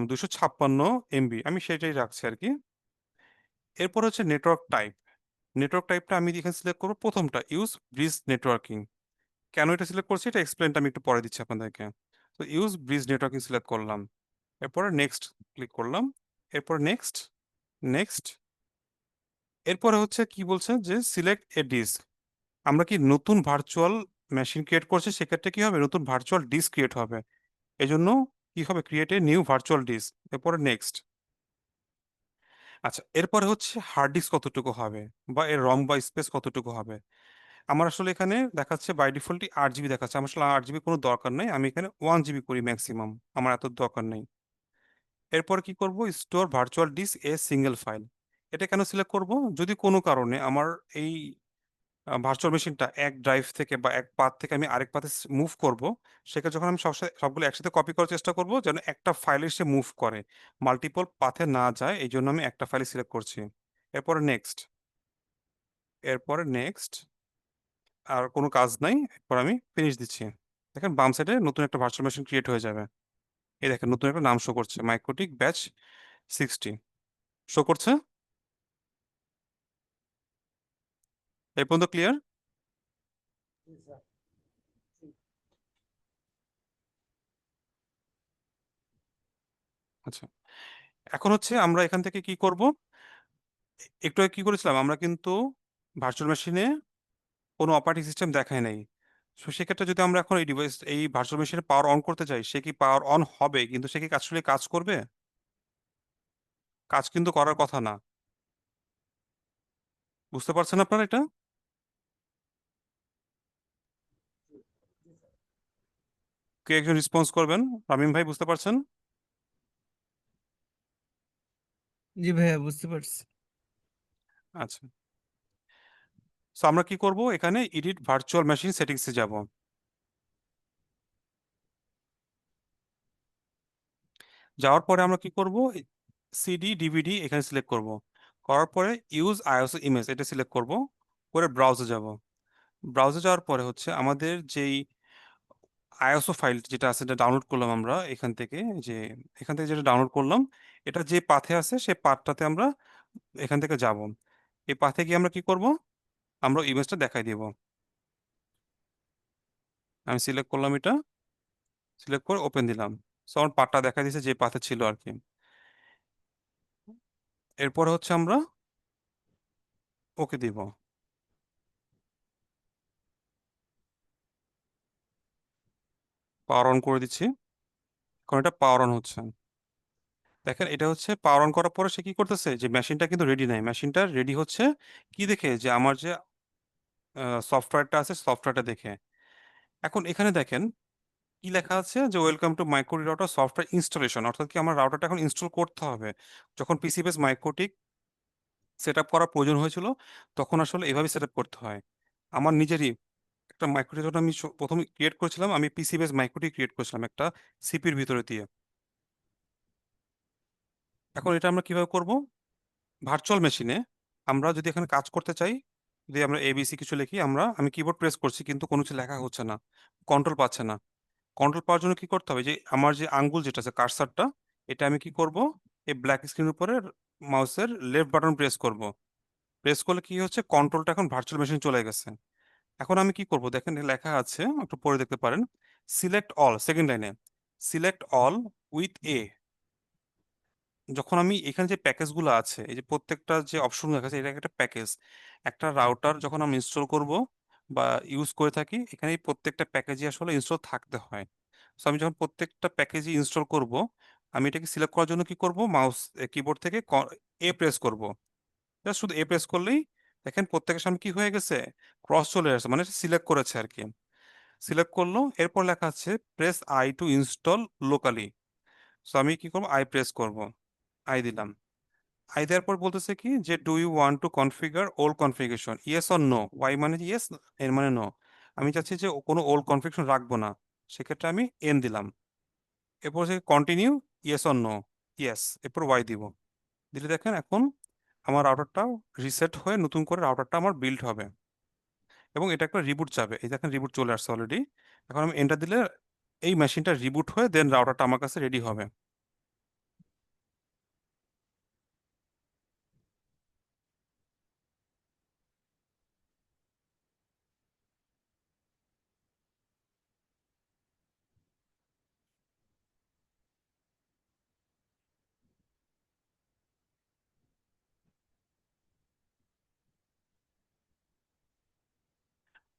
256 MB, আমি সেটাই রাখছি আর কি। এরপর হচ্ছে নেটওয়ার্ক টাইপ। নেটওয়ার্ক টাইপটা আমি এখানে সিলেক্ট করবো প্রথমটা, ইউজ ব্রিজ নেটওয়ার্কিং। কেন এটা সিলেক্ট করছি এটা এক্সপ্লেনটা আমি একটু পরে দিচ্ছি আপনাদেরকে। তো ইউজ ব্রিজ নেটওয়ার্কিং সিলেক্ট করলাম, এরপরে নেক্সট ক্লিক করলাম, এরপর নেক্সট, নেক্সট। এরপরে হচ্ছে কি বলছে যে সিলেক্ট এ ডিস্ক। আমরা কি নতুন ভার্চুয়াল মেশিন ক্রিয়েট করছি, সেক্ষেত্রে কি হবে, নতুন ভার্চুয়াল ডিস্ক ক্রিয়েট হবে। এই জন্য কি হবে, create a new virtual disk, এরপরে নেক্সট। আচ্ছা, এরপরে হচ্ছে হার্ড ডিস্ক কতটুকু হবে, বা এর রম বা স্পেস কতটুকু হবে। আমার আসলে এখানে দেখাচ্ছে বাই ডিফল্টই 8 GB দেখাচ্ছে, আমার আসলে 8 GB কোনো দরকার নেই, আমি এখানে 1 GB করি ম্যাক্সিমাম, আমার এত দরকার নেই। এরপর কি করব, store virtual disk a single file. এটা কেন সিলেক্ট করব, যদি কোনো কারণে আমার এই ভার্চুয়াল মেশিনটা এক ড্রাইভ থেকে বা এক পাথ থেকে আমি আরেক পাথে মুভ করব, সেক্ষেত্রে যখন আমি সবগুলো একসাথে কপি করার চেষ্টা করব, যেন একটা ফাইলে সে মুভ করে, মাল্টিপল পাথে না যায়, এই জন্য আমি একটা ফাইল সিলেক্ট করছি। এরপরে নেক্সট, এরপরে নেক্সট। আর কোনো কাজ নাই, এরপর আমি ফিনিশ দিচ্ছি। দেখেন বাম সাইডে নতুন একটা ভার্চুয়াল মেশিন ক্রিয়েট হয়ে যাবে। এই দেখেন নতুন একটা নাম শো করছে, মাইক্রোটিক ব্যাচ 60 শো করছে। এই পর্যন্ত ক্লিয়ার? আচ্ছা, এখন হচ্ছে আমরা এখান থেকে কি করব, একটু আগে কি করেছিলাম, আমরা কিন্তু ভার্চুয়াল মেশিনে কোনো অপারেটিং সিস্টেম দেখায় নাই। তো সেক্ষেত্রে যদি আমরা এখন এই ভার্চুয়াল মেশিনে পাওয়ার অন করতে চাই, সে কি পাওয়ার অন হবে, কিন্তু সে কি আসলে কাজ করবে? কাজ কিন্তু করার কথা না। বুঝতে পারছেন আপনারা এটা? কে একজন রেসপন্স করবেন? রামিম ভাই বুঝতে পারছেন? জি ভাইয়া, বুঝতে পারছি। আচ্ছা, তো আমরা কি করব, এখানে এডিট ভার্চুয়াল মেশিন সেটিংসে যাব। যাওয়ার পরে আমরা কি করব, সিডি ডিভিডি এখানে সিলেক্ট করব, করার পরে ইউজ আইওএস ইমেজ এটা সিলেক্ট করব, করে ব্রাউজে যাব। ব্রাউজে যাওয়ার পরে হচ্ছে আমাদের যেই আইএসও ফাইল যেটা আছে, এটা ডাউনলোড করলাম আমরা এখান থেকে, যে এখান থেকে যেটা ডাউনলোড করলাম, এটা যে পাথে আছে সেই পাথটাতে আমরা এখান থেকে যাব। এই পাথে গিয়ে আমরা কি করব, আমরা ইমেজটা দেখাই দিব। আমি সিলেক্ট করলাম, এটা সিলেক্ট করে ওপেন দিলাম। সো আমার পাথটা দেখা দিয়েছে যে পাথে ছিল আর কি। এরপরে হচ্ছে আমরা ওকে দিব। পাওয়ার অন করে দিচ্ছি, কারণ এটা পাওয়ার অন হচ্ছে। দেখেন এটা হচ্ছে পাওয়ার অন করার পরে সে কি করতেছে, যে মেশিনটা কিন্তু রেডি নাই, মেশিনটা রেডি হচ্ছে কি দেখে, যে আমার যে সফটওয়্যারটা আছে সফটওয়্যারটা দেখে। এখন এখানে দেখেন কি লেখা আছে, যে welcome to MikroTik router software installation, অর্থাৎ কি আমার রাউটারটা এখন ইনস্টল করতে হবে। যখন পিসি বেস মাইক্রোটিক সেট আপ করার প্রয়োজন হয়েছিল, তখন আসলে এভাবে সেট আপ করতে হয়। আমার নিজেরই একটা মাইক্রোটিক রাউটার আমি প্রথম ক্রিয়েট করেছিলাম, আমি পিসি বেস মাইক্রোটিক ক্রিয়েট করেছিলাম একটা সিপির ভিতরে দিয়ে। এখন এটা আমরা কিভাবে করব, ভার্চুয়াল মেশিনে আমরা যদি এখানে কাজ করতে চাই, যদি আমরা এবিসি কিছু লিখি, আমি কিবোর্ড প্রেস করছি কিন্তু কোনো কিছু লেখা হচ্ছে না, কন্ট্রোল পাচ্ছে না। কন্ট্রোল পাওয়ার জন্য কি করতে হবে, যে আমার যে আঙ্গুল যেটা আছে কার্সারটা, এটা আমি কি করব, এই ব্ল্যাক স্ক্রিনের উপরে মাউসের লেফট বাটন প্রেস করব। প্রেস করলে কি হচ্ছে, কন্ট্রোলটা এখন ভার্চুয়াল মেশিন চলে গেছে। এখন আমি কি করব, দেখেন এখানে লেখা আছে, একটু পরে দেখতে পারেন, সিলেক্ট অল, সেকেন্ড লাইনে সিলেক্ট অল উইথ এ। যখন আমি এখানে যে প্যাকেজগুলো আছে, এই যে প্রত্যেকটা যে অপশন লেখা আছে, এটা একটা প্যাকেজ। একটা রাউটার যখন আমি ইনস্টল করব বা ইউজ করে থাকি, এখানে এই প্রত্যেকটা প্যাকেজই আসলে ইনস্টল থাকতে হয়। তো আমি যখন প্রত্যেকটা প্যাকেজই ইনস্টল করব, আমি এটাকে সিলেক্ট করার জন্য কি করব, মাউস কিবোর্ড থেকে এ প্রেস করব। জাস্ট শুধু এ প্রেস করলেই দেখেন প্রত্যেকের সামনে কি হয়ে গেছে, ক্রস চলে আসছে, মানে সিলেক্ট করেছে আর কি। সিলেক্ট করলো, এরপর লেখা আছে press I to install locally. So আমি কি করব, আই প্রেস করব, আই দিলাম। আই দেওয়ার পর বলতেছে কি, যে do you want to configure old configuration, yes or no. Y মানে ইয়েস, এর মানে নো। আমি চাচ্ছি যে কোনো ওল্ড কনফিগারেশন রাখবো না, সেক্ষেত্রে আমি এন দিলাম। এরপর continue, yes or no, yes, এরপর ওয়াই দিব। দিলে দেখেন এখন আমার রাউটারটা রিসেট হয়ে নতুন করে রাউটারটা আমার বিল্ড হবে এবং এটা একটা রিবুট যাবে। এই দেখেন রিবুট চলে আসছে অলরেডি। এখন আমি এন্টার দিলে এই মেশিনটা রিবুট হয়ে দেন রাউটারটা আমার কাছে রেডি হবে।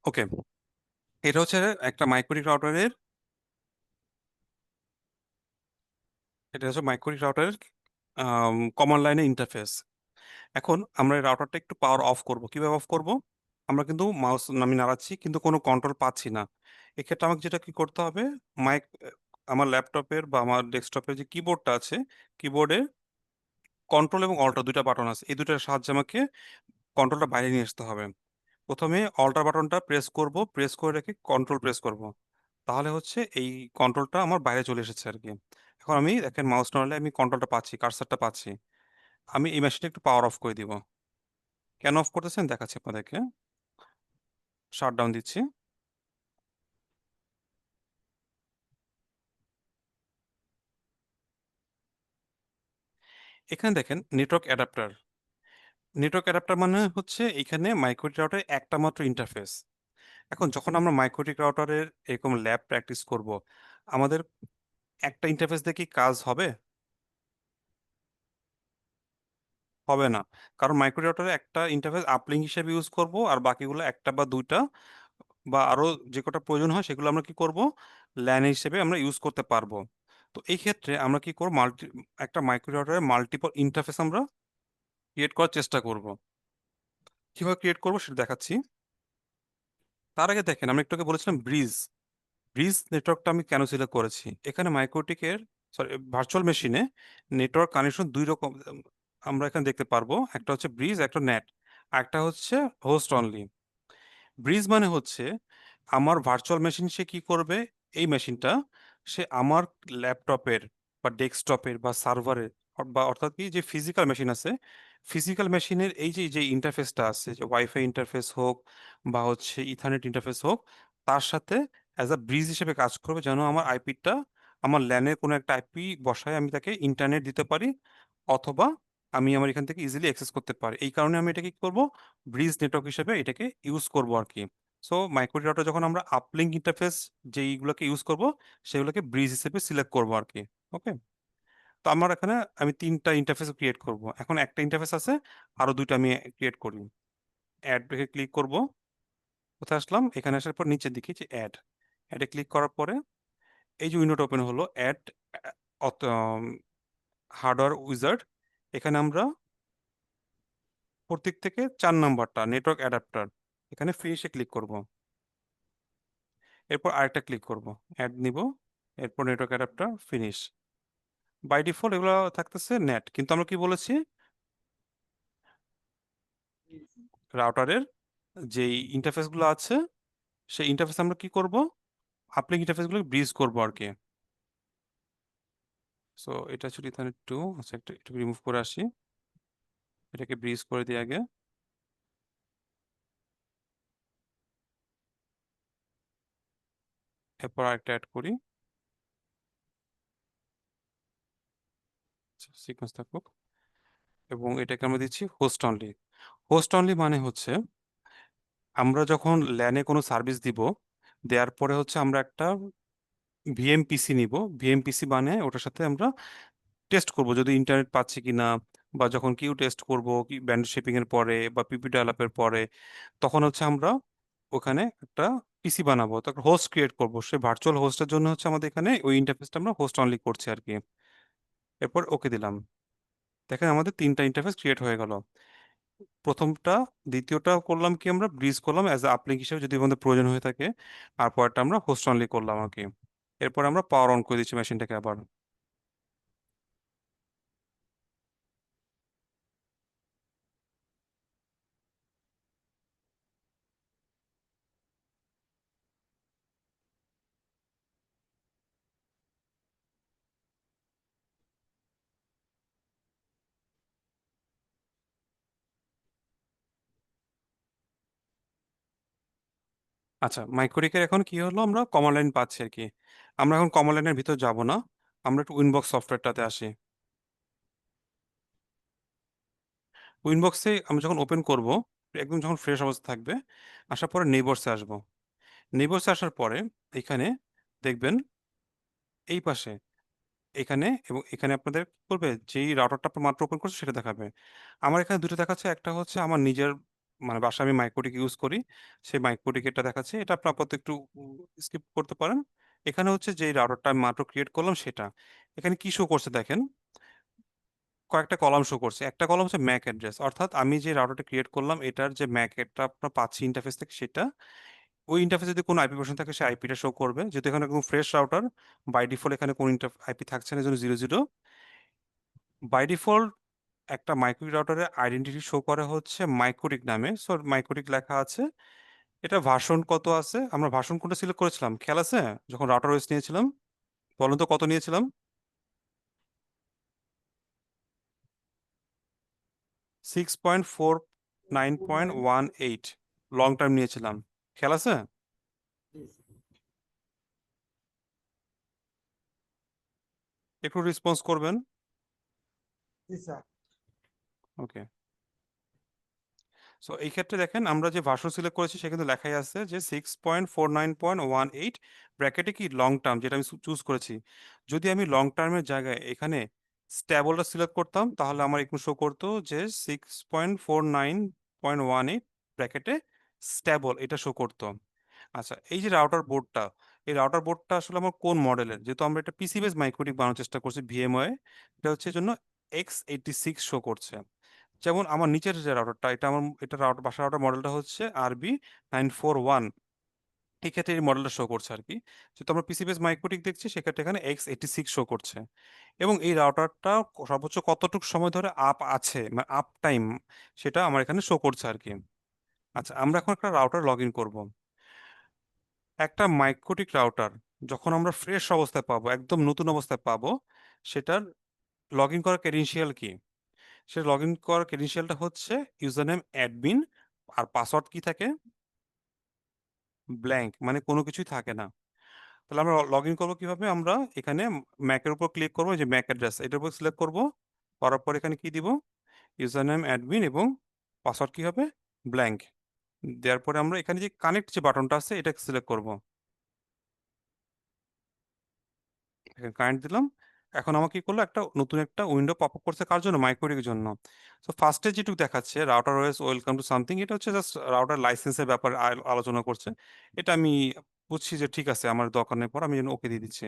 ওকে, এটা হচ্ছে একটা মাইক্রোটিক রাউটারের, এটা হচ্ছে মাইক্রোটিক রাউটারের কমান্ড লাইনের ইন্টারফেস। এখন আমরা এই রাউটারটা একটু পাওয়ার অফ করব। কিভাবে অফ করব? আমরা কিন্তু মাউস আমি নাড়াচ্ছি কিন্তু কোনো কন্ট্রোল পাচ্ছি না। এক্ষেত্রে আমাকে যেটা কি করতে হবে, মাইক আমার ল্যাপটপের বা আমার ডেস্কটপের যে কিবোর্ডটা আছে, কিবোর্ডে কন্ট্রোল এবং অল্টার দুইটা বাটন আছে, এই দুইটার সাহায্যে আমাকে কন্ট্রোলটা বাইরে নিয়ে আসতে হবে। প্রথমে অল্টার বাটনটা প্রেস করব, প্রেস করে রেখে কন্ট্রোল প্রেস করব, তাহলে হচ্ছে এই কন্ট্রোলটা আমার বাইরে চলে এসেছে আর কি। এখন আমি দেখেন মাউস নাড়ালে আমি কন্ট্রোলটা পাচ্ছি, কার্সারটা পাচ্ছি। আমি এই মেশিনটা একটু পাওয়ার অফ করে দিব। কেন অফ করতেছেন দেখাচ্ছি আপনাদেরকে। শাট ডাউন দিচ্ছি। এখানে দেখেন নেটওয়ার্ক অ্যাডাপ্টার। নেটওয়ার্ক অ্যাডাপ্টার মানে হচ্ছে এখানে মাইক্রোটিক রাউটারের একটা মাত্র ইন্টারফেস। এখন যখন আমরা মাইক্রোটিক রাউটারের এরকম ল্যাব প্র্যাকটিস করব, আমাদের একটা ইন্টারফেস দিয়ে কি কাজ হবে? হবে না। কারণ মাইক্রো রাউটারে একটা ইন্টারফেস আপলিঙ্ক হিসেবে ইউজ করব, আর বাকিগুলো একটা বা দুইটা বা আরো যে কটা প্রয়োজন হয় সেগুলো আমরা কি করব, ল্যান হিসেবে আমরা ইউজ করতে পারবো। তো এই ক্ষেত্রে আমরা কি করব, একটা মাইক্রো রাউটারে মাল্টিপল ইন্টারফেস আমরা ক্রিয়েট করার চেষ্টা করব। কিভাবে ক্রিয়েট করব সেটা দেখাচ্ছি। তার আগে দেখেন, আমি একটু আগে বলেছিলাম ব্রিজ। ব্রিজ নেটওয়ার্কটা আমি কেন সিলেক্ট করেছি? এখানে মাইক্রোটিকের, সরি, ভার্চুয়াল মেশিনে নেটওয়ার্ক কানেকশন দুই রকম আমরা এখানে দেখতে পারবো। একটা হচ্ছে ব্রিজ, একটা নেট, আর একটা হচ্ছে হোস্ট অনলি। ব্রিজ মানে হচ্ছে আমার ভার্চুয়াল মেশিন সে কি করবে, এই মেশিনটা সে আমার ল্যাপটপের বা ডেস্কটপের বা সার্ভারের বা অর্থাৎ কি যে ফিজিক্যাল মেশিন আছে, ফিজিক্যাল মেশিনের এই যে যে ইন্টারফেসটা আছে, যে ওয়াইফাই ইন্টারফেস হোক বা হচ্ছে ইথারনেট ইন্টারফেস হোক, তার সাথে অ্যাজ আ ব্রিজ হিসেবে কাজ করবে, যেন আমার আইপিটা, আমার ল্যানের কোনো একটা আইপি বসায় আমি তাকে ইন্টারনেট দিতে পারি, অথবা আমি আমার এখান থেকে ইজিলি অ্যাক্সেস করতে পারি। এই কারণে আমি এটাকে কি করবো, ব্রিজ নেটওয়ার্ক হিসেবে এটাকে ইউজ করবো আর কি। সো মাইক্রো ডাটা যখন আমরা আপলিঙ্ক ইন্টারফেস যেইগুলোকে ইউজ করব, সেগুলোকে ব্রিজ হিসেবে সিলেক্ট করবো আর কি। ওকে, তো আমার এখানে আমি তিনটা ইন্টারফেস ক্রিয়েট করব। এখন একটা ইন্টারফেস আছে, আরো দুইটা আমি ক্রিয়েট করি। অ্যাড ব্রেকে ক্লিক করব। কোথায় আসলাম, এখানে আসার পর নিচের দিকে যে অ্যাড, অ্যাডে ক্লিক করার পরে এই যে উইন্ডোটা ওপেন হলো, অ্যাড হার্ডওয়্যার উইজার্ড। এখানে আমরা প্রত্যেক থেকে 4 নাম্বারটা নেটওয়ার্ক অ্যাডাপ্টার, এখানে ফিনিশে ক্লিক করব। এরপর আরেকটা ক্লিক করব, অ্যাড নিব, এরপর network adapter finish. By default এগুলো থাকতেছে নেট, কিন্তু আমরা কি বলেছি, রাউটারের যেই ইন্টারফেস গুলো আছে সেই ইন্টারফেস আমরা কি করব, আপলিঙ্ক ইন্টারফেস গুলো ব্রিজ করবো আর কি। সো এটা ছিল ইথারনেট 2। আচ্ছা, একটু একটু রিমুভ করে আসি, এটাকে ব্রিজ করে দিই আগে। এরপর আরেকটা অ্যাড করি, সিকোয়েন্স থাকুক, এবং এটাকে আমরা দিচ্ছি হোস্ট অনলি। হোস্ট অনলি মানে হচ্ছে আমরা যখন ল্যানে কোনো সার্ভিস দিব, দেওয়ার পরে হচ্ছে আমরা একটা ভিএমপিসি নিব। ভিএমপিসি মানে ওটার সাথে আমরা টেস্ট করব যদি ইন্টারনেট পাচ্ছি কিনা, বা যখন কিউ টেস্ট করব কি ব্যান্ড শেপিং এর পরে বা পিপি ডেভেলপের পরে, তখন হচ্ছে আমরা ওখানে একটা পিসি বানাবো, তারপর হোস্ট ক্রিয়েট করব। সেই ভার্চুয়াল হোস্টের জন্য হচ্ছে আমাদের এখানে ওই ইন্টারফেসটা আমরা হোস্ট অনলি করছি আর কি। এরপর ওকে দিলাম। দেখেন আমাদের তিনটা ইন্টারফেস ক্রিয়েট হয়ে গেল। প্রথমটা, দ্বিতীয়টা করলাম কি, আমরা ব্রিজ করলাম অ্যাজ আ আপলিঙ্ক হিসেবে যদি আমাদের প্রয়োজন হয়ে থাকে, আর পরেরটা আমরা হোস্ট অনলি করলাম আর কি। এরপর আমরা পাওয়ার অন করে দিচ্ছি মেশিনটাকে আবার। আচ্ছা, মাইক্রোটিকের এখন কি হলো, আমরা কমান্ড লাইন পাচ্ছি আর কি। আমরা এখন কমান্ড লাইনের ভিতর যাব না, আমরা একটু উইনবক্স সফটওয়্যারটাতে আসি। উইনবক্সে আমি যখন ওপেন করব, একদম যখন ফ্রেশ অবস্থা থাকবে, আসার পরে নেইবারসে আসবো। নেইবারসে আসার পরে এখানে দেখবেন এই পাশে, এখানে এবং এখানে আপনাদের কি করবে, যেই রাউটারটা আপনার মাত্র ওপেন করছে সেটা দেখাবে। আমার এখানে দুটো দেখাচ্ছে, একটা হচ্ছে আমার নিজের মানে বাসায় আমি মাইক্রোটিক ইউজ করি, সেই মাইক্রোটিকেরটা দেখাচ্ছে, এটা আপনি আপাতত একটু স্কিপ করতে পারেন। এখানে হচ্ছে যে রাউটারটা আমি মাত্র ক্রিয়েট করলাম সেটা। এখানে কি শো করছে দেখেন, কয়েকটা কলাম শো করছে। একটা কলাম হচ্ছে ম্যাক অ্যাড্রেস, অর্থাৎ আমি যে রাউটারটা ক্রিয়েট করলাম এটার যে ম্যাক এটা আপনার পাচ্ছি ইন্টারফেস থেকে সেটা, ওই ইন্টারফেসে যদি কোনো আইপি ভার্সন থাকে সে আইপিটা শো করবে। যেহেতু এখানে একদম ফ্রেশ রাউটার, বাই ডিফল্ট এখানে কোনো আইপি থাকছে না, এই জন্য 00। বাই ডিফল্ট একটা মাইক্রোটিক রাউটারের আইডেন্টিটি শো করে হচ্ছে মাইক্রোটিক নামে। সো মাইক্রোটিক লেখা আছে, এটা ভার্সন কত আছে, আমরা ভার্সন কোনটা সিলেক্ট করেছিলাম খেয়াল আছে যখন রাউটার ওএস নিয়েছিলাম? বলুন তো কত নিয়েছিলাম? 6.49.18 লং টার্ম নিয়েছিলাম, খেয়াল আছে? একটু রেসপন্স করবেন। ওকে, সো এই ক্ষেত্রে দেখেন আমরা যে ভার্সন সিলেক্ট করেছি সে কিন্তু লেখাই আছে যে 6.49.18 ব্র্যাকেটে কি লং টার্ম, যেটা আমি চুজ করেছি। যদি আমি লং টার্মের জায়গায় এখানে স্ট্যাবলটা সিলেক্ট করতাম তাহলে আমার একটু শো করতো যে 6.49.18 ব্র্যাকেটে স্ট্যাবল, এটা শো করতো। আচ্ছা, এই যে রাউটার বোর্ডটা, এই রাউটার বোর্ডটা আসলে আমার কোন মডেলের, যেহেতু আমরা এটা পিসি বেস মাইক্রোটিক বানানোর চেষ্টা করছি ভিএমওয়ে, এটা হচ্ছে জন্য x86 শো করছে। যেমন আমার নিচের যে রাউটারটা, এটা আমার এটা রাউটার বাসা রাউটার মডেলটা হচ্ছে RB941, এই ক্ষেত্রে এই মডেলটা শো করছে আর কি। যেহেতু আমরা পিসি বেস মাইক্রোটিক দেখছি সেক্ষেত্রে এখানে x86 শো করছে। এবং এই রাউটারটা সর্বোচ্চ কতটুকু সময় ধরে আপ আছে, মানে আপ টাইম, সেটা আমার এখানে শো করছে আর কি। আচ্ছা, আমরা এখন একটা রাউটার লগ ইন করবো। একটা মাইক্রোটিক রাউটার যখন আমরা ফ্রেশ অবস্থায় পাবো, একদম নতুন অবস্থায় পাবো, সেটার লগ ইন করার ক্রেডেনশিয়াল কি? সে লগ ইন করার ক্রেডেনশিয়ালটা হচ্ছে ইউজার নেম অ্যাডমিন, আর পাসওয়ার্ড কি থাকে? ব্ল্যাঙ্ক, মানে কোনো কিছুই থাকে না। তাহলে আমরা লগ ইন করবো কিভাবে? আমরা এখানে ম্যাকের উপর ক্লিক করবো, যে ম্যাক অ্যাড্রেস এটার উপর সিলেক্ট করবো, করার পর এখানে কি দিব, ইউজার নেম অ্যাডমিন এবং পাসওয়ার্ড কি হবে? ব্ল্যাঙ্ক। দেওয়ার পরে আমরা এখানে যে কানেক্ট যে বাটনটা আছে এটা সিলেক্ট করবো, কারেন্ট দিলাম। এখন আমাকে কি করলো, একটা নতুন একটা উইন্ডো পপ আপ করছে, কার জন্য? মাইক্রোটিকের জন্য। তো ফার্স্টে যেটুকু দেখাচ্ছে router OS welcome to something, এটা হচ্ছে জাস্ট রাউটার লাইসেন্সের ব্যাপারে আলোচনা করছে। এটা আমি বুঝছি যে ঠিক আছে, আমার দরকার নেই, পর আমি যেন ওকে দিয়ে দিচ্ছি।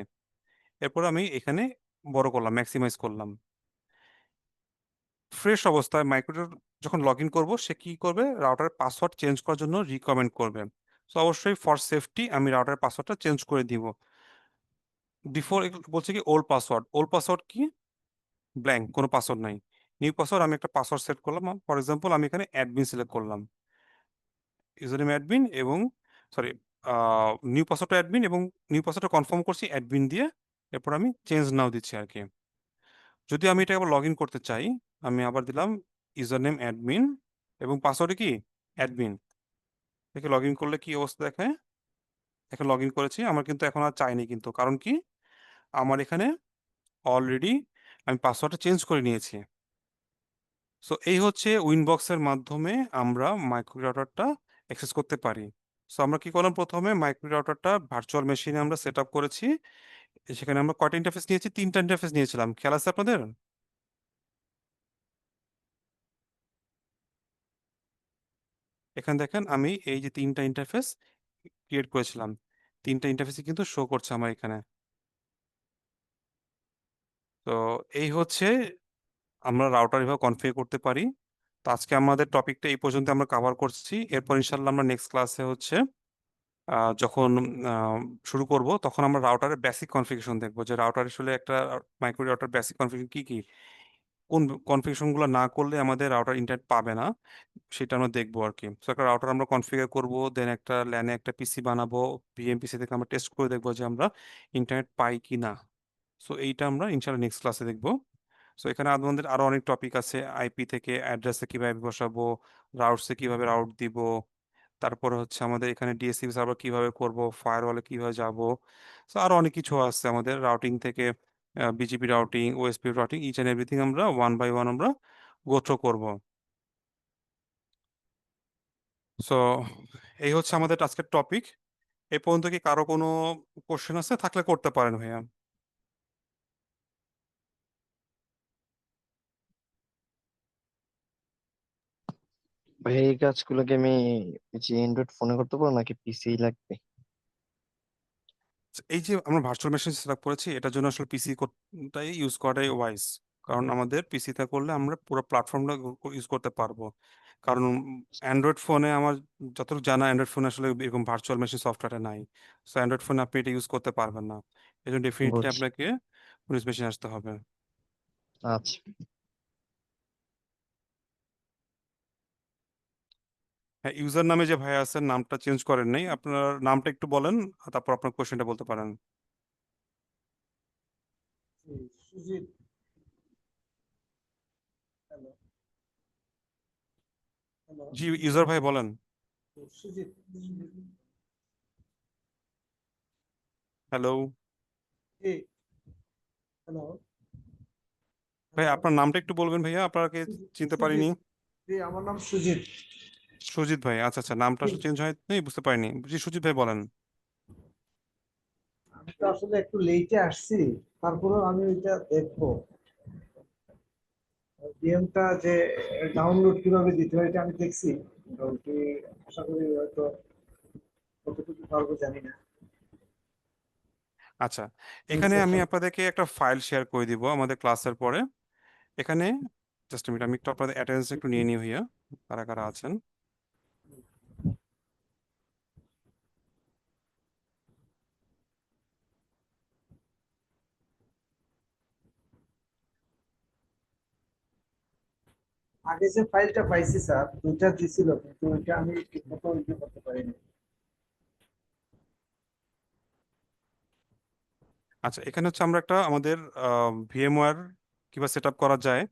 এরপর আমি এখানে বড় করলাম, ম্যাক্সিমাইজ করলাম। ফ্রেশ অবস্থায় মাইক্রোটিক যখন লগ ইন করবো সে কি করবে, রাউটারের পাসওয়ার্ড চেঞ্জ করার জন্য রিকমেন্ড করবে। তো অবশ্যই ফর সেফটি আমি রাউটারের পাসওয়ার্ডটা চেঞ্জ করে দিব। ডিফল্ট বলছে কি ওল্ড পাসওয়ার্ড, ওল্ড পাসওয়ার্ড কি? ব্ল্যাঙ্ক, কোনো পাসওয়ার্ড নাই। নিউ পাসওয়ার্ড, আমি একটা পাসওয়ার্ড সেট করলাম, ফর এক্সাম্পল আমি এখানে অ্যাডমিন সিলেক্ট করলাম, ইউজারনেম অ্যাডমিন এবং সরি নিউ পাসওয়ার্ডটা অ্যাডমিন, এবং নিউ পাসওয়ার্ডটা কনফার্ম করছি অ্যাডমিন দিয়ে। এরপর আমি চেঞ্জ নাও দিচ্ছি আর কি। যদি আমি এটা আবার লগ ইন করতে চাই, আমি আবার দিলাম ইউজারনেম অ্যাডমিন এবং পাসওয়ার্ডে কি অ্যাডমিন। দেখে লগ ইন করলে কি অবস্থা দেখায়, এখন লগ ইন করেছি, আমার কিন্তু এখন আর চাইনি কিন্তু, কারণ কি আমার এখানে অলরেডি আমি পাসওয়ার্ডটা চেঞ্জ করে নিয়েছি। সো এই হচ্ছে উইনবক্সের মাধ্যমে আমরা মাইক্রো রাউটারটা অ্যাক্সেস করতে পারি। সো আমরা কি করলাম, প্রথমে মাইক্রো রাউটারটা ভার্চুয়াল মেশিনে আমরা সেট আপ করেছি। সেখানে আমরা কয়টা ইন্টারফেস নিয়েছি? 3টা ইন্টারফেস নিয়েছিলাম, খেয়াল আছে আপনাদের? এখানে দেখেন আমি এই যে 3টা ইন্টারফেস ক্রিয়েট করেছিলাম, 3টা ইন্টারফেসই কিন্তু শো করছে আমার এখানে। তো এই হচ্ছে আমরা রাউটার এভাবে কনফিগার করতে পারি। তো আজকে আমাদের টপিকটা এই পর্যন্ত আমরা কভার করছি। এরপর ইনশাল্লাহ আমরা নেক্সট ক্লাসে হচ্ছে যখন আহ, শুরু করব তখন আমরা রাউটারের বেসিক কনফিগারেশন দেখবো, যে রাউটার আসলে একটা মাইক্রো রাউটার বেসিক কনফিগারেশন কি কি, কোন কনফিগারেশন গুলো না করলে আমাদের রাউটার ইন্টারনেট পাবে না, সেটা আমরা দেখবো আর কি। তো একটা রাউটার আমরা কনফিগার করব, দেন একটা ল্যানে একটা পিসি বানাবো, ভিএমপিসি থেকে আমরা টেস্ট করে দেখবো যে আমরা ইন্টারনেট পাই কি না। সো এইটা আমরা ইনশাল্লাহ নেক্সট ক্লাসে দেখবো। সো এখানে আমাদের আরো অনেক টপিক আছে, আইপি থেকে অ্যাড্রেসে কিভাবে বসাবো, রাউটসে কিভাবে রাউট দিব, তারপরে হচ্ছে আমাদের এখানে ডিএসসিপি সার্ভার কিভাবে করব, ফায়ারওয়ালে কিভাবে যাব, তো আরো অনেক কিছু আছে আমাদের রাউটিং থেকে, BGP routing, OSP routing, each and everything আমরা ওয়ান বাই ওয়ান আমরা গো থ্রু করব। সো এই হচ্ছে আমাদের আজকের টপিক। এই পর্যন্ত কি কারো কোনো কোশ্চেন আছে? থাকলে করতে পারেন ভাইয়া। ভাই এই কাজগুলো কি আমি যে অ্যান্ড্রয়েড ফোনে করতে পারবো নাকি পিসি লাগবে? এই যে আমরা ভার্চুয়াল মেশিন সেটআপ করেছি, এটার জন্য আসলে পিসি টাই ইউজ করাটাই ওয়াইজ, কারণ আমাদের পিসিতে করলে আমরা পুরো প্ল্যাটফর্মটা ইউজ করতে পারবো। কারণ অ্যান্ড্রয়েড ফোনে আমার যতটুকু জানা, অ্যান্ড্রয়েড ফোনে আসলে এরকম ভার্চুয়াল মেশিন সফটওয়্যারটা নাই। সো অ্যান্ড্রয়েড ফোনে আপনি এটা ইউজ করতে পারবেন না, এই জন্য ডেফিনেটলি বুঝছি। আপনাকে উইন্ডোজ মেশিন আসতে হবে। আচ্ছা, হ্যাঁ, ইউজার নামে যে ভাই আছেন নামটা চেঞ্জ করেন নাই, আপনার নামটা একটু বলেন, তারপর আপনার কোশ্চেনটা বলতে পারেন। সুজিত, হ্যালো হ্যালো, জি ইউজার ভাই বলেন। সুজিত, হ্যালো জি, হ্যালো ভাই, হ্যালো, আপনার নামটা একটু বলবেন ভাইয়া, আপনাকে চিনতে পারিনি। সুজিত, জি, আমার নাম সুজিত। সুজিত ভাই, আচ্ছা আচ্ছা, নামটা আসলে চেঞ্জ হয়নি, বুঝতে পারিনি। জি সুজিত ভাই বলেন। আমি তো আসলে একটু লেটে আসছি, তারপরেও আমি ওইটা দেখবো গেমটা যে ডাউনলোড কিভাবে দিতে হয় এটা আমি দেখছি মোটামুটি। আশা করি হয়তো কতটুকু পারবো জানি না। আচ্ছা, এখানে আমি আপনাদেরকে একটা ফাইল শেয়ার করে দিব আমাদের ক্লাসের পরে। এখানে জাস্ট মিনিট, আমি একটু আপনাদের অ্যাটেন্ডেন্স একটু নিয়ে নিই ভাইয়া, কারা কারা আছেন। আগে যে ফাইলটা পাইছি স্যার, দুইটা দিছিল কিন্তু ওইটা আমি ঠিক মতো ইয়ে করতে পারিনি। আচ্ছা, এখানে হচ্ছে আমরা একটা আমাদের ভিএমওয়্যার কিভাবে সেট আপ করা যায়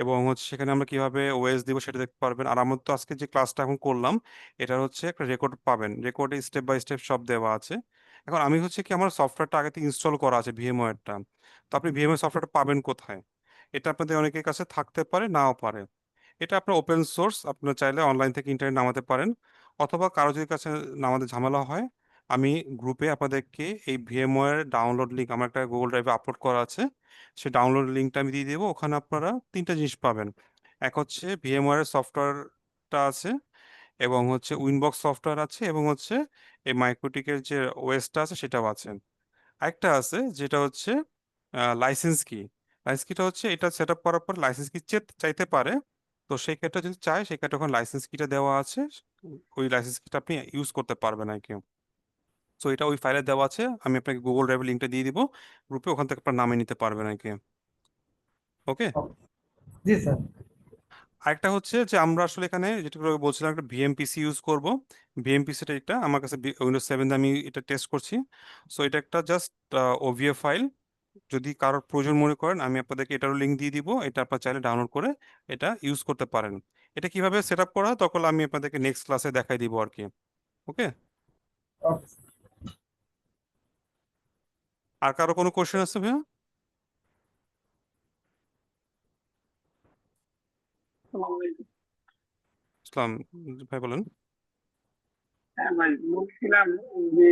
এবং হচ্ছে সেখানে আমরা কিভাবে ওএস দিব সেটা দেখতে পারবেন। আর আমরা তো আজকে যে ক্লাসটা এখন করলাম, এটা হচ্ছে একটা রেকর্ড পাবেন, রেকর্ডে স্টেপ বাই স্টেপ সব দেওয়া আছে। এখন আমি হচ্ছে কি, আমার সফটওয়্যারটা আগে থেকে ইনস্টল করা আছে ভিএমওয়্যারটা, তো আপনি ভিএমওয়্যার সফটওয়্যারটা পাবেন কোথায়? এটা আপনাদের অনেকের কাছে থাকতে পারে, নাও পারে। এটা আপনার ওপেন সোর্স, আপনার চাইলে অনলাইন থেকে ইন্টারনেট নামাতে পারেন, অথবা কারো যদি কাছে নামাতে ঝামেলা হয়, আমি গ্রুপে আপনাদেরকে এই ভিএমওয়্যার ডাউনলোড লিঙ্ক আমার একটা গুগল ড্রাইভে আপলোড করা আছে, সেই ডাউনলোড লিঙ্কটা আমি দিয়ে দেবো। ওখানে আপনারা তিনটা জিনিস পাবেন। এক হচ্ছে ভিএমওয়্যার সফটওয়্যারটা আছে, এবং হচ্ছে উইনবক্স সফটওয়্যার আছে, এবং হচ্ছে এই মাইক্রোটিকের যে ওএসটা আছে সেটাও আছে। আরেকটা আছে যেটা হচ্ছে লাইসেন্স কি। লাইসেন্স কিটা হচ্ছে এটা সেট আপ করার পর লাইসেন্স কি চাইতে পারে, তো সেই ক্ষেত্রে যদি চায় সেই ক্ষেত্রে ওখানে লাইসেন্স কিটা দেওয়া আছে, ওই লাইসেন্স কিটা আপনি ইউজ করতে পারবেন আর কি। সো এটা ওই ফাইলে দেওয়া আছে, আমি আপনাকে গুগল ড্রাইভের লিঙ্কটা দিয়ে দিব গ্রুপে, ওখান থেকে আপনার নামে নিতে পারবেন আর কি। ওকে। জি স্যার। আরেকটা হচ্ছে যে আমরা আসলে এখানে যেটা করে বলছিলাম, একটা ভিএমপিসি ইউজ করব। ভিএমপিসিটা এটা আমার কাছে উইন্ডোজ 7 আমি এটা টেস্ট করছি। সো এটা একটা জাস্ট ওভিএ ফাইল, যদি কারোর প্রয়োজন মনে করেন আমি আপনাদেরকে এটারও লিঙ্ক দিয়ে দিব, এটা আপনার চাইলে ডাউনলোড করে এটা ইউজ করতে পারেন। এটা কিভাবে সেট আপ করা হয় তখন আমি আপনাদেরকে নেক্সট ক্লাসে দেখাই দিব আর কি। ওকে। ওকে। আর কারো কোনো কোশ্চেন আছে ভাইয়া? ইসলাম ভাই বলেন। হ্যাঁ ভাই, বলছিলাম যে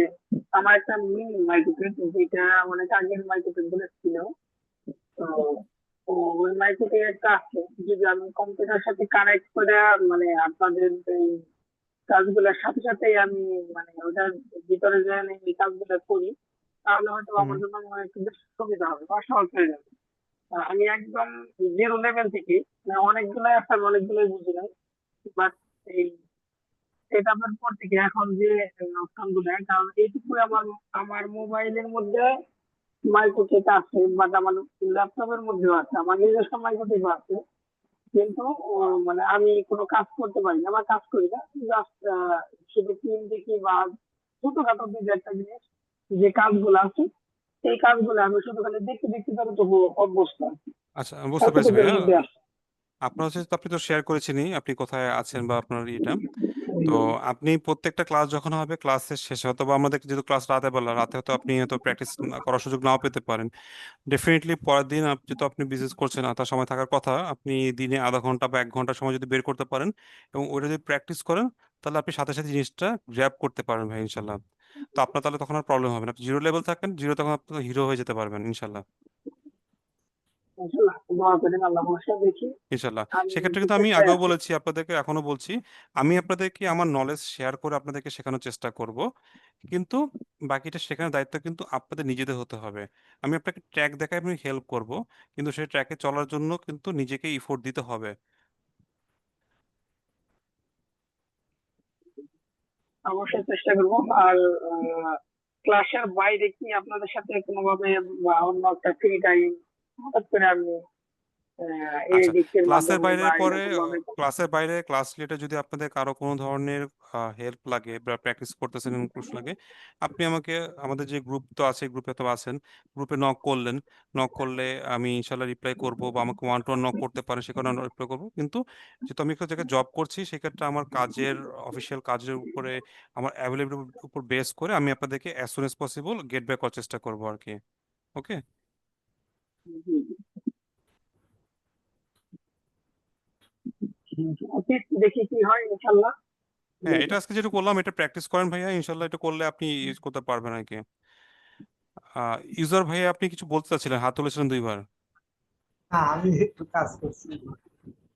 আমার একটা মিনি মাইক্রোফোন, যেটা অনেক আগের মাইক্রোফোন গুলো ছিল। তো ওই মাইক্রোফোন একটা আছে, যদি আমি কম্পিউটার সাথে কানেক্ট করে মানে আপনাদের এই কাজগুলোর সাথে সাথে আমি মানে ওটার ভিতরে যে আমি এই কাজগুলো করি, তাহলে হয়তো হুম। আমার জন্য মনে হয় একটু বেশ সুবিধা হবে বা সহজ হয়ে যাবে। আমি একদম জিরো লেভেল থেকে, মানে অনেকগুলো আছে, আমি অনেকগুলোই বুঝি নাই, বাট এই সেট আপের পর থেকে এখন যে অপশন গুলো, কারণ এইটুকু আমার আমার মোবাইলের মধ্যে মাইক্রোটেক আছে, বাট আমার ল্যাপটপের মধ্যেও আছে, আমার নিজস্ব মাইক্রোটেক আছে, কিন্তু মানে আমি কোনো কাজ করতে পারি না বা কাজ করি না, জাস্ট শুধু ফিল্ম দেখি বা ছোটখাটো দুই একটা জিনিস যে কাজগুলো আছে, এই কাজগুলো আমি শুধু খালি দেখতে দেখতে পারি, তবু অভ্যস্ত আছি, আচ্ছা, আমি বুঝতে পেরেছি এতটুকুর ভাইয়া। মধ্যে আছে। আপনার হচ্ছে, আপনি তো শেয়ার করেছেনই আপনি কোথায় আছেন বা আপনার এটা। তো আপনি প্রত্যেকটা ক্লাস যখন হবে ক্লাসের শেষে, অথবা আমাদের যেহেতু ক্লাস রাতে বেলা, রাতে হয়তো আপনি হয়তো প্র্যাকটিস করার সুযোগ নাও পেতে পারেন। ডেফিনেটলি পরের দিন যেহেতু আপনি বিজনেস করছেন, তার সময় থাকার কথা, আপনি দিনে আধা ঘন্টা বা 1 ঘন্টা সময় যদি বের করতে পারেন এবং ওটা যদি প্র্যাকটিস করেন, তাহলে আপনি সাথে সাথে জিনিসটা গ্র্যাব করতে পারবেন ভাই, ইনশাল্লাহ। তো আপনার তাহলে তখন আর প্রবলেম হবে না, আপনি জিরো লেভেল থাকেন, জিরো তখন আপনি হিরো হয়ে যেতে পারবেন ইনশাল্লাহ। ইনশাল্লাহ দোয়া করেন, আল্লাহ ভরসা দেখি। ইনশাল্লাহ। আমি সেক্ষেত্রে একটু কিন্তু আমি চেষ্টায় আগেও আছি। বলেছি আপনাদেরকে, এখনো বলছি, আমি আপনাদেরকে আমার নলেজ শেয়ার করে আপনাদেরকে শেখানোর চেষ্টা করব, কিন্তু বাকিটা শেখানোর দায়িত্ব কিন্তু আপনাদের নিজেদের হতে হবে। আমি আপনাকে ট্র্যাক দেখায় আমি হেল্প করব, কিন্তু সেই ট্র্যাকে চলার জন্য কিন্তু নিজেকে ইফোর্ট দিতে হবে। অবশ্যই চেষ্টা করবো। আর ক্লাসের বাইরে কি আপনাদের সাথে কোনোভাবে বা অন্য একটা ফ্রি টাইম হঠাৎ করে আমি আচ্ছা, এডিক্টের ক্লাসের মাধ্যমে বাইরে বা পরে এরকম ভাবে ক্লাসের বাইরে ক্লাস রিলেটেড যদি আপনাদের কারো কোনো ধরনের হেল্প লাগে বা প্র্যাকটিস করতেছেন এরকম কিছু লাগে, আপনি আমাকে, আমাদের যে গ্রুপ তো আছে, গ্রুপে তো আছেন, গ্রুপে নক করলেন, নক করলে আমি ইনশাল্লাহ রিপ্লাই করব, বা আমাকে ওয়ান টু ওয়ান নক করতে পারেন, সেখানে রিপ্লাই করবো। কিন্তু যেহেতু আমি একটা জায়গায় জব করছি, সেক্ষেত্রে আমার কাজের, অফিসিয়াল কাজের উপরে, আমার অ্যাভেলেবল উপর বেস করে আমি আপনাদেরকে as soon as possible get back করার চেষ্টা করবো আর কি। ওকে। ওকে, দেখি কি হয় ইনশাল্লাহ। হ্যাঁ, এটা আজকে যেটা করলাম এটা প্র্যাকটিস করেন ভাইয়া, ইনশাল্লাহ এটা করলে আপনি ইউজ করতে পারবেন আর কি। ইউজার ভাইয়া, আপনি কিছু বলতে চাচ্ছিলেন, হাত তুলেছিলেন 2 বার। হ্যাঁ, আমি একটু কাজ করছি।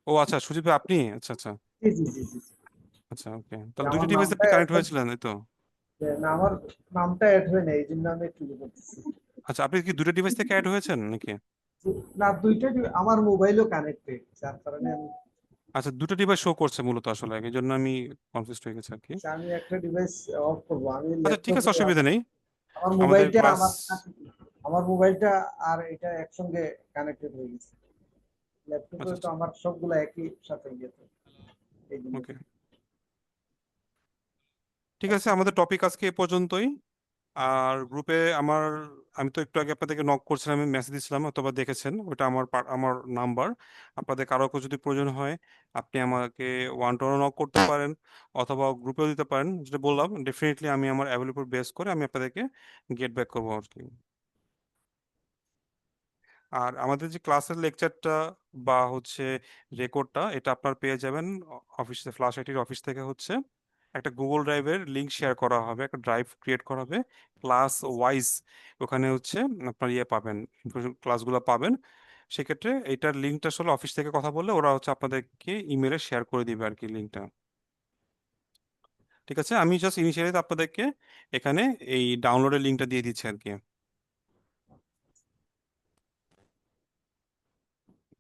ও আচ্ছা, সুজিত ভাই আপনি, আচ্ছা আচ্ছা। জি জি জি জি। আচ্ছা ওকে, তাহলে আমার দুইটা ডিভাইস নামটা আপনি কানেক্ট এখন হয়েছিলেন, এই তো? না, আমার নামটা অ্যাড হয় না, এই জন্য আমি একটু ইয়ে করতেছি। আচ্ছা, আপনি কি দুটো ডিভাইস থেকে অ্যাড হয়েছেন নাকি? না, আমার মোবাইলও কানেক্টেড, যার কারণে আমি আচ্ছা, দুটো ডিভাইস শো করছে মূলত, আসলে এই জন্য আমি কনফিউজ হয়ে গেছি আর কি। আমি একটা ডিভাইস অফ করবো। আমি আচ্ছা ঠিক আছে, ল্যাপটপে অসুবিধা নেই। আমার আমাদের মোবাইলটা ক্লাস, আমার মোবাইলটা আর এটা একসঙ্গে কানেক্টেড হয়ে গেছে। ল্যাপটপে আচ্ছা তো আচ্ছা, আমার সবগুলো একই সাথে ইয়েতে, এই জন্য। ওকে, ঠিক আছে, আমাদের টপিক আজকে এ পর্যন্তই। আর গ্রুপে আমার, আমি তো একটু আগে আপনাদেরকে নক করছিলাম, আমি মেসেজ দিয়েছিলাম, অথবা দেখেছেন, ওটা আমার আমার নাম্বার। আপনাদের কারো যদি প্রয়োজন হয়, আপনি আমাকে ওয়ান টু ওয়ান নক করতে পারেন, অথবা গ্রুপেও দিতে পারেন। যেটা বললাম, ডেফিনেটলি আমি আমার অ্যাভেলেবল বেস করে আমি আপনাদেরকে গেট ব্যাক করবো আর কি। আর আমাদের যে ক্লাসের লেকচারটা বা হচ্ছে রেকর্ডটা, এটা আপনার পেয়ে যাবেন অফিসে, ফ্লাশ আইটির অফিস থেকে হচ্ছে একটা গুগল ড্রাইভের লিংক শেয়ার করা হবে, একটা ড্রাইভ ক্রিয়েট করা হবে ক্লাস ওয়াইজ। ওখানে হচ্ছে আপনার ইয়ে পাবেন, ক্লাসগুলো পাবেন। সেক্ষেত্রে এইটার লিঙ্কটা আসলে অফিস থেকে কথা বললে ওরা হচ্ছে আপনাদেরকে ইমেলে শেয়ার করে দিবে আর কি লিঙ্কটা। ঠিক আছে, আমি জাস্ট ইনিশিয়ালি আপনাদেরকে এখানে এই ডাউনলোডের লিঙ্কটা দিয়ে দিচ্ছি আর কি।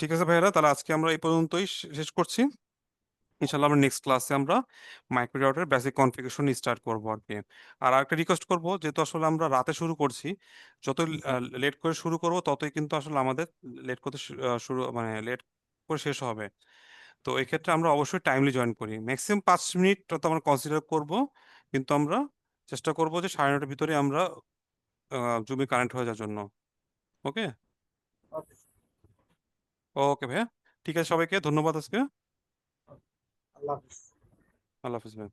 ঠিক আছে ভাইয়েরা, তাহলে আজকে আমরা এই পর্যন্তই শেষ করছি। ইনশাল্লাহ আমরা নেক্সট ক্লাসে আমরা মাইক্রো রাউটারের বেসিক কনফিগারেশন স্টার্ট করবো আর কি। আর একটা রিকোয়েস্ট করবো, যেহেতু আসলে আমরা রাতে শুরু করছি, যত লেট করে শুরু করব ততই কিন্তু আসলে আমাদের লেট করতে শুরু, মানে লেট করে শেষ হবে। তো এই ক্ষেত্রে আমরা অবশ্যই টাইমলি জয়েন করি, ম্যাক্সিমাম 5 মিনিট তো আমরা কনসিডার করব, কিন্তু আমরা চেষ্টা করব যে 9:30টার ভিতরে আমরা জুমে কানেক্ট হয়ে যাওয়ার জন্য। ওকে। ওকে, ওকে ভাইয়া, ঠিক আছে, সবাইকে ধন্যবাদ আজকে। আল্লাহ হাফিজ। আল্লাহ হাফিজ ভাই।